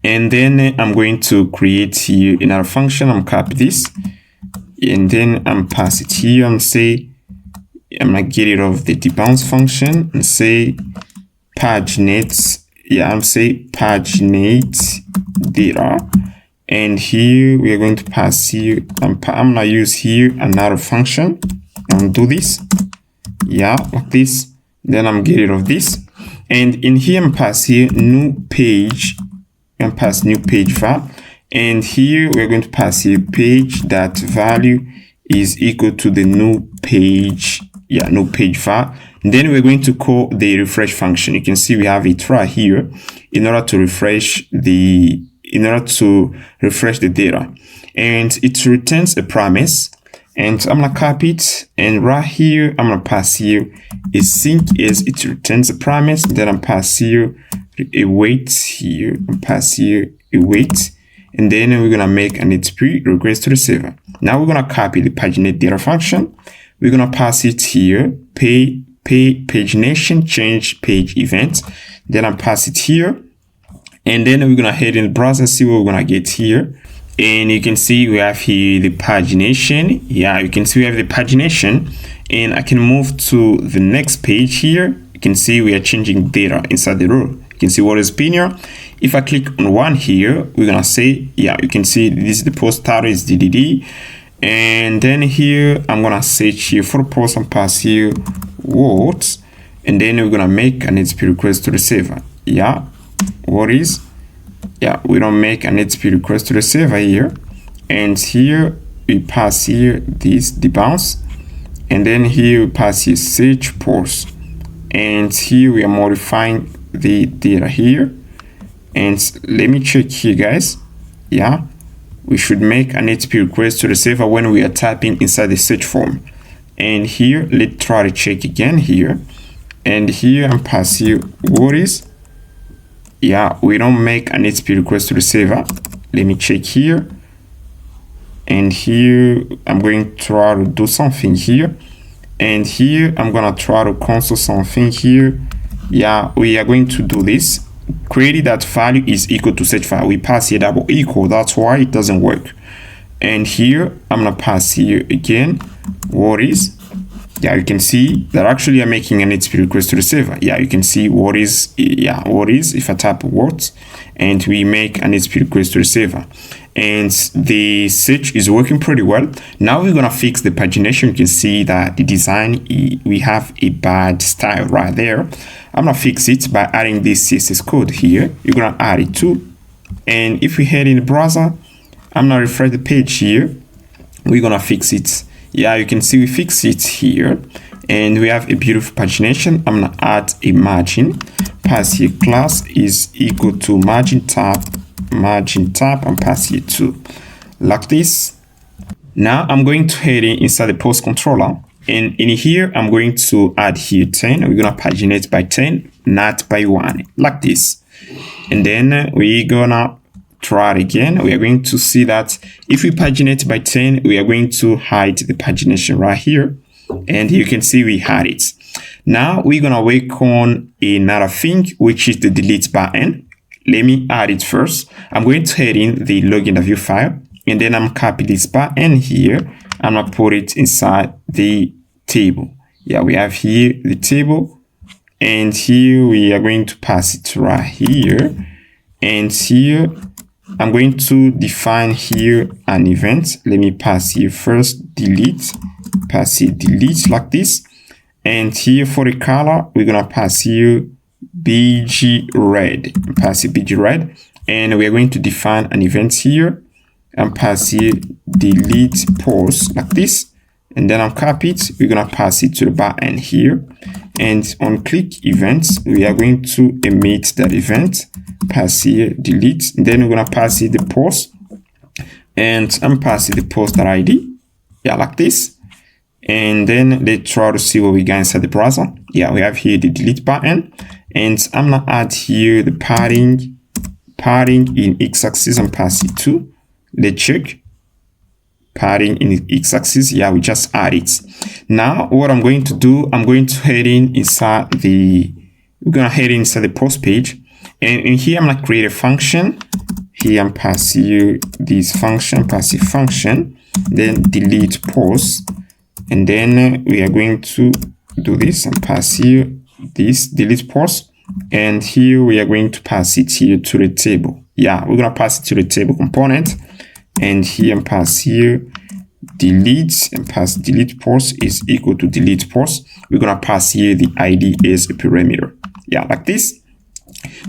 And then I'm going to create here another function. I'm copy this. And then I'm pass it here and say, I'm going to get rid of the debounce function and say paginate. Yeah, I'm say paginate data. And here we are going to pass here. I'm gonna use here another function and do this. Yeah, like this. Then I'm getting rid of this. And in here I'm pass here new page. And pass new page var. And here we're going to pass here page that value is equal to the new page. Yeah, new page var. Then we're going to call the refresh function. You can see we have it right here in order to refresh the data, and it returns a promise. And I'm gonna copy it, and right here I'm gonna pass here a sync as it returns a promise. Then I'm pass here a wait here, and pass here a wait, and then we're gonna make an HTTP request to the server. Now we're gonna copy the paginate data function. We're gonna pass it here, pagination change page event. Then I pass it here, and then we're gonna head in the browser, see what we're gonna get here. And you can see we have here the pagination. Yeah, you can see we have the pagination, and I can move to the next page here. You can see we are changing data inside the row. You can see what is opinion. If I click on one here, we're gonna say, yeah, you can see this is the post title is DDD. And then here I'm gonna search here for the post and pass here what, and then we're gonna make an HTTP request to the server. Yeah, what is? Yeah, we don't make an HTTP request to the server here, and here we pass here this debounce, and then here we pass here search post, and here we are modifying the data here. And let me check here, guys. Yeah, we should make an HTTP request to the server when we are typing inside the search form. And here let's try to check again here, and here I'm pass here what is. Yeah, we don't make an HTTP request to the server. Let me check here. And here I'm going to try to do something here. And here I'm gonna try to console something here. Yeah, we are going to do this. Query that value is equal to search file. We pass here double equal. That's why it doesn't work. And here I'm gonna pass here again what is. Yeah, you can see that actually I'm making an HTTP request to the server. Yeah, you can see what is. Yeah, what is if I type what, and we make an HTTP request to the server, and the search is working pretty well. Now we're gonna fix the pagination. You can see that the design, we have a bad style right there. I'm gonna fix it by adding this CSS code here. You're gonna add it too, and if we head in the browser, I'm gonna refresh the page here. We're gonna fix it. Yeah, you can see we fix it here, and we have a beautiful pagination. I'm gonna add a margin. Pass here class is equal to margin tab, and pass here 2, like this. Now I'm going to head inside the post controller, and in here I'm going to add here 10. We're gonna paginate by 10, not by 1, like this. And then we're gonna try it again. We are going to see that if we paginate by 10, we are going to hide the pagination right here, and you can see we had it. Now we're gonna work on another thing, which is the delete button. Let me add it first. I'm going to head in the login.view file, and then I'm copy this button here. I'm gonna put it inside the table. Yeah, we have here the table, and here we are going to pass it right here, and here I'm going to define here an event. Let me pass here first delete, pass here delete like this. And here for the color, we're gonna pass here BG red, pass here BG red. And we're going to define an event here and pass here delete post like this. And then I'll copy it. We're gonna pass it to the button here. And on click events, we are going to emit that event. Pass here delete. Then we're gonna pass here the post, and I'm passing the post ID. Yeah, like this. And then let's try to see what we got inside the browser. Yeah, we have here the delete button, and I'm gonna add here the padding in x-axis and pass it 2. Let's check padding in x-axis. Yeah, we just add it. Now what I'm going to do, I'm going to head inside the post page. And in here, I'm gonna create a function. Here, I'm pass you this function, passive function, then delete post. And then we are going to do this and pass you this delete post. and here we are going to pass it here to the table. Yeah, we're gonna pass it to the table component, and here and pass here delete, and pass delete post is equal to delete post. We're gonna pass here the ID as a parameter. Yeah, like this.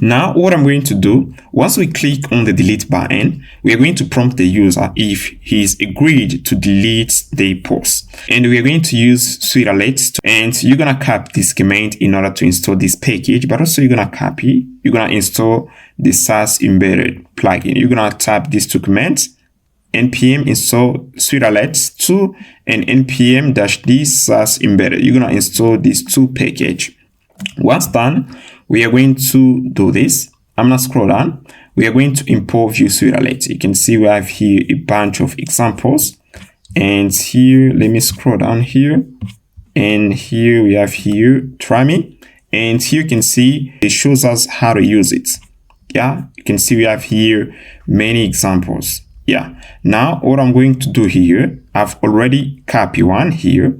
Now what I'm going to do, once we click on the delete button, we are going to prompt the user if he's agreed to delete the post. And we are going to use Sweet Alerts, and you're gonna copy this command in order to install this package, but also you're gonna install the SaaS embedded plugin. You're gonna tap these two commands, npm install Sweet Alerts 2 and npm-d SaaS embedded. You're gonna install these two packages. Once done, we are going to do this. I'm gonna scroll down. We are going to import view Sweet Alerts. You can see we have here a bunch of examples, and here let me scroll down here, and here we have here try me, and here you can see it shows us how to use it. Yeah, you can see we have here many examples. Yeah, now what I'm going to do here, I've already copied one here.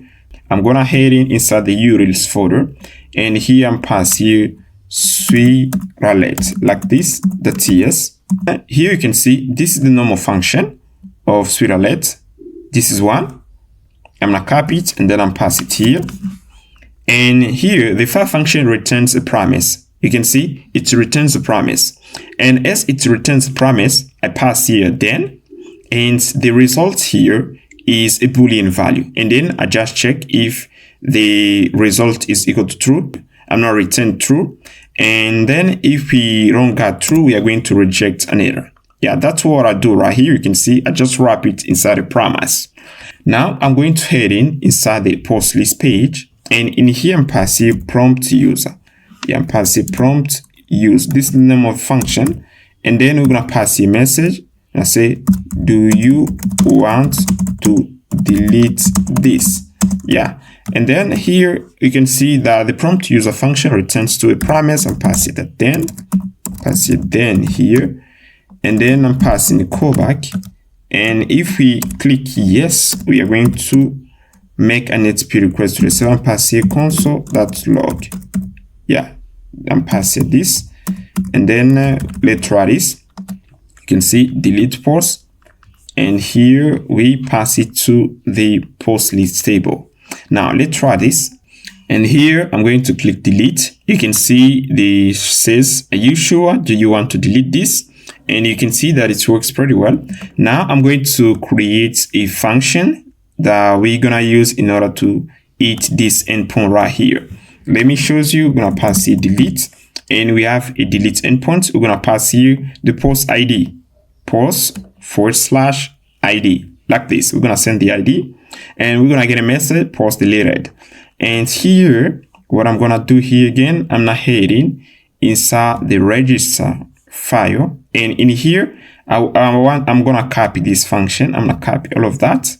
I'm gonna head inside the URLs folder, and here I'm pass here Sweet Alert like this, the TS. Here you can see this is the normal function of Sweet Alert. This is one. I'm gonna copy it and then I'm pass it here. And here the file function returns a promise. You can see it returns a promise. And as it returns a promise, I pass here then, and the result here is a Boolean value. And then I just check if the result is equal to true. I'm gonna return true. And then if we don't get true, we are going to reject an error. Yeah, that's what I do right here. You can see I just wrap it inside a promise. Now I'm going to head inside the post list page, and in here I'm passing prompt user. Yeah, I'm passing prompt use. This is the name of the function, and then we're gonna pass a message and say, do you want to delete this? Yeah, and then here you can see that the prompt user function returns to a promise, and pass it then here, and then I'm passing the callback. And if we click yes, we are going to make an HTTP request to the server and pass here console.log. Yeah, I'm passing this, and then let's try this. You can see delete post, and here we pass it to the post list table. Now let's try this, and here I'm going to click delete. You can see the says, are you sure? Do you want to delete this? And you can see that it works pretty well. Now I'm going to create a function that we're gonna use in order to eat this endpoint right here. Let me show you. We're gonna pass here delete, and we have a delete endpoint. We're gonna pass here the post ID, post/ID, like this. We're gonna send the ID, and we're gonna get a message post deleted. And here, what I'm gonna do here again, I'm not heading inside the register file, and in here I'm gonna copy this function. I'm gonna copy all of that.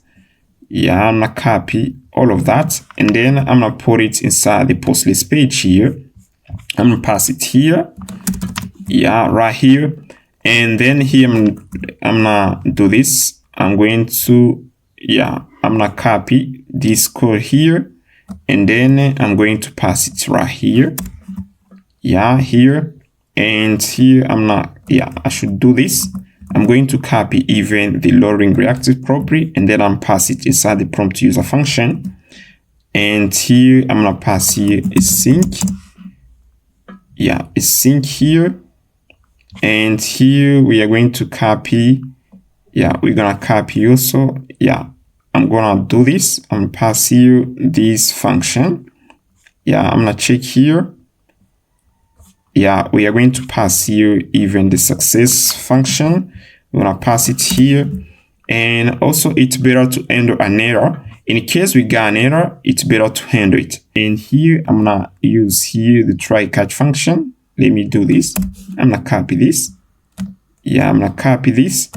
Yeah, I'm gonna copy all of that, and then I'm gonna put it inside the post list page here. I'm gonna pass it here. Yeah, right here. And then here I'm gonna do this. I'm going to, yeah, I'm gonna copy this code here, and then I'm going to pass it right here. Yeah, here. And here I'm not, yeah, I should do this. I'm going to copy even the loading reactive property, and then I'm pass it inside the prompt user function. And here I'm gonna pass here a sync. Yeah, a sync here. And here we are going to copy. Yeah, we're gonna copy also. Yeah, I'm gonna do this. I'm gonna pass here this function. Yeah, I'm gonna check here. Yeah, we are going to pass here even the success function. We're gonna pass it here. And also it's better to handle an error. In case we got an error, it's better to handle it. And here I'm gonna use here the try catch function. Let me do this. I'm gonna copy this. Yeah, I'm gonna copy this.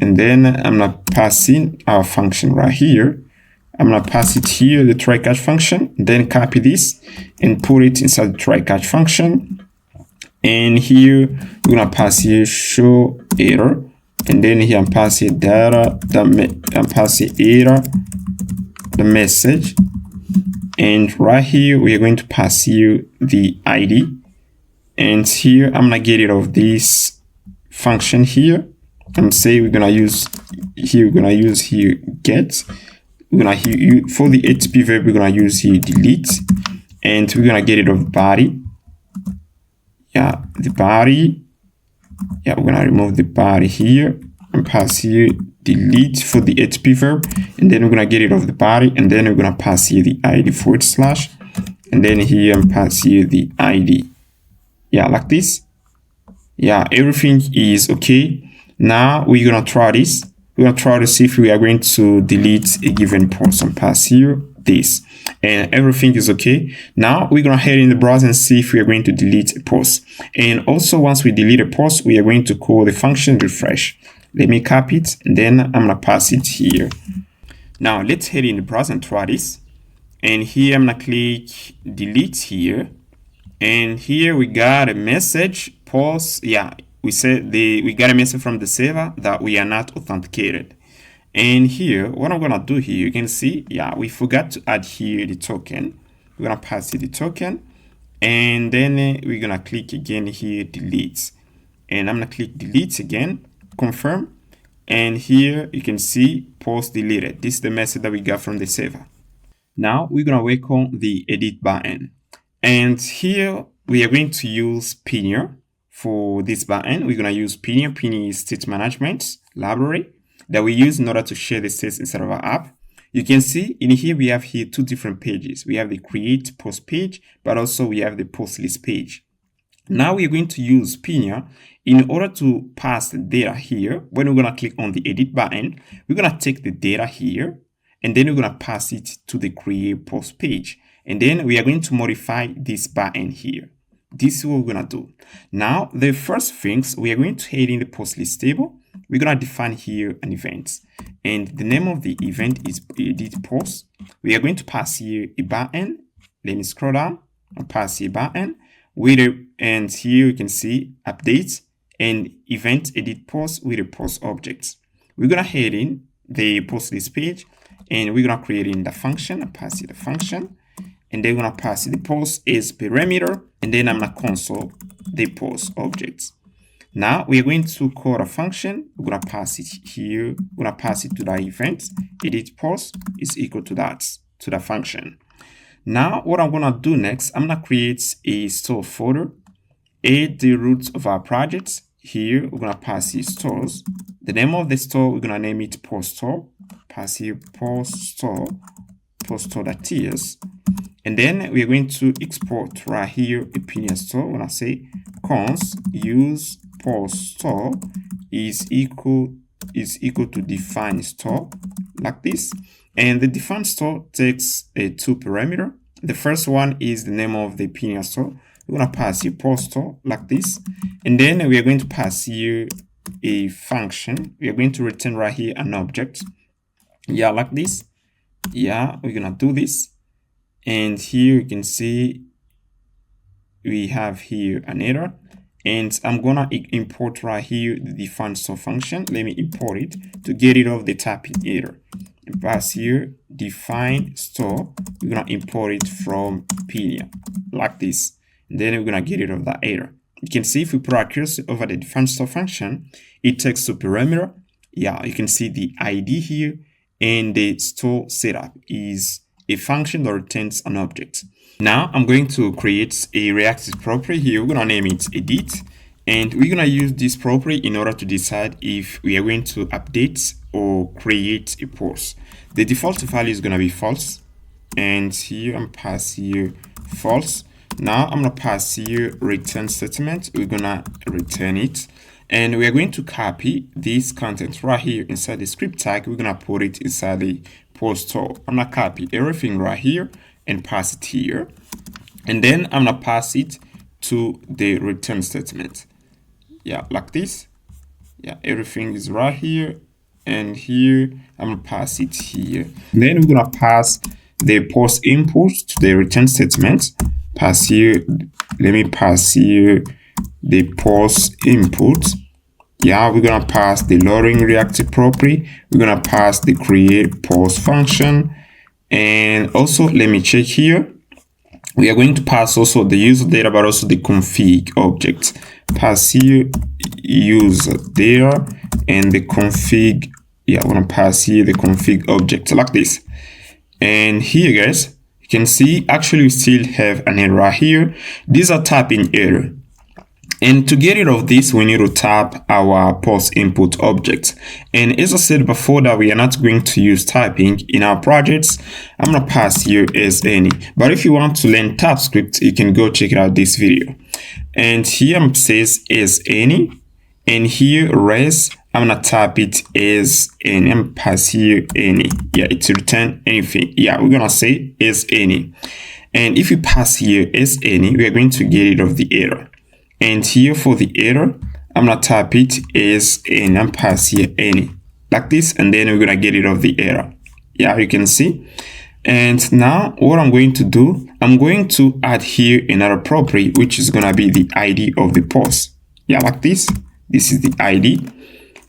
And then I'm gonna pass in our function right here. I'm gonna pass it here, the try catch function, then copy this and put it inside the try catch function. And here we're gonna pass here show error, and then here I'm passing data, I'm passing error, the message, and right here we are going to pass here the ID. And here I'm gonna get rid of this function here and say we're gonna use here get. We're gonna for the HTTP verb we're gonna use here delete, and we're gonna get rid of body. Yeah, the body. Yeah, we're gonna remove the body here and pass here delete for the HTTP verb, and then we're gonna get rid of the body, and then we're gonna pass here the ID / and then here and pass here the ID. Yeah, like this. Yeah, everything is okay. Now we're gonna try this. We're gonna try to see if we are going to delete a given post and pass here this, and everything is okay. Now we're gonna head in the browser and see if we are going to delete a post. And also once we delete a post, we are going to call the function refresh. Let me copy it, and then I'm gonna pass it here. Now let's head in the browser and try this. And here I'm gonna click delete here, and here we got a message post. Yeah, we got a message from the server that we are not authenticated. And here what I'm gonna do here, you can see, yeah, we forgot to add here the token. We're gonna pass here the token, and then we're gonna click again here delete, and I'm gonna click delete again, confirm, and here you can see post deleted. This is the message that we got from the server. Now we're gonna work on the edit button, and here we are going to use Pinia. For this button, we're gonna use Pinia. Pinia is state management library that we use in order to share the states inside of our app. You can see in here we have here two different pages. We have the create post page, but also we have the post list page. Now we're going to use Pinia in order to pass the data here. When we're gonna click on the edit button, we're gonna take the data here, and then we're gonna pass it to the create post page, and then we are going to modify this button here. This is what we're gonna do. Now the first things, we are going to head in the post list table. We're gonna define here an event, and the name of the event is edit post. We are going to pass here a button. Let me scroll down and pass a button with a, and here you can see update and event edit post with a post object. We're gonna head in the post list page, and we're gonna create in the function and pass it the function, and then we're gonna pass it the post as parameter, and then I'm gonna console the post object. Now we are going to call a function. We're gonna pass it here. We're gonna pass it to the event edit post is equal to that, to the function. Now what I'm gonna do next, I'm gonna create a store folder, add the root of our project. Here we're gonna pass it stores. The name of the store, we're gonna name it post store. Pass here post store.ts. And then we are going to export right here a Pinia store. When I say const use post store is equal to define store, like this. And the define store takes two parameters. The first one is the name of the Pinia store. We're gonna pass here post store like this, and then we are going to pass here a function. We are going to return right here an object. Yeah, like this. Yeah, we're gonna do this. And here you can see we have here an error, and I'm gonna import right here the define store function. Let me import it to get rid of the typing error. And pass here define store. We're gonna import it from Pinia like this, and then we're gonna get rid of that error. You can see if we put our cursor over the define store function, it takes the parameter. Yeah, you can see the ID here, and the store setup is a function that returns an object. Now I'm going to create a reactive property here. We're gonna name it edit, and we're gonna use this property in order to decide if we are going to update or create a post. The default value is gonna be false, and here I'm pass here false. Now I'm gonna pass here return statement. We're gonna return it, and we are going to copy this content right here inside the script tag. We're gonna put it inside the post store. I'm gonna copy everything right here and pass it here, and then I'm gonna pass it to the return statement. Yeah, like this. Yeah, everything is right here, and here I'm gonna pass it here. And then we're gonna pass the post input to the return statement. Pass here. Let me pass here the post input. Yeah, we're gonna pass the loading reactive property. We're gonna pass the create post function, and also let me check here. we are going to pass also the user data, but also the config object. Pass here user data and the config. Yeah, I'm gonna pass here the config object like this. And here, guys, you can see actually we still have an error here. These are typing error. And to get rid of this, we need to tap our post input object. And as I said before that we are not going to use typing in our projects, I'm going to pass here as any. But if you want to learn TypeScript, you can go check out this video. And here it says as any. And here res, I'm going to type it as any. I'm pass here any. Yeah, it's return anything. Yeah, we're going to say as any. And if you pass here as any, we are going to get rid of the error. And here for the error, I'm gonna type it as any and pass here any like this, and then we're gonna get rid of the error. Yeah, you can see. And now what I'm going to do, I'm going to add here another property, which is gonna be the ID of the post. Yeah, like this. This is the ID.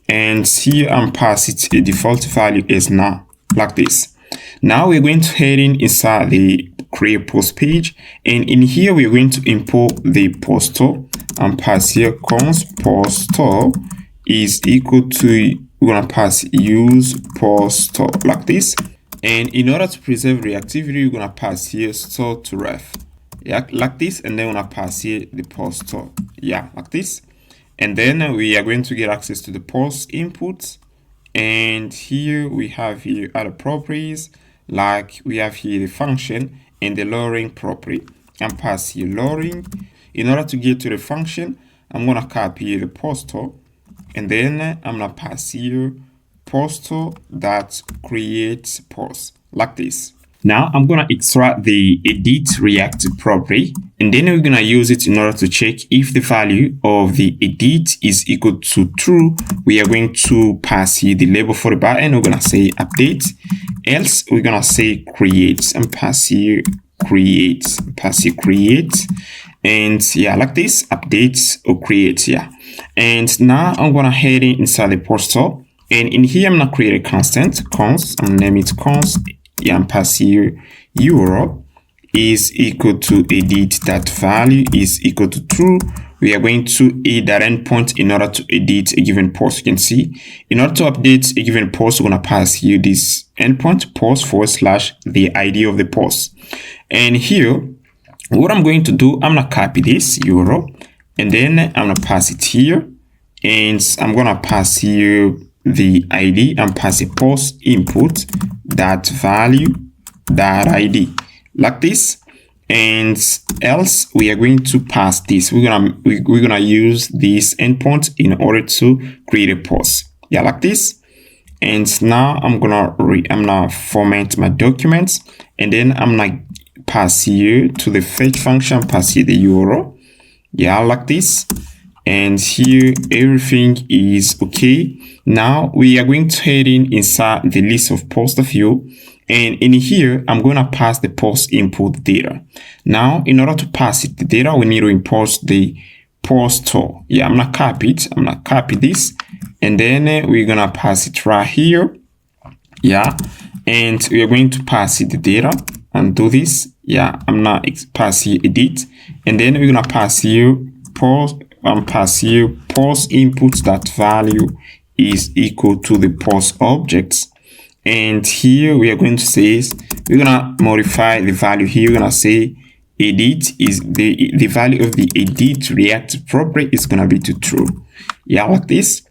And here I'm passing a default value as now, like this. Now we're going to head inside the create post page, and in here we're going to import the poster and pass here const poster is equal to, we're gonna pass use poster like this. And in order to preserve reactivity, we're gonna pass here store to ref, yeah, like this, and then we're gonna pass here the poster, yeah, like this. And then we are going to get access to the post inputs, and here we have here other properties, like we have here the function and the lowering property, and pass here lowering. In order to get to the function, I'm gonna copy the poster, and then I'm gonna pass here poster that creates post like this. Now I'm gonna extract the edit reactive property, and then we're gonna use it in order to check if the value of the edit is equal to true. We are going to pass here the label for the button. We're gonna say update, else we're gonna say create, and pass here create, pass here create, and yeah, like this, update or create. Yeah, and now I'm gonna head inside the poster, and in here I'm gonna create a constant, const, I'm gonna name it const, yeah, and pass here euro is equal to edit that value is equal to true. We are going to add that endpoint in order to edit a given post. You can see, in order to update a given post, we're gonna pass here this endpoint post / the ID of the post. And here, what I'm going to do, I'm gonna copy this euro, and then I'm gonna pass it here, and I'm gonna pass here the ID and pass a post input that value that ID like this. And else we are going to pass this. We're gonna use this endpoint in order to create a post. Yeah, like this. And now I'm gonna format my documents, and then I'm gonna pass here to the fetch function, pass here the euro. Yeah, like this. And here everything is okay. Now we are going to head inside the list of poster view, and in here I'm going to pass the post input data. Now in order to pass it the data, we need to import the poster. Yeah, I'm gonna copy it. I'm gonna copy this, and then we're gonna pass it right here. Yeah, and we are going to pass it the data and do this. Yeah, I'm gonna pass here edit, and then we're gonna pass here post and pass here post input that value is equal to the post objects. And here we are going to say, we're gonna modify the value here. We're gonna say edit is the value of the edit reactive property is gonna be to true. Yeah, like this.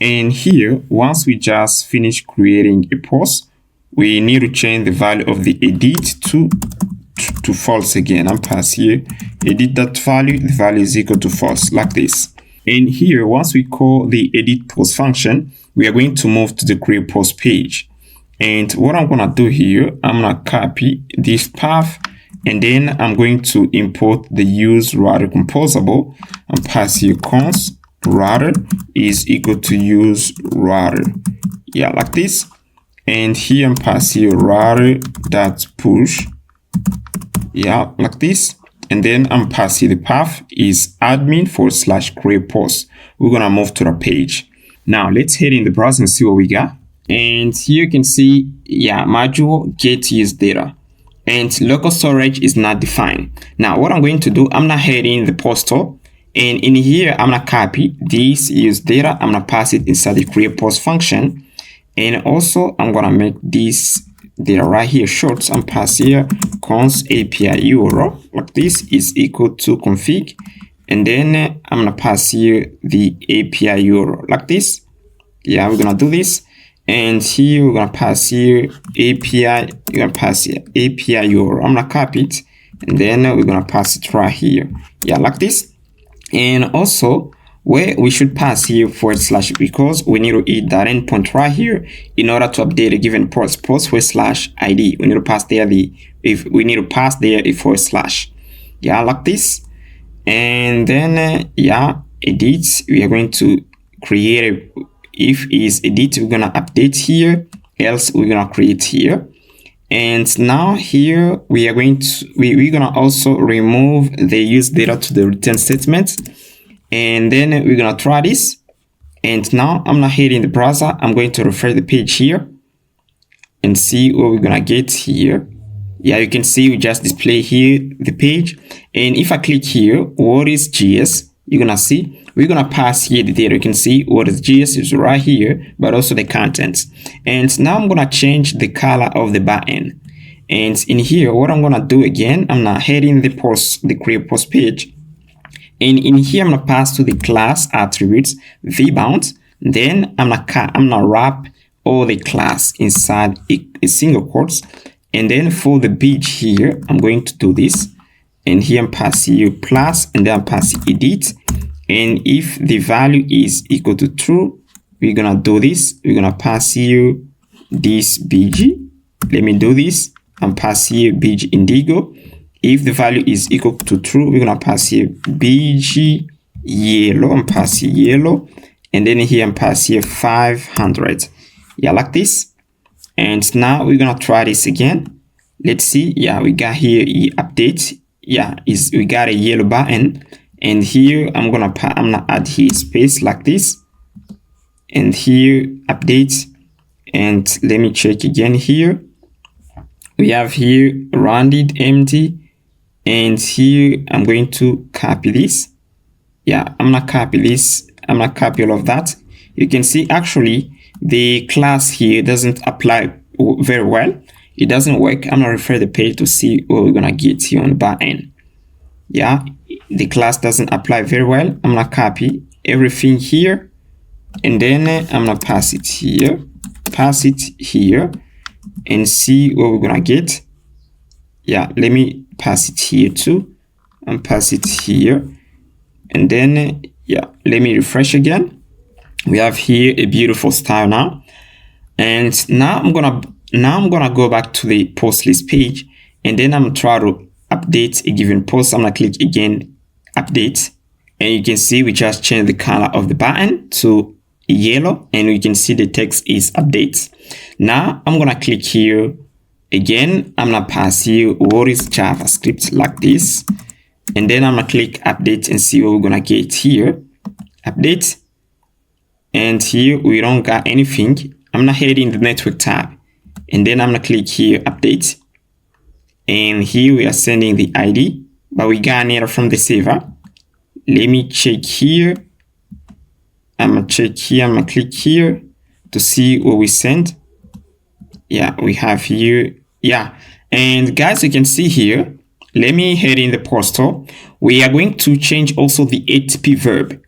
And here, once we just finish creating a post, we need to change the value of the edit to false again, and pass here edit that value, the value is equal to false, like this. And here, once we call the edit post function, we are going to move to the create post page. And what I'm gonna do here, I'm gonna copy this path, and then I'm going to import the use router composable and pass here const router is equal to use router. Yeah, like this. And here I'm pass here router dot push. Yeah, like this. And then I'm passing the path is admin / create post. We're gonna move to the page. Now let's head in the browser and see what we got. And here you can see, yeah, module get use data. and local storage is not defined. Now what I'm going to do, I'm not heading the postal, and in here I'm gonna copy this use data, I'm gonna pass it inside the create post function, and also I'm gonna make this data right here short. So I'm pass here const API URL like this is equal to config, and then I'm gonna pass here the API URL like this. Yeah, we're gonna do this, and here we're gonna pass here API. You're gonna pass here API URL. I'm gonna copy it, and then we're gonna pass it right here. Yeah, like this. And also where we should pass here / because we need to hit that endpoint right here in order to update a given post / ID. We need to pass there a /. Yeah, like this. And then yeah, edit. We are going to create a if is edit, we're gonna update here, else we're gonna create here. And now here we are going to we're gonna also remove the use data to the return statement, and then we're gonna try this. And now I'm not hitting the browser, I'm going to refresh the page here and see what we're gonna get here. Yeah, you can see we just display here the page, and if I click here what is GS, you're gonna see we're gonna pass here the data. You can see what is GS is right here, but also the contents. And now I'm gonna change the color of the button. And in here, what I'm gonna do again, I'm not heading the create post page. And in here, I'm gonna pass to the class attributes vbound. Then I'm gonna wrap all the class inside a single quotes. And then for the page here, I'm going to do this. And here I'm passing you plus, and then I'm passing edit. And if the value is equal to true, we're gonna do this. We're gonna pass you this BG. Let me do this. I'm passing you BG indigo. If the value is equal to true, we're gonna pass here BG yellow. I'm passing yellow, and then here I'm passing 500. Yeah, like this. And now we're gonna try this again. Let's see. Yeah, we got here update. Yeah, we got a yellow button. And here I'm gonna add here space like this, and here update. And let me check again here. We have here rounded empty, and here I'm going to copy this. Yeah, I'm gonna copy this. I'm gonna copy all of that. You can see actually the class here doesn't apply very well. It doesn't work. I'm gonna refresh the page to see what we're gonna get here on the back end. Yeah, the class doesn't apply very well. I'm gonna copy everything here, and then I'm gonna pass it here, and see what we're gonna get. Yeah, let me pass it here too, and pass it here, and then yeah, let me refresh again. We have here a beautiful style now. And now I'm gonna go back to the post list page, and then I'm gonna try to update a given post. I'm gonna click again update, and you can see we just changed the color of the button to yellow, and we can see the text is update. Now I'm gonna click here again. I'm gonna pass here what is JavaScript like this, and then I'm gonna click update and see what we're gonna get here. Update, and here we don't got anything. I'm gonna head in the network tab, and then I'm gonna click here update. And here we are sending the ID, but we got an error from the server. Let me check here. I'm gonna check here. I'm gonna click here to see what we sent. Yeah, we have here. Yeah, and guys, you can see here. Let me head in the postal. We are going to change also the ATP verb.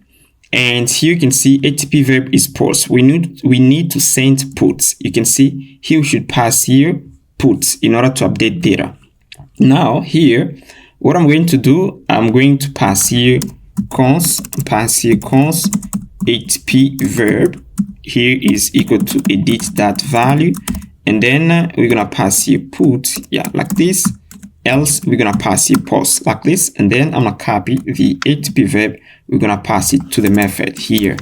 And here you can see ATP verb is post. We need to send puts. You can see here we should pass here puts in order to update data. Now here, what I'm going to do, I'm going to pass here const ATP verb. Here is equal to edit that value, and then we're gonna pass here put, yeah, like this. Else we're gonna pass here post like this, and then I'm gonna copy the ATP verb. We're gonna pass it to the method here,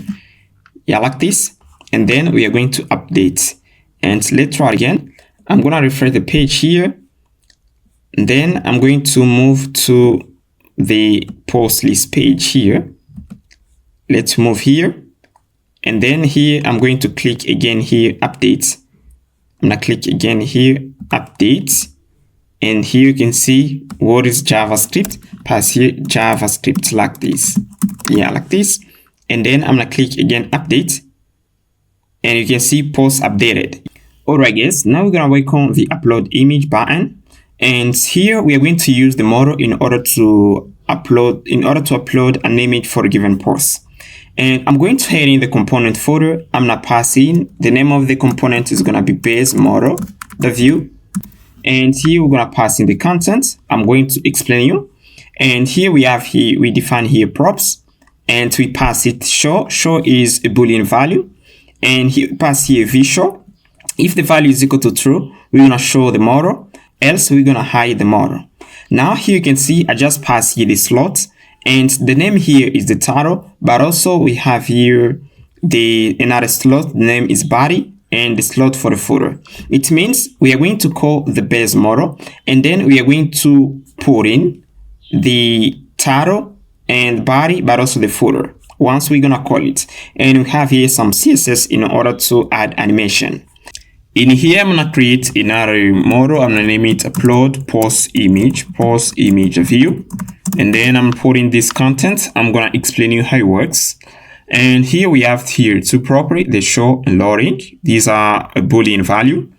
yeah, like this. And then we are going to update, and let's try again. I'm gonna refresh the page here. And then I'm going to move to the post list page here. Let's move here. And then here, I'm going to click again here, update. I'm gonna click again here, update. And here you can see what is JavaScript. Pass here JavaScript like this. Yeah, like this. And then I'm gonna click again update. And you can see post updated. Alright guys, now we're gonna work on the upload image button. And here we are going to use the model in order to upload an image for a given post. And I'm going to head in the component folder. I'm gonna pass in the name of the component is gonna be base model, the view. And here we're gonna pass in the content. I'm going to explain you. And here we define here props, and we pass it show. Show is a Boolean value, and here we pass here visual. If the value is equal to true, we're gonna show the model. Else we're gonna hide the model. Now here you can see I just pass here the slot, and the name here is the title, but also we have here another slot. The name is body, and the slot for the footer. It means we are going to call the base model, and then we are going to put in the title and body, but also the footer once we're gonna call it. And we have here some CSS in order to add animation. In here, I'm gonna create another model. I'm gonna name it upload post image view. And then I'm putting this content. I'm gonna explain you how it works. And here we have here two properties, the show and loading. These are a Boolean value.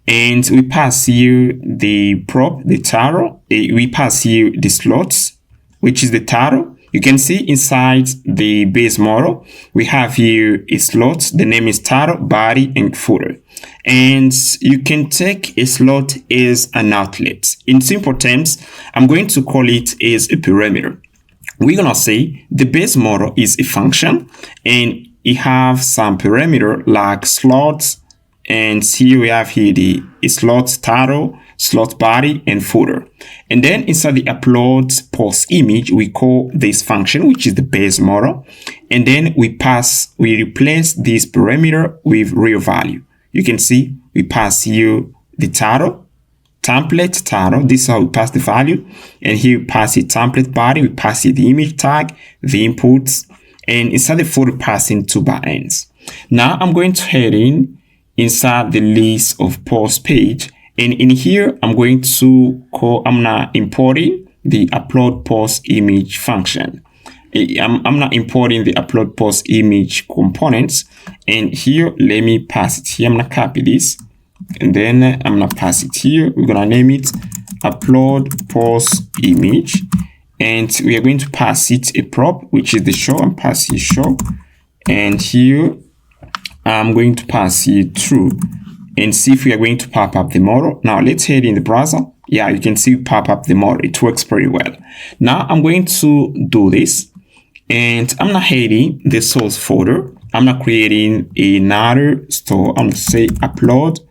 And we pass here the prop, the title. We pass here the slots, which is the title. You can see inside the base model, we have here a slot. The name is title, body, and footer. And you can take a slot as an outlet. In simple terms, I'm going to call it as a parameter. We're gonna say the base model is a function, and it have some parameter like slots. And here we have here the slot title, slot body, and footer. And then inside the upload post image, we call this function, which is the base model. And then we replace this parameter with real value. You can see we pass here the title, template title. This is how we pass the value. And here we pass the template body. We pass it the image tag, the inputs, and inside the footer passing two buttons. Now I'm going to head inside the list of post page, and in here I'm not importing the upload post image function. I'm not importing the upload post image components, and here let me pass it here. I'm gonna copy this, and then I'm gonna pass it here. We're gonna name it upload post image, and we are going to pass it a prop, which is the show, and pass here show, and here I'm going to pass here true, and see if we are going to pop up the model. Now let's head in the browser. Yeah, you can see we pop up the model. It works pretty well. Now I'm going to do this, and I'm not heading the source folder. I'm not creating another store. I'm going to say upload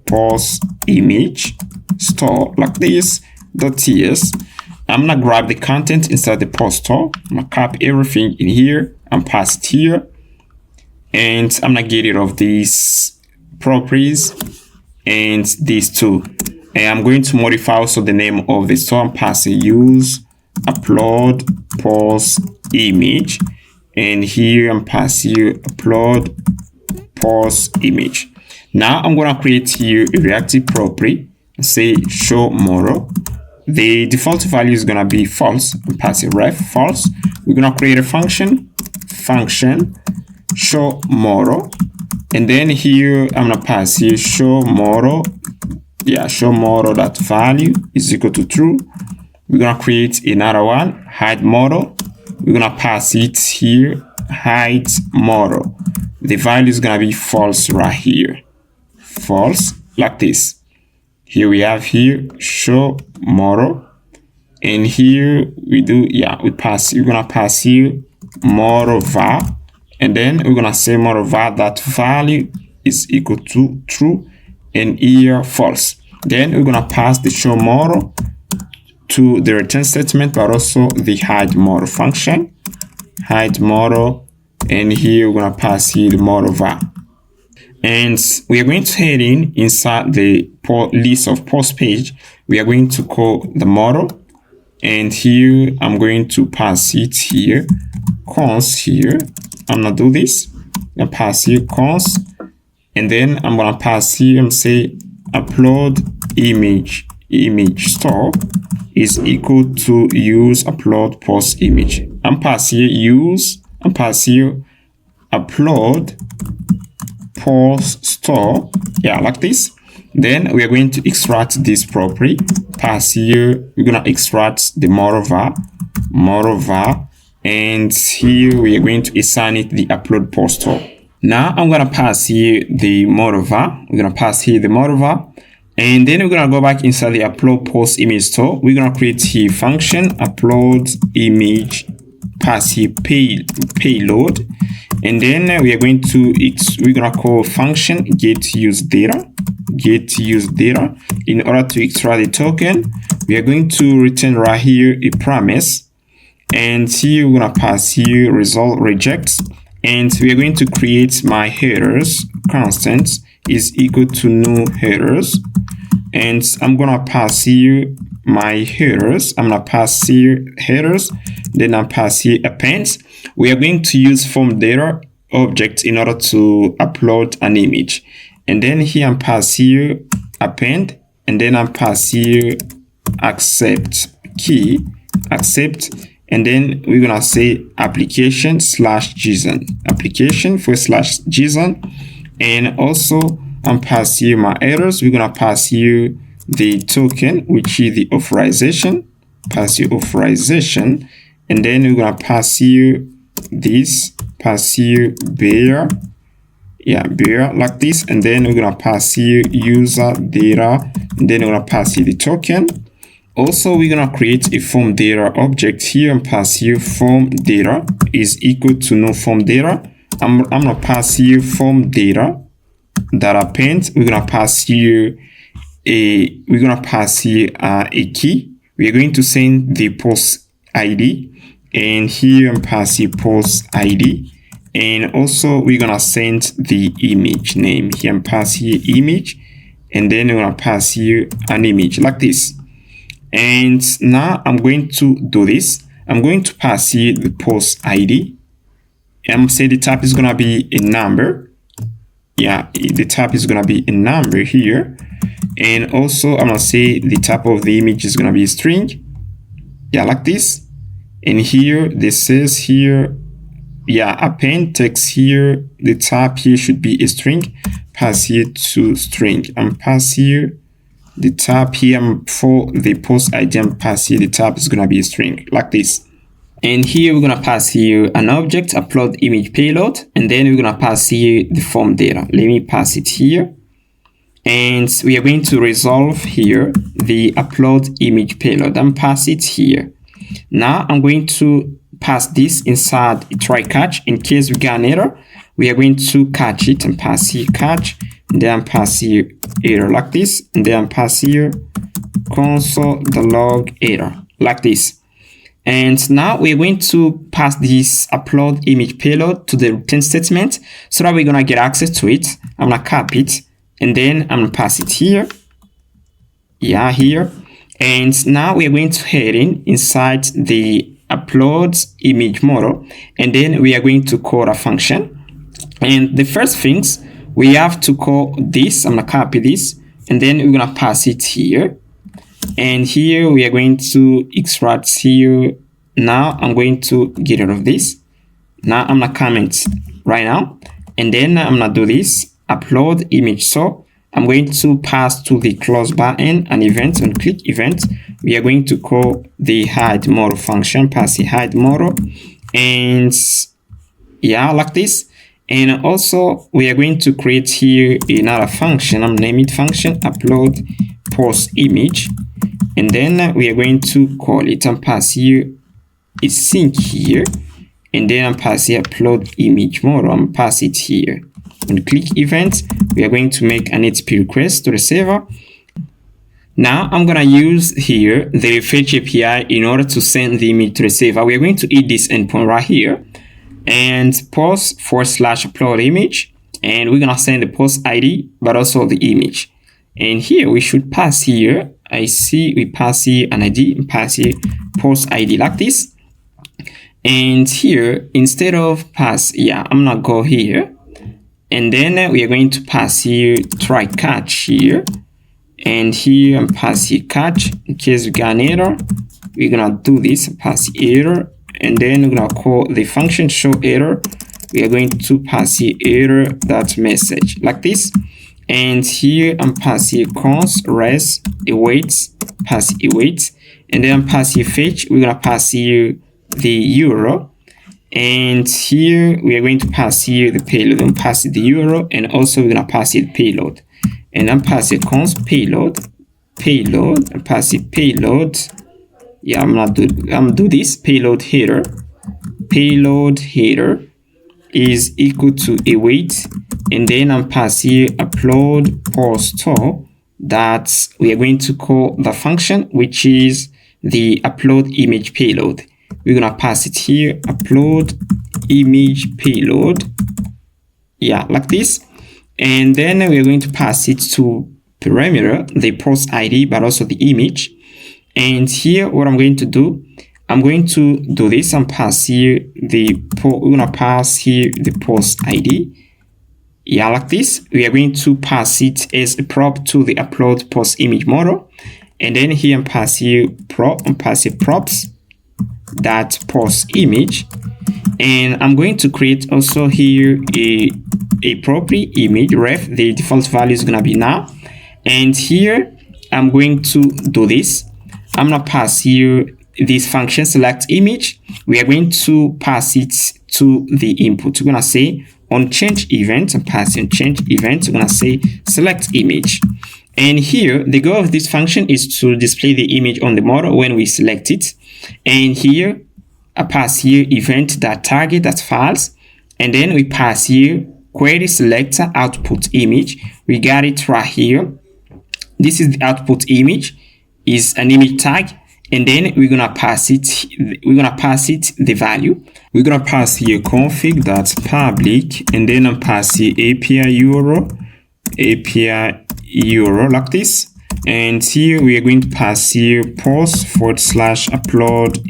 post image store like this .ts. I'm gonna grab the content inside the post store. I'm gonna copy everything in here and pass it here. And I'm gonna get rid of these properties and these two. And I'm going to modify also the name of the store and pass a use upload post image. And here I'm passing here upload post image. Now I'm gonna create here a reactive property and say show model. The default value is gonna be false. And pass a ref false. We're gonna create a function show model, and then here I'm gonna pass here show model. Yeah, show model that value is equal to true. We're gonna create another one, hide model. We're gonna pass it here, hide model. The value is gonna be false right here, false like this. Here we have here show model, and here we do we're gonna pass here model var, and then we're gonna say model var that value is equal to true, and here false. Then we're gonna pass the show model to the return statement, but also the hide model function, hide model, and here we're gonna pass here the model var. And we are going to head inside the list of post page. We are going to call the model, and here I'm going to pass it here const here. I'm gonna do this and pass here const, and then I'm gonna pass here and say upload image store is equal to use upload post image. I'm pass here use, I'm pass here upload post store, yeah, like this. Then we are going to extract this property. Pass here, we're gonna extract the moreover, and here we are going to assign it the upload post store. Now I'm gonna pass here the moreover. We're gonna pass here the moreover, and then we're gonna go back inside the upload post image store. We're gonna create here function upload image, pass here payload, and then we are going to we're gonna call function get use data in order to extract the token. We are going to return right here a promise, and here we're gonna pass here result rejects, and we are going to create my headers constant is equal to new headers, and I'm gonna pass here my headers. I'm gonna pass here headers, then I pass here append. We are going to use form data object in order to upload an image, and then here I'm pass here append, and then I'm pass here accept key, accept, and then we're gonna say application slash JSON, application slash JSON, and also I'm pass here my errors. We're gonna pass here the token, which is the authorization, pass here authorization, and then we're gonna pass here this, pass here bear, yeah, bear, like this, and then we're gonna pass here user data, and then we're gonna pass here the token. Also, we're gonna create a form data object here and pass here form data is equal to no form data. I'm gonna pass here form data append. We're gonna pass here a key. We are going to send the post ID, and here and pass here post ID, and also we're gonna send the image name here and pass here image, and then we're gonna pass here an image like this. And now I'm going to do this. I'm going to pass here the post ID. I'm say the type is gonna be a number. Yeah, the type is gonna be a number here. And also I'm gonna say the type of the image is gonna be a string. Yeah, like this. And here this says here, yeah, append text here. The type here should be a string. Pass here to string. And pass here the type here for the post ID, and pass here the type is gonna be a string like this. And here we're gonna pass here an object upload image payload, and then we're gonna pass here the form data. Let me pass it here, and we are going to resolve here the upload image payload and pass it here. Now I'm going to pass this inside a try catch. In case we get an error, we are going to catch it and pass here catch, and then pass here error like this, and then pass here console the log error like this. And now we're going to pass this upload image payload to the return statement so that we're gonna get access to it. I'm gonna copy it, and then I'm gonna pass it here, yeah, here. And now we're going to head inside the upload image model, and then we are going to call a function. And the first things we have to call this, I'm gonna copy this, and then we're gonna pass it here. And here we are going to extract here. Now I'm going to get rid of this. Now I'm gonna comment right now, and then I'm gonna do this upload image. So I'm going to pass to the close button an event, and click event. We are going to call the hide model function, pass the hide model, and yeah, like this. And also we are going to create here another function. I'm naming it function upload post image, and then we are going to call it and pass here a sync here, and then I'm pass here upload image model and pass it here. And click event, we are going to make an HTTP request to the server. Now I'm gonna use here the fetch API in order to send the image to the server. We are going to eat this endpoint right here and post /upload image, and we're gonna send the post ID but also the image. And here we should pass here, I see we pass here an ID and pass here post ID like this. And here instead of pass, yeah, I'm gonna go here And then we are going to pass here try catch here, and here and pass here catch. In case we got an error, we're gonna do this, pass error, and then we're gonna call the function show error. We are going to pass here error.message like this, and here and pass here const res awaits, pass await, and then pass here fetch. We're gonna pass here the URL, and here we are going to pass here the payload, and pass the URL, and also we're gonna pass it payload, and then pass it const payload, and pass it payload. Yeah, I'm gonna do this payload header. Payload header is equal to await, and then I'm pass here upload poster, that we are going to call the function, which is the upload image payload. We're gonna pass it here upload image payload, yeah, like this, and then we're going to pass it to parameter the post ID but also the image. And here what I'm going to do, I'm going to do this and pass here we're gonna pass here the post ID, yeah, like this. We are going to pass it as a prop to the upload post image model, and then here and pass here prop, and pass here props that post image, and I'm going to create also here a property image ref. The default value is gonna be now, and here I'm going to do this. I'm gonna pass here this function select image. We are going to pass it to the input. We're gonna say on change event, and passing change event, we're gonna say select image. And here the goal of this function is to display the image on the model when we select it. And here I pass here event that target that files, and then we pass here query selector output image. We got it right here. This is the output image, is an image tag, and then we're gonna pass it the value. We're gonna pass here config that's public, and then I'll pass here API URL like this. And here we are going to pass here post/upload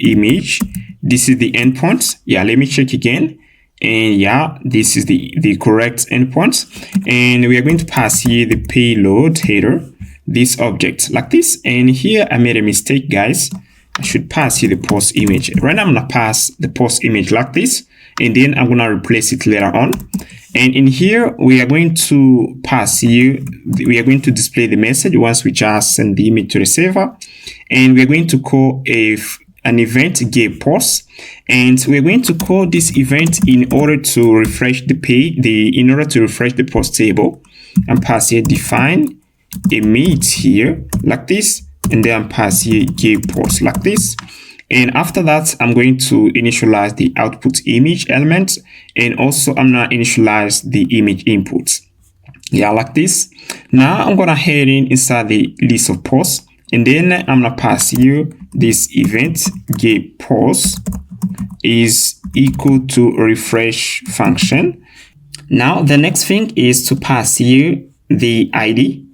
image. This is the endpoint. Yeah, let me check again. And yeah, this is the correct endpoint. And we are going to pass here the payload header, this object like this. And here I made a mistake, guys. I should pass here the post image. Right now I'm gonna pass the post image like this, and then I'm gonna replace it later on. And in here we are going to pass here, we are going to display the message once we just send the image to the server, and we are going to call an event get post, and we're going to call this event in order to refresh the post table, and pass here define emit here like this, and then pass here get post like this. And after that, I'm going to initialize the output image element, and also I'm gonna initialize the image inputs, yeah, like this. Now I'm gonna head inside the list of posts, and then I'm gonna pass here this event get post is equal to refresh function. Now the next thing is to pass here the ID,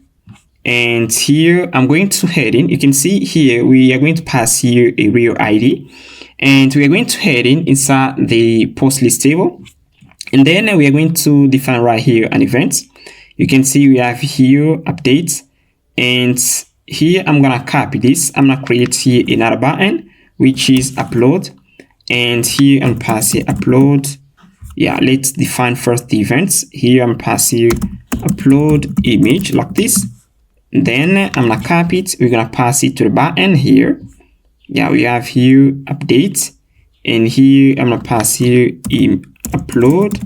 and here I'm going to head in. You can see here we are going to pass here a real ID, and we are going to head inside the post list table, and then we are going to define right here an event. You can see we have here update, and here I'm gonna copy this. I'm gonna create here another button which is upload, and here I'm passing upload. Yeah, let's define first the events. Here I'm passing upload image like this. Then I'm gonna copy it. We're gonna pass it to the button here. Yeah, we have here update, and here I'm gonna pass here upload,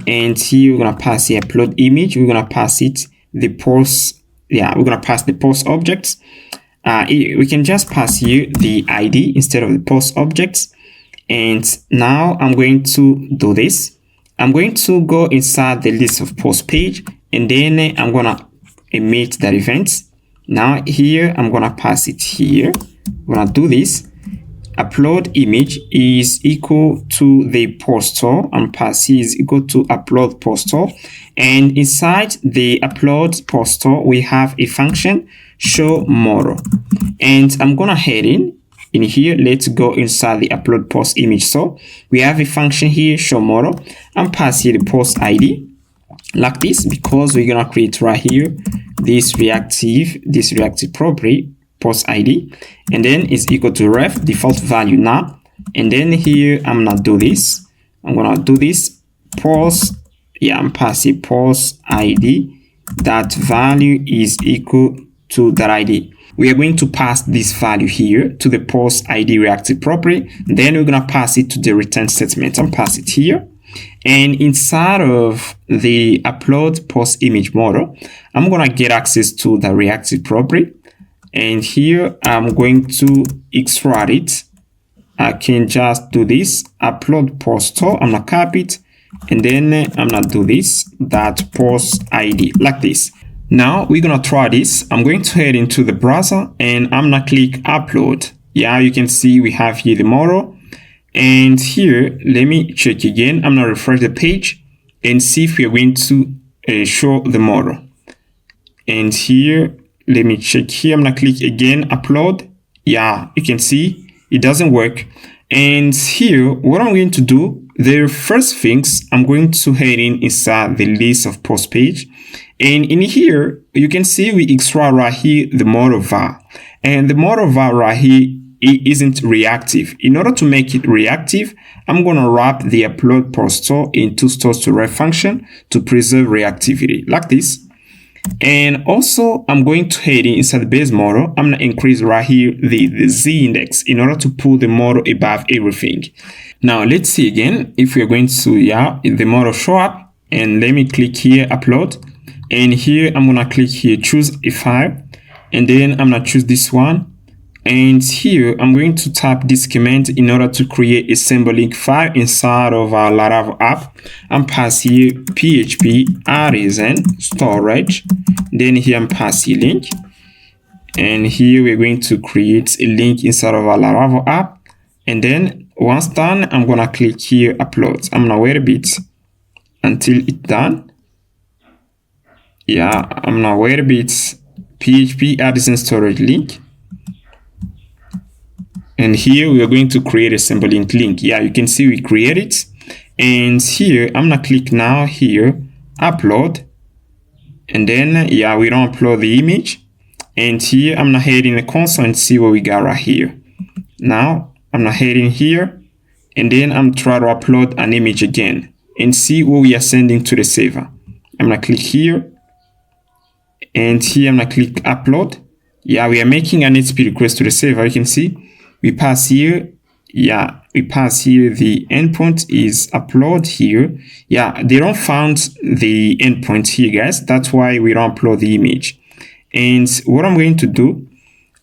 and here we're gonna pass here upload image. We're gonna pass it the post. Yeah, we're gonna pass the post objects. We can just pass here the ID instead of the post objects. And now I'm going to do this. I'm going to go inside the list of post page, and then I'm gonna emit that event. Now here I'm gonna pass it here. I'm gonna do this. Upload image is equal to the poster, and pass is equal to upload poster. And inside the upload poster we have a function show model, and I'm gonna head in here. Let's go inside the upload post image. So we have a function here show model, and pass here the post ID. like this, because we're gonna create right here this reactive property post ID, and then it's equal to ref default value now. And then here I'm gonna do this. I'm gonna do this post, I'm passing post ID that value is equal to that ID. We are going to pass this value here to the post ID reactive property. Then we're gonna pass it to the return statement and pass it here. And inside of the upload post image model, I'm gonna get access to the reactive property. And here I'm going to extract it. I can just do this, upload post store, I'm gonna copy it, and then I'm gonna do this, that post ID, like this. Now we're gonna try this. I'm going to head into the browser and I'm gonna click upload. Yeah, you can see we have here the model. And here, let me check again. I'm gonna refresh the page and see if we are going to show the model. And here, let me check here. I'm gonna click again, upload. Yeah, you can see it doesn't work. And here, what I'm going to do, the first things, I'm going to head inside the list of post page. And in here, you can see we extract right here the model var. And the model var right here, it isn't reactive. In order to make it reactive, I'm going to wrap the upload post store into stores to ref function to preserve reactivity, like this. And also, I'm going to head inside the base model. I'm going to increase right here the Z index in order to pull the model above everything. Now, let's see again if we are going to, the model show up. And let me click here, upload. And here, I'm going to click here, choose a file. And then I'm going to choose this one. And here, I'm going to tap this command in order to create a symbolic file inside of our Laravel app. And pass here PHP artisan storage. Then here I'm passing link. And here we're going to create a link inside of our Laravel app. And then once done, I'm going to click here upload. I'm going to wait a bit until it's done. Yeah, I'm going to wait a bit. PHP artisan storage link. And here we are going to create a symbolic link. Yeah, you can see we create it. And here I'm gonna click now here, upload. And then, we don't upload the image. And here I'm gonna head in the console and see what we got right here. Now I'm gonna head in here. And then I'm trying to upload an image again and see what we are sending to the server. I'm gonna click here. And here I'm gonna click upload. Yeah, we are making an HTTP request to the server. You can see. We pass here, we pass here, the endpoint is upload here. Yeah, they don't found the endpoint here, guys. That's why we don't upload the image. And what I'm going to do,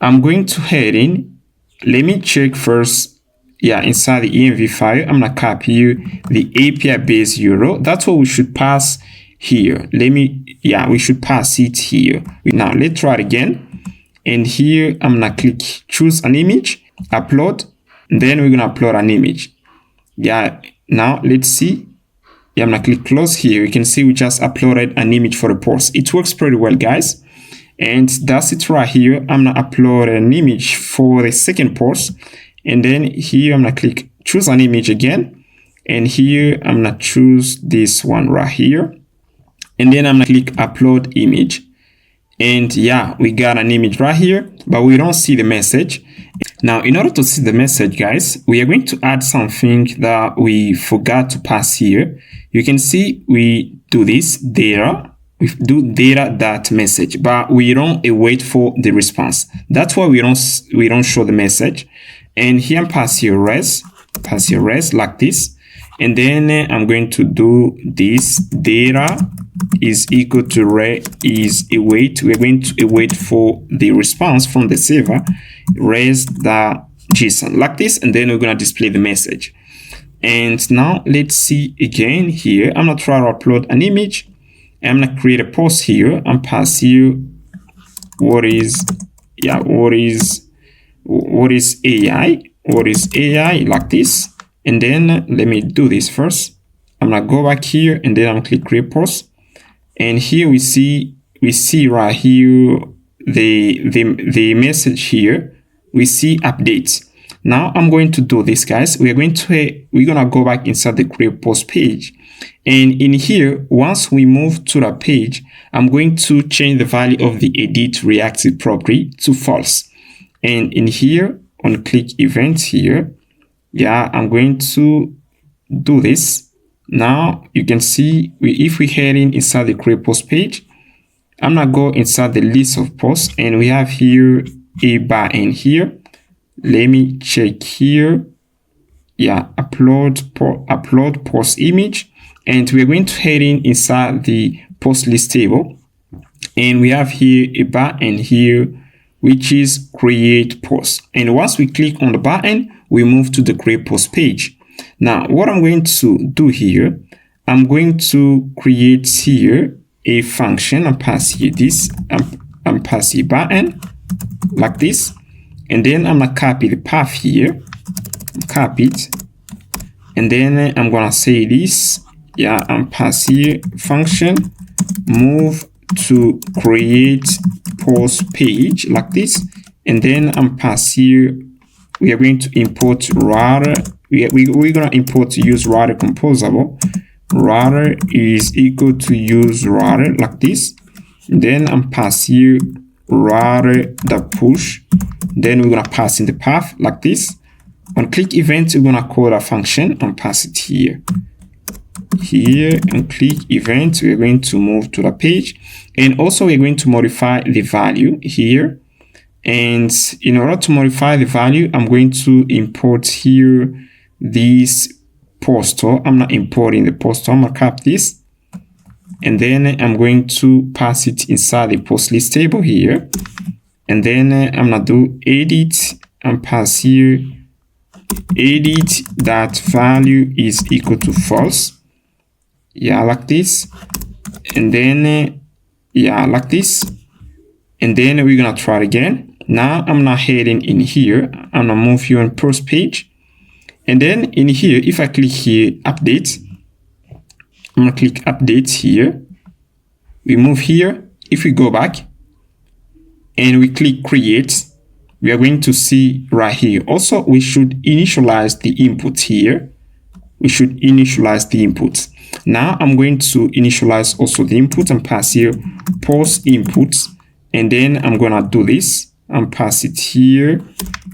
I'm going to head in. Let me check first, inside the env file, I'm gonna copy here the API base URL. That's what we should pass here. We should pass it here. Now, let's try it again. And here, I'm gonna click choose an image. Upload, and then we're gonna upload an image. Now let's see. I'm gonna click close here. You can see we just uploaded an image for the post. It works pretty well, guys. And that's it right here. I'm gonna upload an image for the second post. And then here I'm gonna click choose an image again. And here I'm gonna choose this one right here. And then I'm gonna click upload image. And we got an image right here, but we don't see the message. Now, in order to see the message, guys, we are going to add something that we forgot to pass here. You can see we do this data. We do data.message, but we don't wait for the response. That's why we don't show the message. And here I'm pass here res like this. And then I'm going to do this data is equal to is await. We're going to await for the response from the server, res.json like this, and then we're going to display the message. And now let's see again here. I'm going to try to upload an image. I'm going to create a post here and pass you what is AI like this. And then let me do this first. I'm gonna go back here and then I'm gonna click create post. And here we see right here the message here. We see updates. Now I'm going to do this, guys. We're gonna go back inside the create post page, And in here, once we move to the page, I'm going to change the value of the edit reactive property to false. And in here, on click event here, I'm going to do this. Now you can see if we head inside the create post page, I'm gonna go inside the list of posts, and we have here a bar in here. Let me check here. Upload post image, and we're going to head inside the post list table, and we have here a button here which is create post. And once we click on the button, we move to the create post page. Now what I'm going to do here, I'm going to create here a function and pass here this and pass here button like this, and then I'm gonna copy the path here, copy it, and then I'm gonna say this, and pass here function move to create post page like this, and then I'm pass here, we are going to import router, we're gonna import use router composable, router is equal to use router like this, then I'm pass here router the push, then we're gonna pass in the path like this. On click event, we're gonna call a function and pass it here. And click event, we're going to move to the page, and also we're going to modify the value here. And in order to modify the value, I'm going to import here this poster. I'm not importing the poster, I'm gonna copy this, and then I'm going to pass it inside the post list table here, and then I'm gonna do edit and pass here edit that value is equal to false, like this, and then like this, and then we're gonna try it again. Now I'm not heading in here, I'm gonna move here on post page, and then in here, if I click here update, I'm gonna click update here, we move here, if we go back and we click create, we are going to see right here. Also, we should initialize the input here. We should initialize the input. Now I'm going to initialize also the input and pass here post inputs, and then I'm gonna do this and pass it here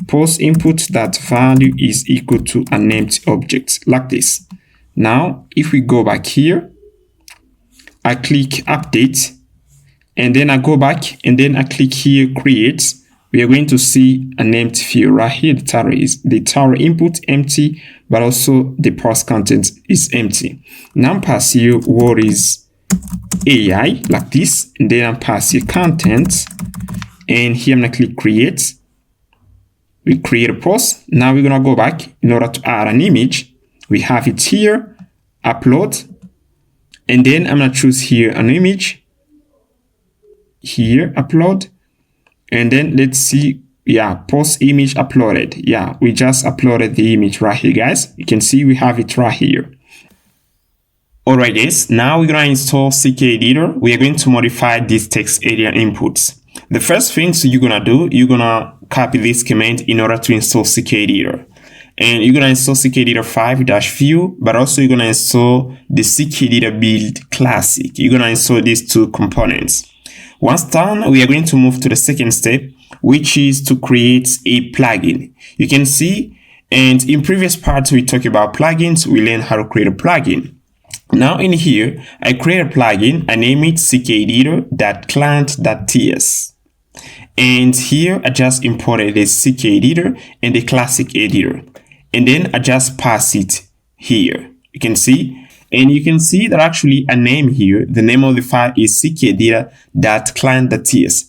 post input that value is equal to an empty object like this. Now if we go back here, I click update, and then I go back and then I click here create, we are going to see an empty field right here. The title input empty, but also the parse content is empty. Now I'm pass here what is AI like this, and then I'm pass here content, and here I'm gonna click create. We create a post. Now we're gonna go back in order to add an image. We have it here, upload, and then I'm gonna choose here an image, here upload, and then let's see, post image uploaded. We just uploaded the image right here, guys. You can see we have it right here. Alright guys, now we're gonna install CK Editor. We are going to modify this text area inputs. The first thing you're gonna do, you're gonna copy this command in order to install CK Editor. And you're gonna install CK Editor 5-view, but also you're gonna install the CK Editor build classic. You're gonna install these two components. Once done, we are going to move to the second step, which is to create a plugin. You can see, and in previous parts we talked about plugins, we learned how to create a plugin. Now in here, I create a plugin, I name it ckeditor.client.ts. And here I just imported the CK Editor and the classic editor. And then I just pass it here. You can see. And you can see that actually a name here, the name of the file is ckeditor.client.ts.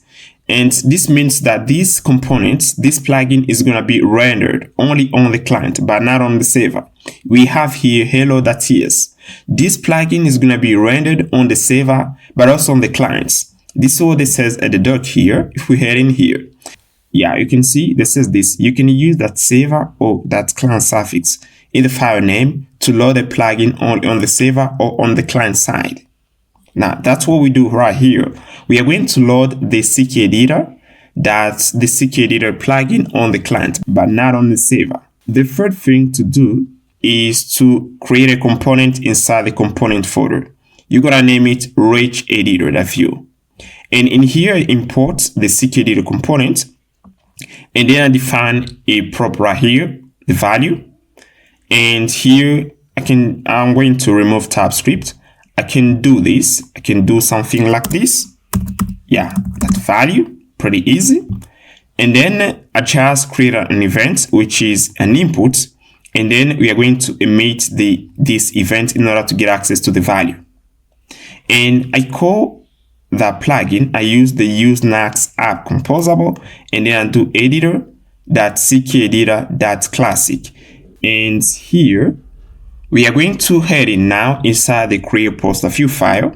And this means that these components, this plugin is going to be rendered only on the client, but not on the server. We have here hello.ts. This plugin is going to be rendered on the server, but also on the clients. This is what it says at the doc here. If we head in here, you can see this says this. You can use that server or that client suffix in the file name to load a plugin on the server or on the client side. Now that's what we do right here. We are going to load the CK Editor, that's the CK Editor plugin on the client, but not on the server. The third thing to do is to create a component inside the component folder. You're gonna name it rich editor, that view. And in here, import the CK editor component. And then I define a prop right here, the value. And here I'm going to remove TypeScript. I can do this. I can do something like this. Yeah, that value, pretty easy. And then I just create an event, which is an input. And then we are going to emit this event in order to get access to the value. And I call that plugin. I use the use Nuxt app composable, and then I do editor.ckeditor.classic. And here we are going to head in now inside the create poster view file.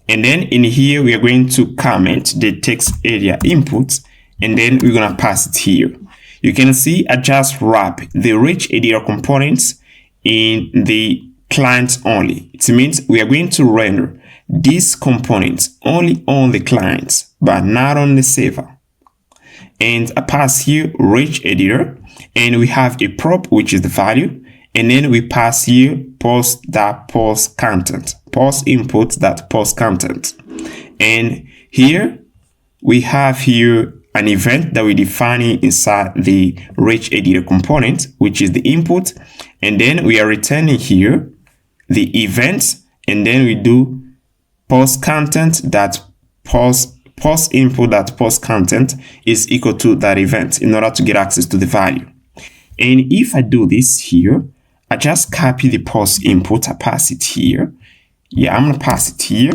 And then in here, we are going to comment the text area input, and then we're going to pass it here. You can see I just wrap the rich editor components in the client only. It means we are going to render these components only on the clients, but not on the server. And I pass here rich editor, and we have a prop, which is the value. And then we pass here post content, post input content. And here we have here an event that we define inside the rich editor component, which is the input. And then we are returning here the event, and then we do post content that post content is equal to that event in order to get access to the value. And if I do this here, I just copy the post input, I pass it here. Yeah, I'm gonna pass it here.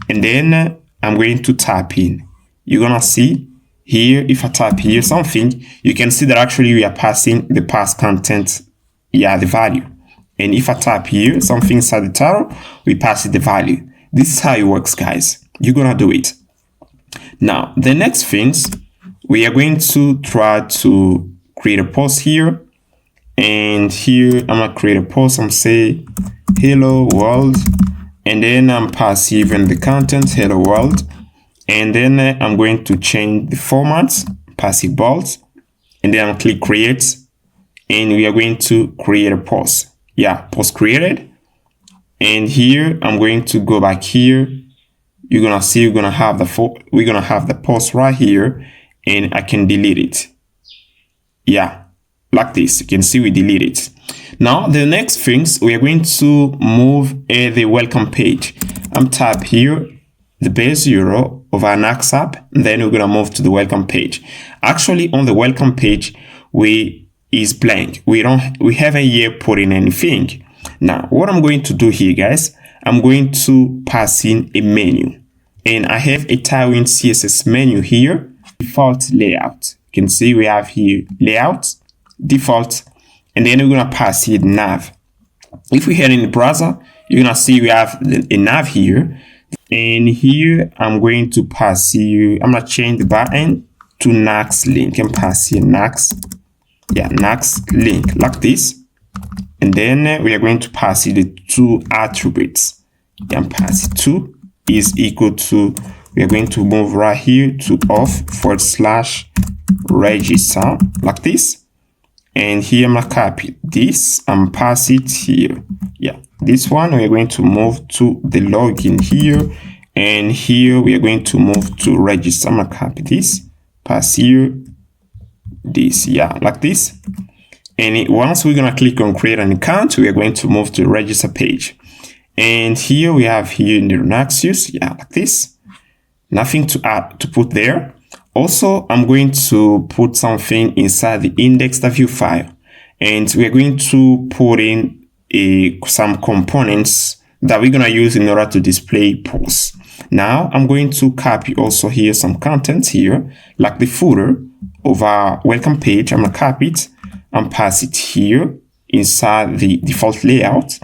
And then I'm going to type in. You're gonna see here, if I type here something, you can see that actually we are passing the past content, yeah, the value. And if I type here something inside the title, we pass it the value. This is how it works, guys. You're gonna do it. Now, the next things, we are going to try to create a post here. And here I'm gonna create a post and say hello world, and then I'm pass even the content hello world, and then I'm going to change the format, pass it bold, and then I'll click create, and we are going to create a post. Yeah, post created. And here I'm going to go back here. You're gonna see we're gonna have the post right here, and I can delete it. Yeah, like this. You can see we delete it. Now the next things, we are going to move the welcome page. I'm type here the base URL of our Nuxt app, and then we're gonna move to the welcome page. Actually, on the welcome page, is blank. We haven't yet put in anything. Now, what I'm going to do here, guys, I'm going to pass in a menu, and I have a Tailwind CSS menu here, default layout. You can see we have here layout, default, and then we're gonna pass here nav. If we head in the browser, you're gonna see we have a nav here, and here I'm going to pass here. I'm gonna change the button to NuxtLink and pass here NuxtLink like this. And then we are going to pass here the two attributes. And pass it to is equal to, we are going to move right here to auth/register like this. And here I'm gonna copy this and pass it here. Yeah, this one we are going to move to the login here, and here we are going to move to register. I'm gonna copy this, pass here, this, yeah, like this. And once we're gonna click on create an account, we are going to move to the register page. And here we have here in the Nuxt, yeah, like this. Nothing to add to put there. Also, I'm going to put something inside the index.view file, and we're going to put in some components that we're gonna use in order to display posts. Now, I'm going to copy also here some content here, like the footer of our welcome page. I'm gonna copy it and pass it here inside the default layout,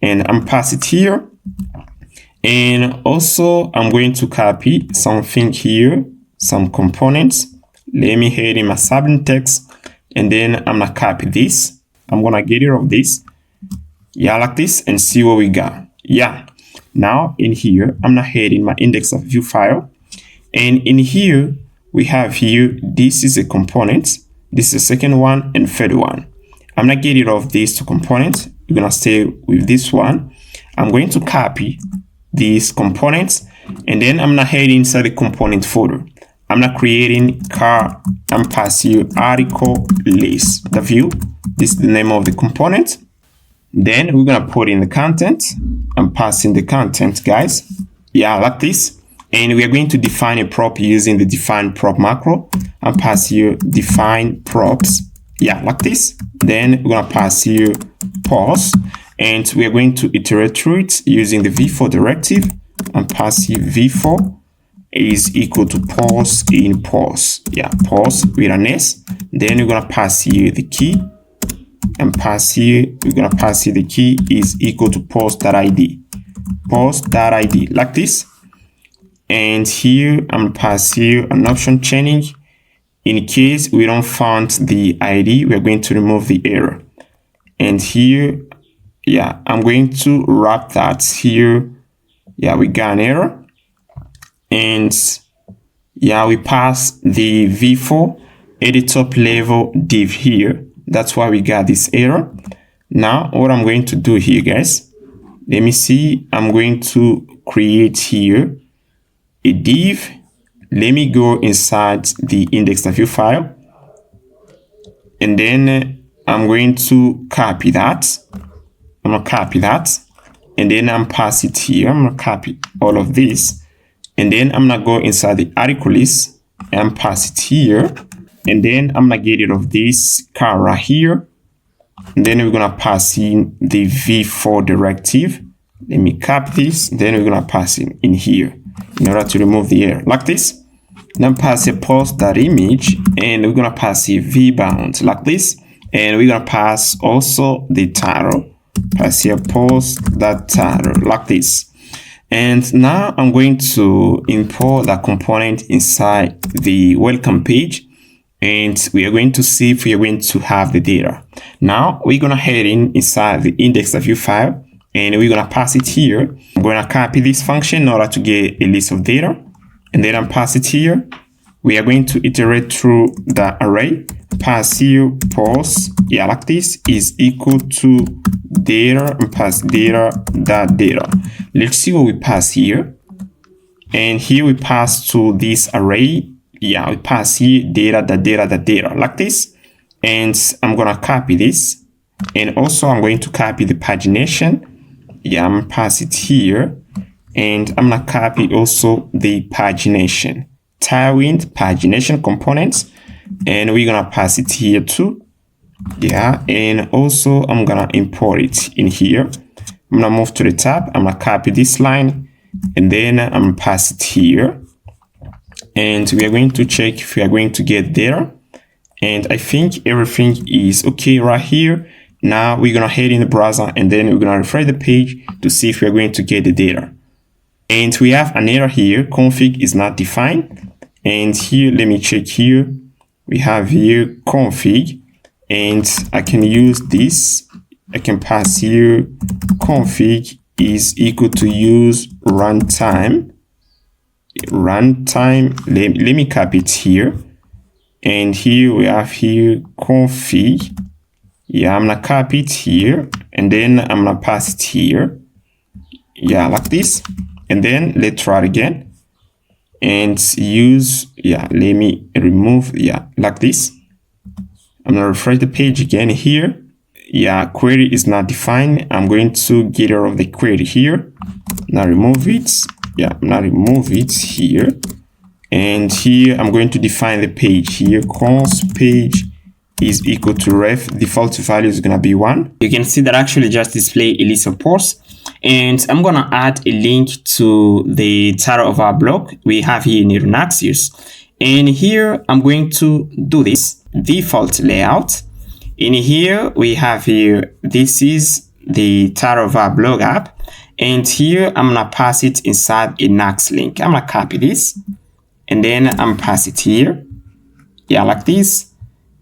and I'm pass it here. And also, I'm going to copy something here, some components. Let me head in my subject text, and then I'm gonna copy this. I'm gonna get rid of this, yeah, like this, and see what we got. Yeah, now in here I'm gonna head in my index.view file, and in here we have here, this is a component, this is the second one and third one. I'm gonna get rid of these two components. We're gonna stay with this one. I'm going to copy these components, and then I'm gonna head inside the component folder. I'm not creating car and pass you article list, the view. This is the name of the component. Then we're gonna put in the content. I'm passing the content, guys. Yeah, like this. And we are going to define a prop using the define prop macro. And pass you define props. Yeah, like this. Then we're gonna pass you pause, and we are going to iterate through it using the v4 directive. And pass you v4 is equal to pause in pause. Yeah, pause with an S. Then we're gonna pass you the key, and we're gonna pass you the key is equal to pause.id. Pause.id, like this. And here I'm gonna pass you an option chaining. In case we don't find the ID, we're going to remove the error. And here, yeah, I'm going to wrap that here. Yeah, we got an error. And yeah, we pass the v4 at the top level div here. That's why we got this error. Now, what I'm going to do here, guys, let me see. I'm going to create here a div. Let me go inside the index.view file. And then I'm going to copy that. I'm going to copy that. And then I'm pass it here. I'm going to copy all of this. And then I'm going to go inside the article list and pass it here. And then I'm going to get rid of this car right here. And then we're going to pass in the v4 directive. Let me copy this. Then we're going to pass it in here in order to remove the error, like this. Then pass a post.image, and we're going to pass a vbound like this. And we're going to pass also the title. Pass here post.title like this. And now I'm going to import that component inside the welcome page, and we are going to see if we are going to have the data. Now we're going to head inside the index.view file, and we're going to pass it here. I'm going to copy this function in order to get a list of data, and then I'll pass it here. We are going to iterate through the array. Pass here pause, yeah, like this, is equal to data, and pass data. Let's see what we pass here. And here we pass to this array. Yeah, we pass here data, like this. And I'm gonna copy this. And also I'm going to copy the pagination. Yeah, I'm gonna pass it here. And I'm gonna copy also the pagination. Tailwind pagination components. And we're gonna pass it here too. Yeah, and also I'm gonna import it in here. I'm gonna move to the top. I'm gonna copy this line, and then I'm gonna pass it here. And we are going to check if we are going to get data. And I think everything is okay right here. Now we're gonna head in the browser, and then we're gonna refresh the page to see if we are going to get the data. And we have an error here. Config is not defined. And here, let me check here. We have here config, and I can use this. I can pass here config is equal to use runtime. Let me copy it here. And here we have here config. Yeah, I'm gonna copy it here, and then I'm gonna pass it here. Yeah, like this. And then let's try it again. And use, yeah, let me remove, yeah, like this. I'm gonna refresh the page again here. Yeah, query is not defined. I'm going to get rid of the query here. Now remove it. Yeah, now remove it here. And here I'm going to define the page here. Const page is equal to ref. Default value is gonna be 1. You can see that actually just display a list of posts. And I'm gonna add a link to the title of our blog we have here in Nuxt. And here I'm going to do this default layout. In here we have here, this is the title of our blog app. And here I'm gonna pass it inside a NuxtLink. I'm gonna copy this, and then I'm pass it here. Yeah, like this.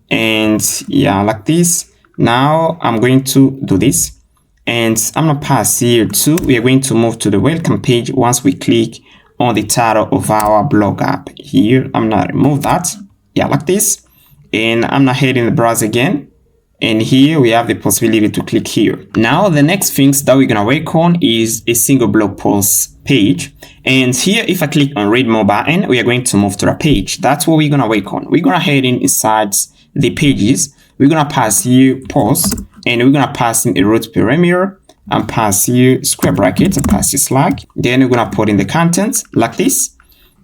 And yeah, like this. Now I'm going to do this. And I'm gonna pass here too. We are going to move to the welcome page once we click on the title of our blog app. Here, I'm gonna remove that. Yeah, like this. And I'm gonna head in the browser again. And here we have the possibility to click here. Now the next things that we're gonna work on is a single blog post page. And here, if I click on read more button, we are going to move to the page. That's what we're gonna work on. We're gonna head inside the pages. We're gonna pass here post, and we're gonna pass in a root parameter, and pass here square brackets, and pass here slash. Then we're gonna put in the content like this.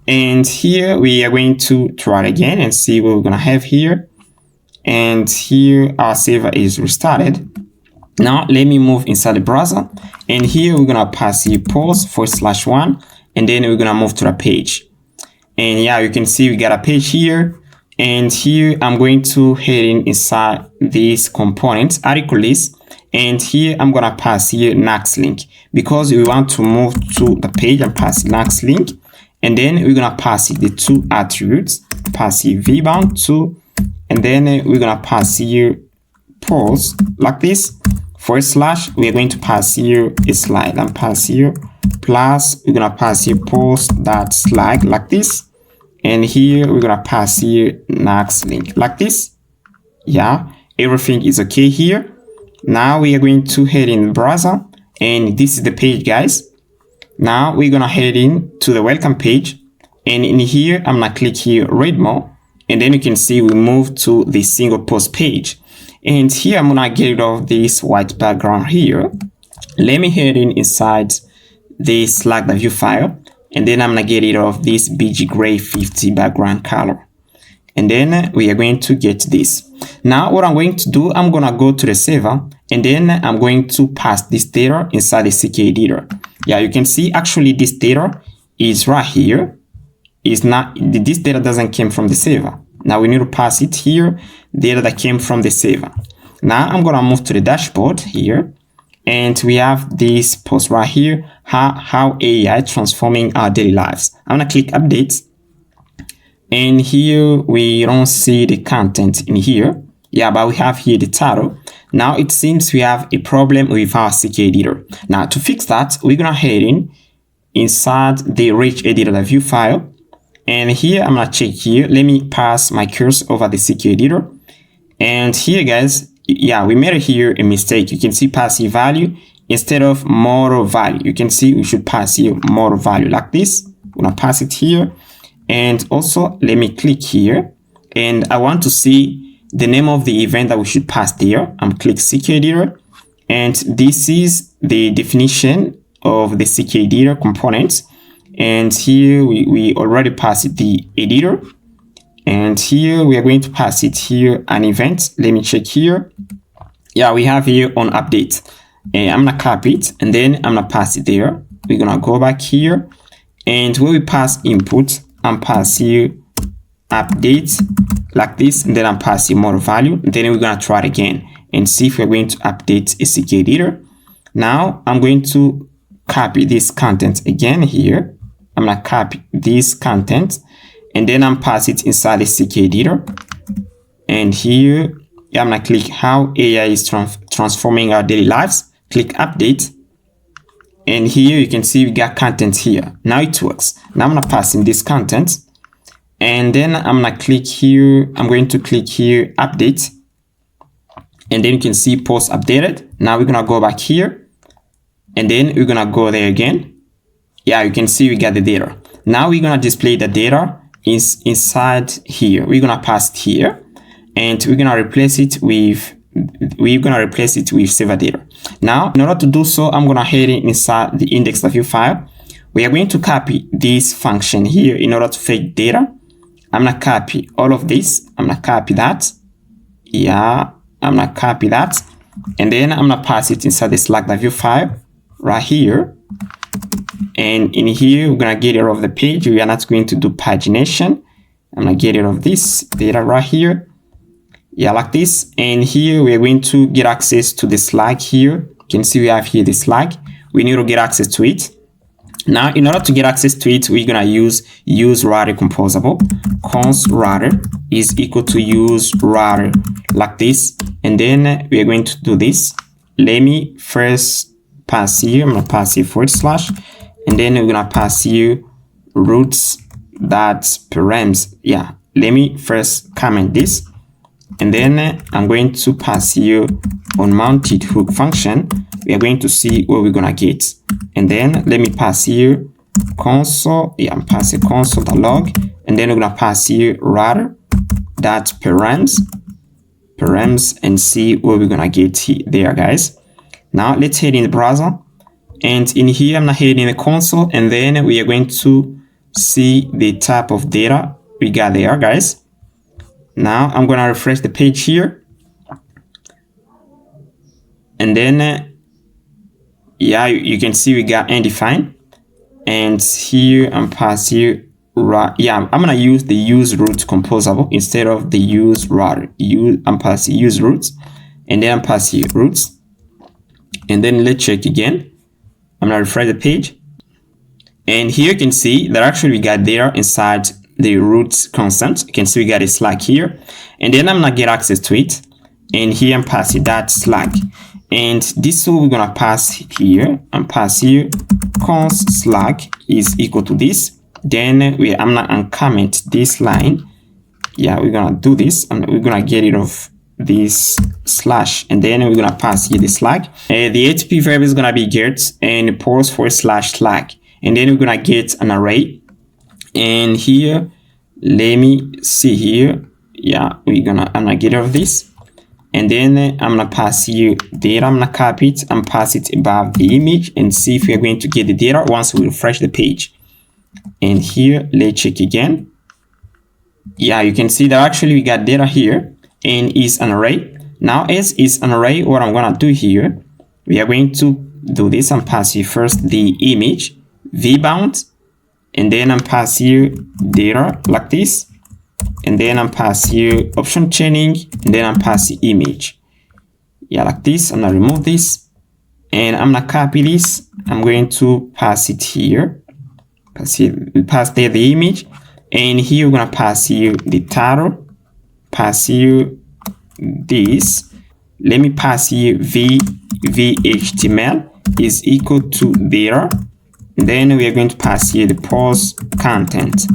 And here we are going to try it again and see what we're gonna have here. And here our server is restarted. Now let me move inside the browser, and here we're gonna pass here post /1, and then we're gonna move to the page. And yeah, you can see we got a page here, and here I'm going to head inside this component article list, and here I'm gonna pass here NuxtLink because we want to move to the page and pass NuxtLink, and then we're gonna pass it the two attributes, pass here vbound to, and then we're gonna pass here post like this / we are going to pass here a slide, and pass here plus we're gonna pass here post that slide like this, and here we're gonna pass here NuxtLink like this. Yeah, everything is okay here. Now we are going to head in the browser, and this is the page, guys. Now we're gonna head in to the welcome page, and in here I'm gonna click here read more, and then you can see we move to the single post page. And here I'm gonna get rid of this white background here. Let me head inside the select.view file, and then I'm gonna get rid of this BG gray 50 background color. And then we are going to get this. Now what I'm going to do, I'm gonna go to the server, and then I'm going to pass this data inside the CK editor. Yeah, you can see actually this data is right here. Is not, this data doesn't come from the server. Now we need to pass it here, data that came from the server. Now I'm gonna move to the dashboard here, and we have this post right here, how AI transforming our daily lives. I'm gonna click update, and here we don't see the content in here. Yeah, but we have here the title. Now it seems we have a problem with our CK editor. Now to fix that, we're gonna head inside the rich editor.view file. And here I'm gonna check here. Let me pass my cursor over the CK editor. And here, guys, yeah, we made here a mistake. You can see pass here value instead of model value. You can see we should pass here model value like this. I'm gonna pass it here. And also let me click here. And I want to see the name of the event that we should pass there. I'm click CK editor. And this is the definition of the CK editor components. And here we already passed the editor, and here we are going to pass it here an event. Let me check here. Yeah, we have here on update, and I'm gonna copy it, and then I'm gonna pass it there. We're gonna go back here, and where we pass input, I'm pass here update like this, and then I'm passing model value. And then we're gonna try it again and see if we're going to update a CK editor. Now I'm going to copy this content again here. I'm gonna copy this content, and then I'm pass it inside the CK editor. And here I'm gonna click how AI is transforming our daily lives. Click update, and here you can see we got content here. Now it works. Now I'm gonna pass in this content, and then I'm gonna click here. I'm going to click here update, and then you can see post updated. Now we're gonna go back here, and then we're gonna go there again. Yeah, you can see we got the data. Now we're gonna display the data inside here. We're gonna pass it here, and we're gonna replace it with server data. Now, in order to do so, I'm gonna head inside the index.view file. We are going to copy this function here in order to fetch data. I'm gonna copy all of this. I'm gonna copy that. Yeah, I'm gonna copy that, and then I'm gonna pass it inside the Slack.view file right here. And in here, we're gonna get rid of the page. We are not going to do pagination. I'm gonna get rid of this data right here. Yeah, like this. And here we are going to get access to the Slack here. You can see we have here the Slack. We need to get access to it. Now, in order to get access to it, we're gonna use router composable. Const router is equal to use router like this. And then we are going to do this. Let me first pass here. I'm gonna pass here /, and then we're gonna pass here roots that params. Yeah, let me first comment this. And then I'm going to pass here unmounted hook function. We are going to see what we're gonna get. And then let me pass here console. Yeah, I'm passing console.log. And then we're gonna pass here router.params and see what we're gonna get here, there, guys. Now let's head in the browser. And in here, I'm gonna head in the console, and then we are going to see the type of data we got there, guys. Now I'm gonna refresh the page here, and then yeah, you can see we got undefined. And here I'm pass here, yeah, I'm gonna use the use root composable instead of the use router. I'm passing use roots, and then I'm passing roots, and then let's check again. I'm gonna refresh the page, and here you can see that actually we got there inside the roots constant. You can see we got a slack here, and then I'm gonna get access to it, and here I'm passing that slack, and this is what we're gonna pass here. I'm pass here const slack is equal to this. Then I'm gonna uncomment this line. Yeah, we're gonna do this, and we're gonna get rid of this slash, and then we're gonna pass here the slack. The HTTP variable is gonna be get and post/slack, and then we're gonna get an array. And here, let me see here. Yeah, I'm gonna get rid of this, and then I'm gonna pass here data. I'm gonna copy it and pass it above the image, and see if we are going to get the data once we refresh the page. And here, let's check again. Yeah, you can see that actually we got data here, and is an array. Now, as is an array, what I'm gonna do here, we are going to do this and pass here first the image vbound, and then I'm pass here data like this, and then I'm pass here option chaining, and then I'm pass the image. Yeah, like this. I'm gonna remove this, and I'm gonna copy this. I'm going to pass it here. We pass there the image, and here we're gonna pass here the title, pass here this. Let me pass here vhtml is equal to data, and then we are going to pass here the post content.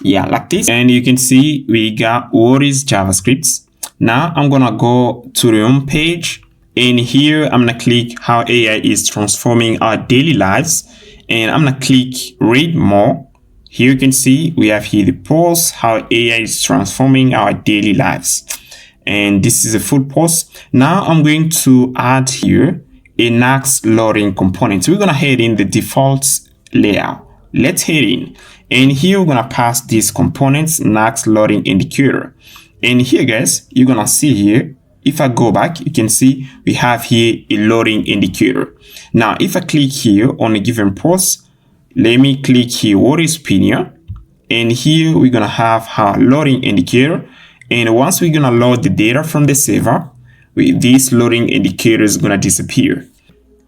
Yeah, like this. And you can see we got what is JavaScript. Now I'm gonna go to the home page, and here I'm gonna click how AI is transforming our daily lives, and I'm gonna click read more. Here you can see we have here the post, how AI is transforming our daily lives. And this is a full post. Now I'm going to add here a Nuxt loading component. So we're gonna head in the default layout. Let's head in. And here we're gonna pass these components Nuxt loading indicator. And here, guys, you're gonna see here, if I go back, you can see we have here a loading indicator. Now, if I click here on a given post, let me click here what is opinion, and here we're gonna have our loading indicator. And once we're gonna load the data from the server, this loading indicator is gonna disappear.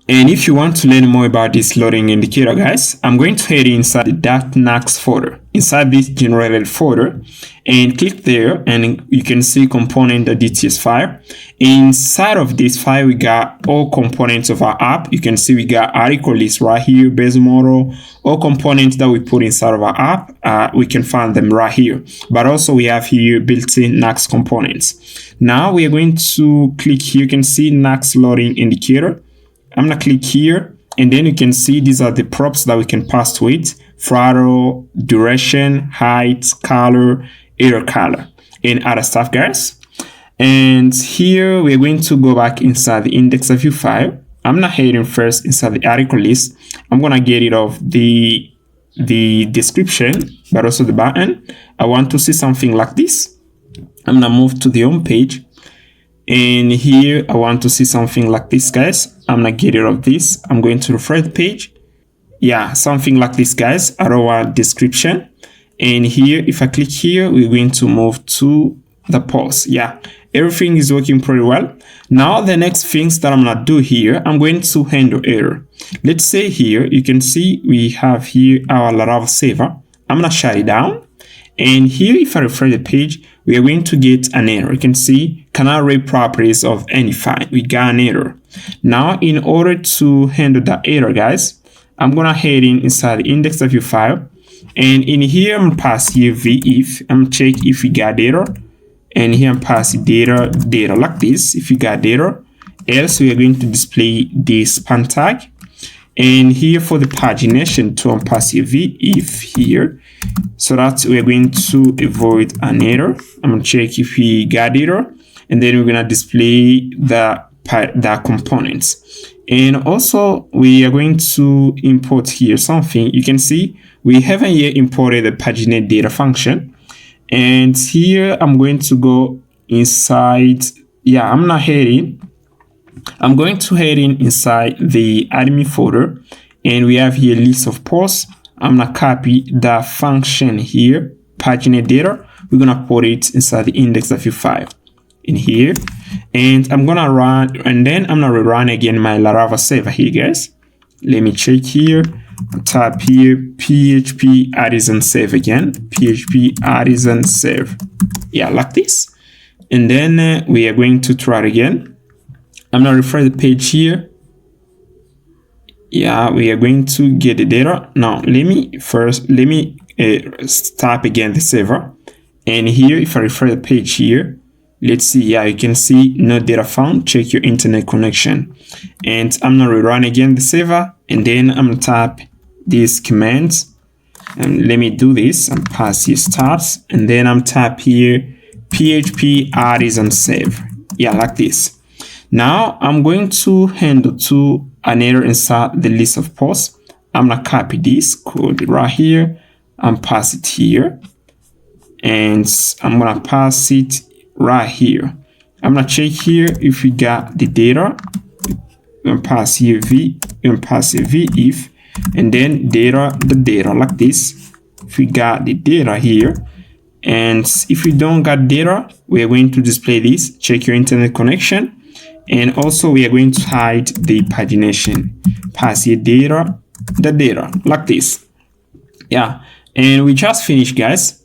And if you want to learn more about this loading indicator, guys, I'm going to head inside the .nuxt folder, inside this generated folder, and click there, and you can see component.dts file. Inside of this file, we got all components of our app. You can see we got article list right here, base model, all components that we put inside of our app. We can find them right here. But also we have here built-in Nuxt components. Now we are going to click here. You can see Nuxt loading indicator. I'm gonna click here, and then you can see these are the props that we can pass to it: throttle, duration, height, color, error color, and other stuff, guys. And here we're going to go back inside the index.view file. I'm gonna head in first inside the article list. I'm gonna get rid of the description, but also the button. I want to see something like this. I'm gonna move to the home page. And here I want to see something like this, guys. I'm gonna get rid of this. I'm going to refresh the page. Yeah, something like this, guys. I don't want description. And here, if I click here, we're going to move to the post. Yeah, everything is working pretty well. Now the next things that I'm gonna do here, I'm going to handle error. Let's say here, you can see we have here our Laravel server. I'm gonna shut it down. And here, if I refresh the page, we are going to get an error. You can see cannot read properties of any file. We got an error. Now, in order to handle that error, guys, I'm gonna head inside the index.view file, and in here I'm pass here vif. I'm check if we got error, and here I'm passing data like this. If you got data, else we are going to display the span tag. And here for the pagination to I'm passing if here, so that we're going to avoid an error. I'm gonna check if we got error, and then we're gonna display the components. And also we are going to import here something. You can see we haven't yet imported the paginate data function. And here I'm going to go inside. Yeah, I'm not heading. I'm going to head inside the admin folder, and we have here list of posts. I'm gonna copy the function here, paginate data. We're gonna put it inside the index.view file in here, and I'm gonna run, and then I'm gonna run again my Laravel server here, guys. Let me check here. Type here php artisan save again, php artisan save. Yeah, like this. And then we are going to try it again. I'm gonna refresh the page here. Yeah, we are going to get the data. Now let me start again the server. And here, if I refresh the page here, let's see. Yeah, you can see no data found. Check your internet connection. And I'm gonna rerun again the server, and then I'm gonna type these commands. And let me do this. I'm pass here starts, and then I'm type here php artisan save. Yeah, like this. Now I'm going to handle to an error inside the list of posts. I'm gonna copy this code right here and pass it here, and I'm gonna pass it right here. I'm gonna check here if we got the data. And pass here pass here if, and then the data like this. If we got the data here, and if we don't got data, we are going to display this. Check your internet connection. And also we are going to hide the pagination. Pass here data, the data like this. Yeah, and we just finished, guys.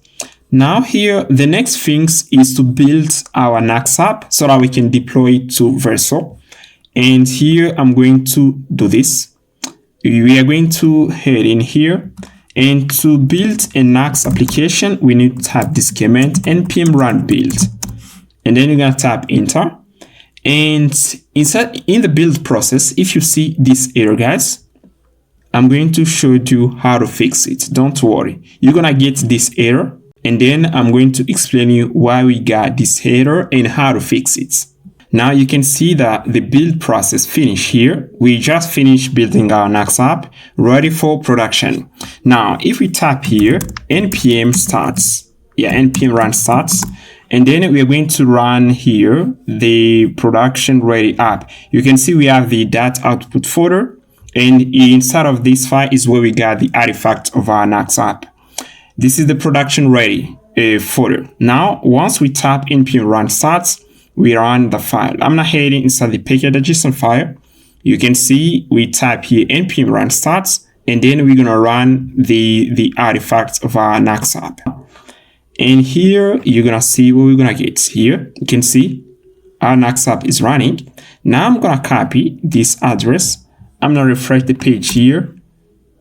Now here, the next things is to build our Nuxt app so that we can deploy it to Vercel. And here I'm going to do this. We are going to head in here, and to build a Nuxt application, we need to type this command npm run build, and then you're gonna type enter. And inside in the build process, if you see this error, guys, I'm going to show you how to fix it. Don't worry, you're gonna get this error, and then I'm going to explain you why we got this error and how to fix it. Now you can see that the build process finished here. We just finished building our Nuxt app, ready for production. Now if we tap here npm starts, npm run starts, and then we are going to run here the production ready app. You can see we have the .output folder, and inside of this file is where we got the artifact of our Nuxt app. This is the production ready folder. Now once we tap npm run starts, we run the file. I'm not heading inside the package.json file. You can see we type here npm run starts, and then we're gonna run the artifacts of our Nuxt app. And here you're gonna see what we're gonna get. Here you can see our Nuxt app is running. Now I'm gonna copy this address. I'm gonna refresh the page here,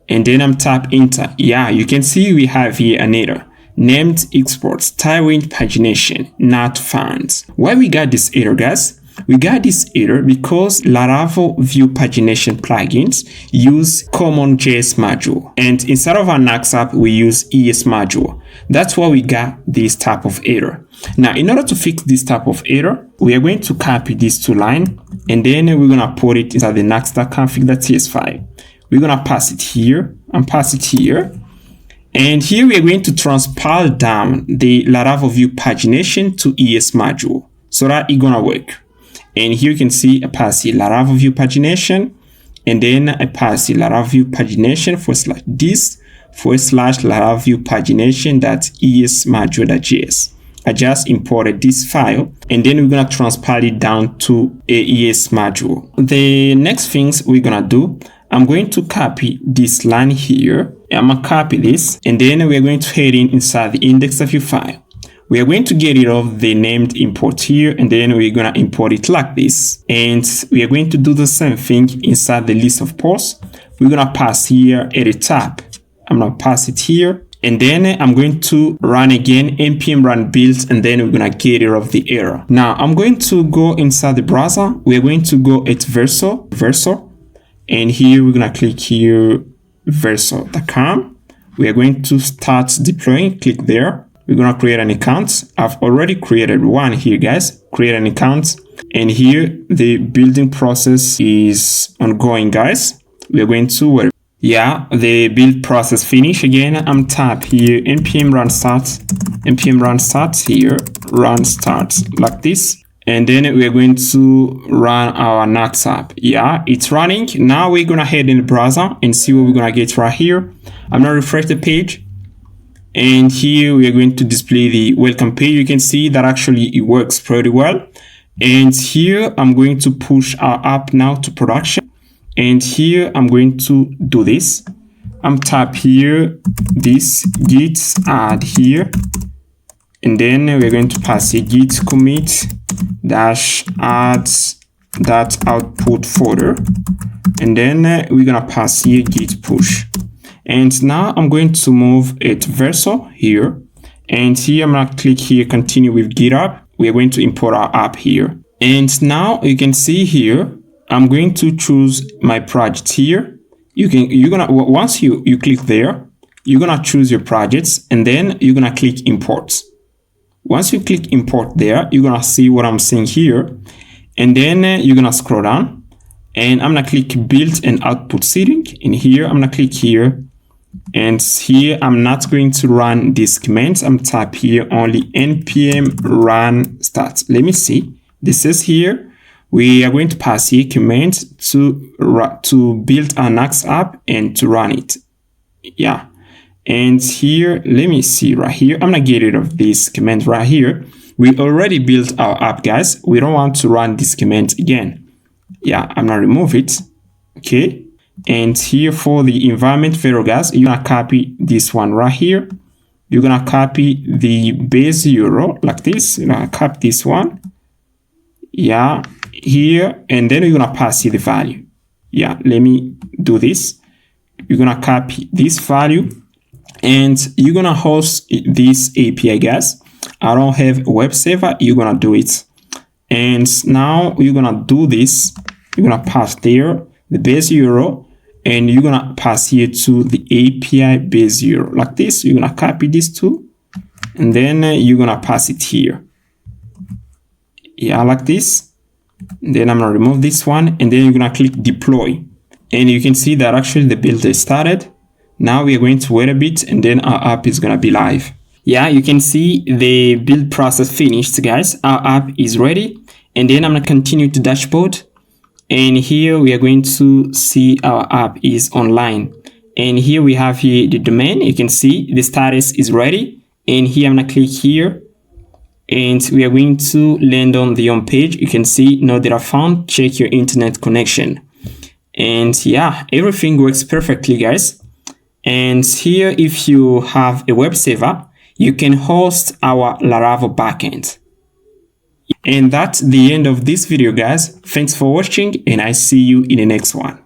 and then I'm tap enter. Yeah, you can see we have here an error named exports Tailwind pagination not found. Why we got this error, guys? We got this error because Laravel View pagination plugins use common JS module, and instead of our Nuxt app we use ES module. That's why we got this type of error. Now in order to fix this type of error, we are going to copy these two lines, and then we're gonna put it inside the nuxt.config.ts file. We're gonna pass it here and pass it here. And here we are going to transpile down the Laravel View pagination to ES module so that it's gonna work. And here you can see I pass the Laravel View pagination, and then I pass the Laravel View pagination /Laravel View pagination.es module.js. I just imported this file, and then we're gonna transpile it down to a ES module. The next things we're gonna do, I'm going to copy this line here. I'm gonna copy this, and then we're going to head inside the index.view file. We are going to get rid of the named import here, and then we're gonna import it like this. And we are going to do the same thing inside the list of posts. We're gonna pass here edit tab. I'm gonna pass it here, And then I'm going to run again npm run build, and then we're going to get rid of the error. Now I'm going to go inside the browser. We're going to go at Vercel, and here we're going to click here vercel.com. We are going to start deploying. Click there. We're going to create an account. I've already created one here, guys. Create an account, and here the building process is ongoing, guys. We are going to the build process finish. Again, I'm tap here npm run start here, run start like this, and then we're going to run our Nuxt app. Yeah, it's running. Now we're gonna head in the browser and see what we're gonna get right here. I'm gonna refresh the page, and here we are going to display the welcome page. You can see that actually it works pretty well. And here I'm going to push our app now to production. And here I'm going to do this. I'm tap here this git add here, and then we're going to pass a git commit dash add that output folder, and then we're gonna pass here git push. And now I'm going to move it Vercel here, and here I'm gonna click here continue with GitHub. We're going to import our app here, and now you can see here I'm going to choose my project here. Once you click there, you're gonna choose your projects, and then you're gonna click import. Once you click import there, you're gonna see what I'm seeing here, and then you're gonna scroll down, and I'm gonna click build and output setting. And here I'm gonna click here, and here I'm not going to run this command. I'm tap here only npm run start. Let me see. This is here. We are going to pass here command to build our Nuxt app and to run it. Yeah. And here, let me see right here. I'm going to get rid of this command right here. We already built our app, guys. We don't want to run this command again. Yeah, I'm going to remove it. Okay. And here for the environment variable, guys, you're going to copy this one right here. You're going to copy the base URL like this. You're going to copy this one. Yeah. Here, and then you're gonna pass here the value. Yeah, let me do this. You're gonna copy this value, and you're gonna host this API, guys. I don't have a web server. You're gonna do it, and now you're gonna do this. You're gonna pass there the base URL, and you're gonna pass here to the API base URL like this. You're gonna copy this too, and then you're gonna pass it here. Yeah, like this. Then I'm gonna remove this one, and then you're gonna click deploy, and you can see that actually the build is started. Now we are going to wait a bit, and then our app is gonna be live. Yeah, you can see the build process finished, guys. Our app is ready, and then I'm gonna continue to dashboard, and here we are going to see our app is online, and here we have here the domain. You can see the status is ready, and here I'm gonna click here. And we are going to land on the home page. You can see no data found, check your internet connection. And yeah, everything works perfectly, guys. And here, if you have a web server, you can host our Laravel backend. And that's the end of this video, guys. Thanks for watching, and I see you in the next one.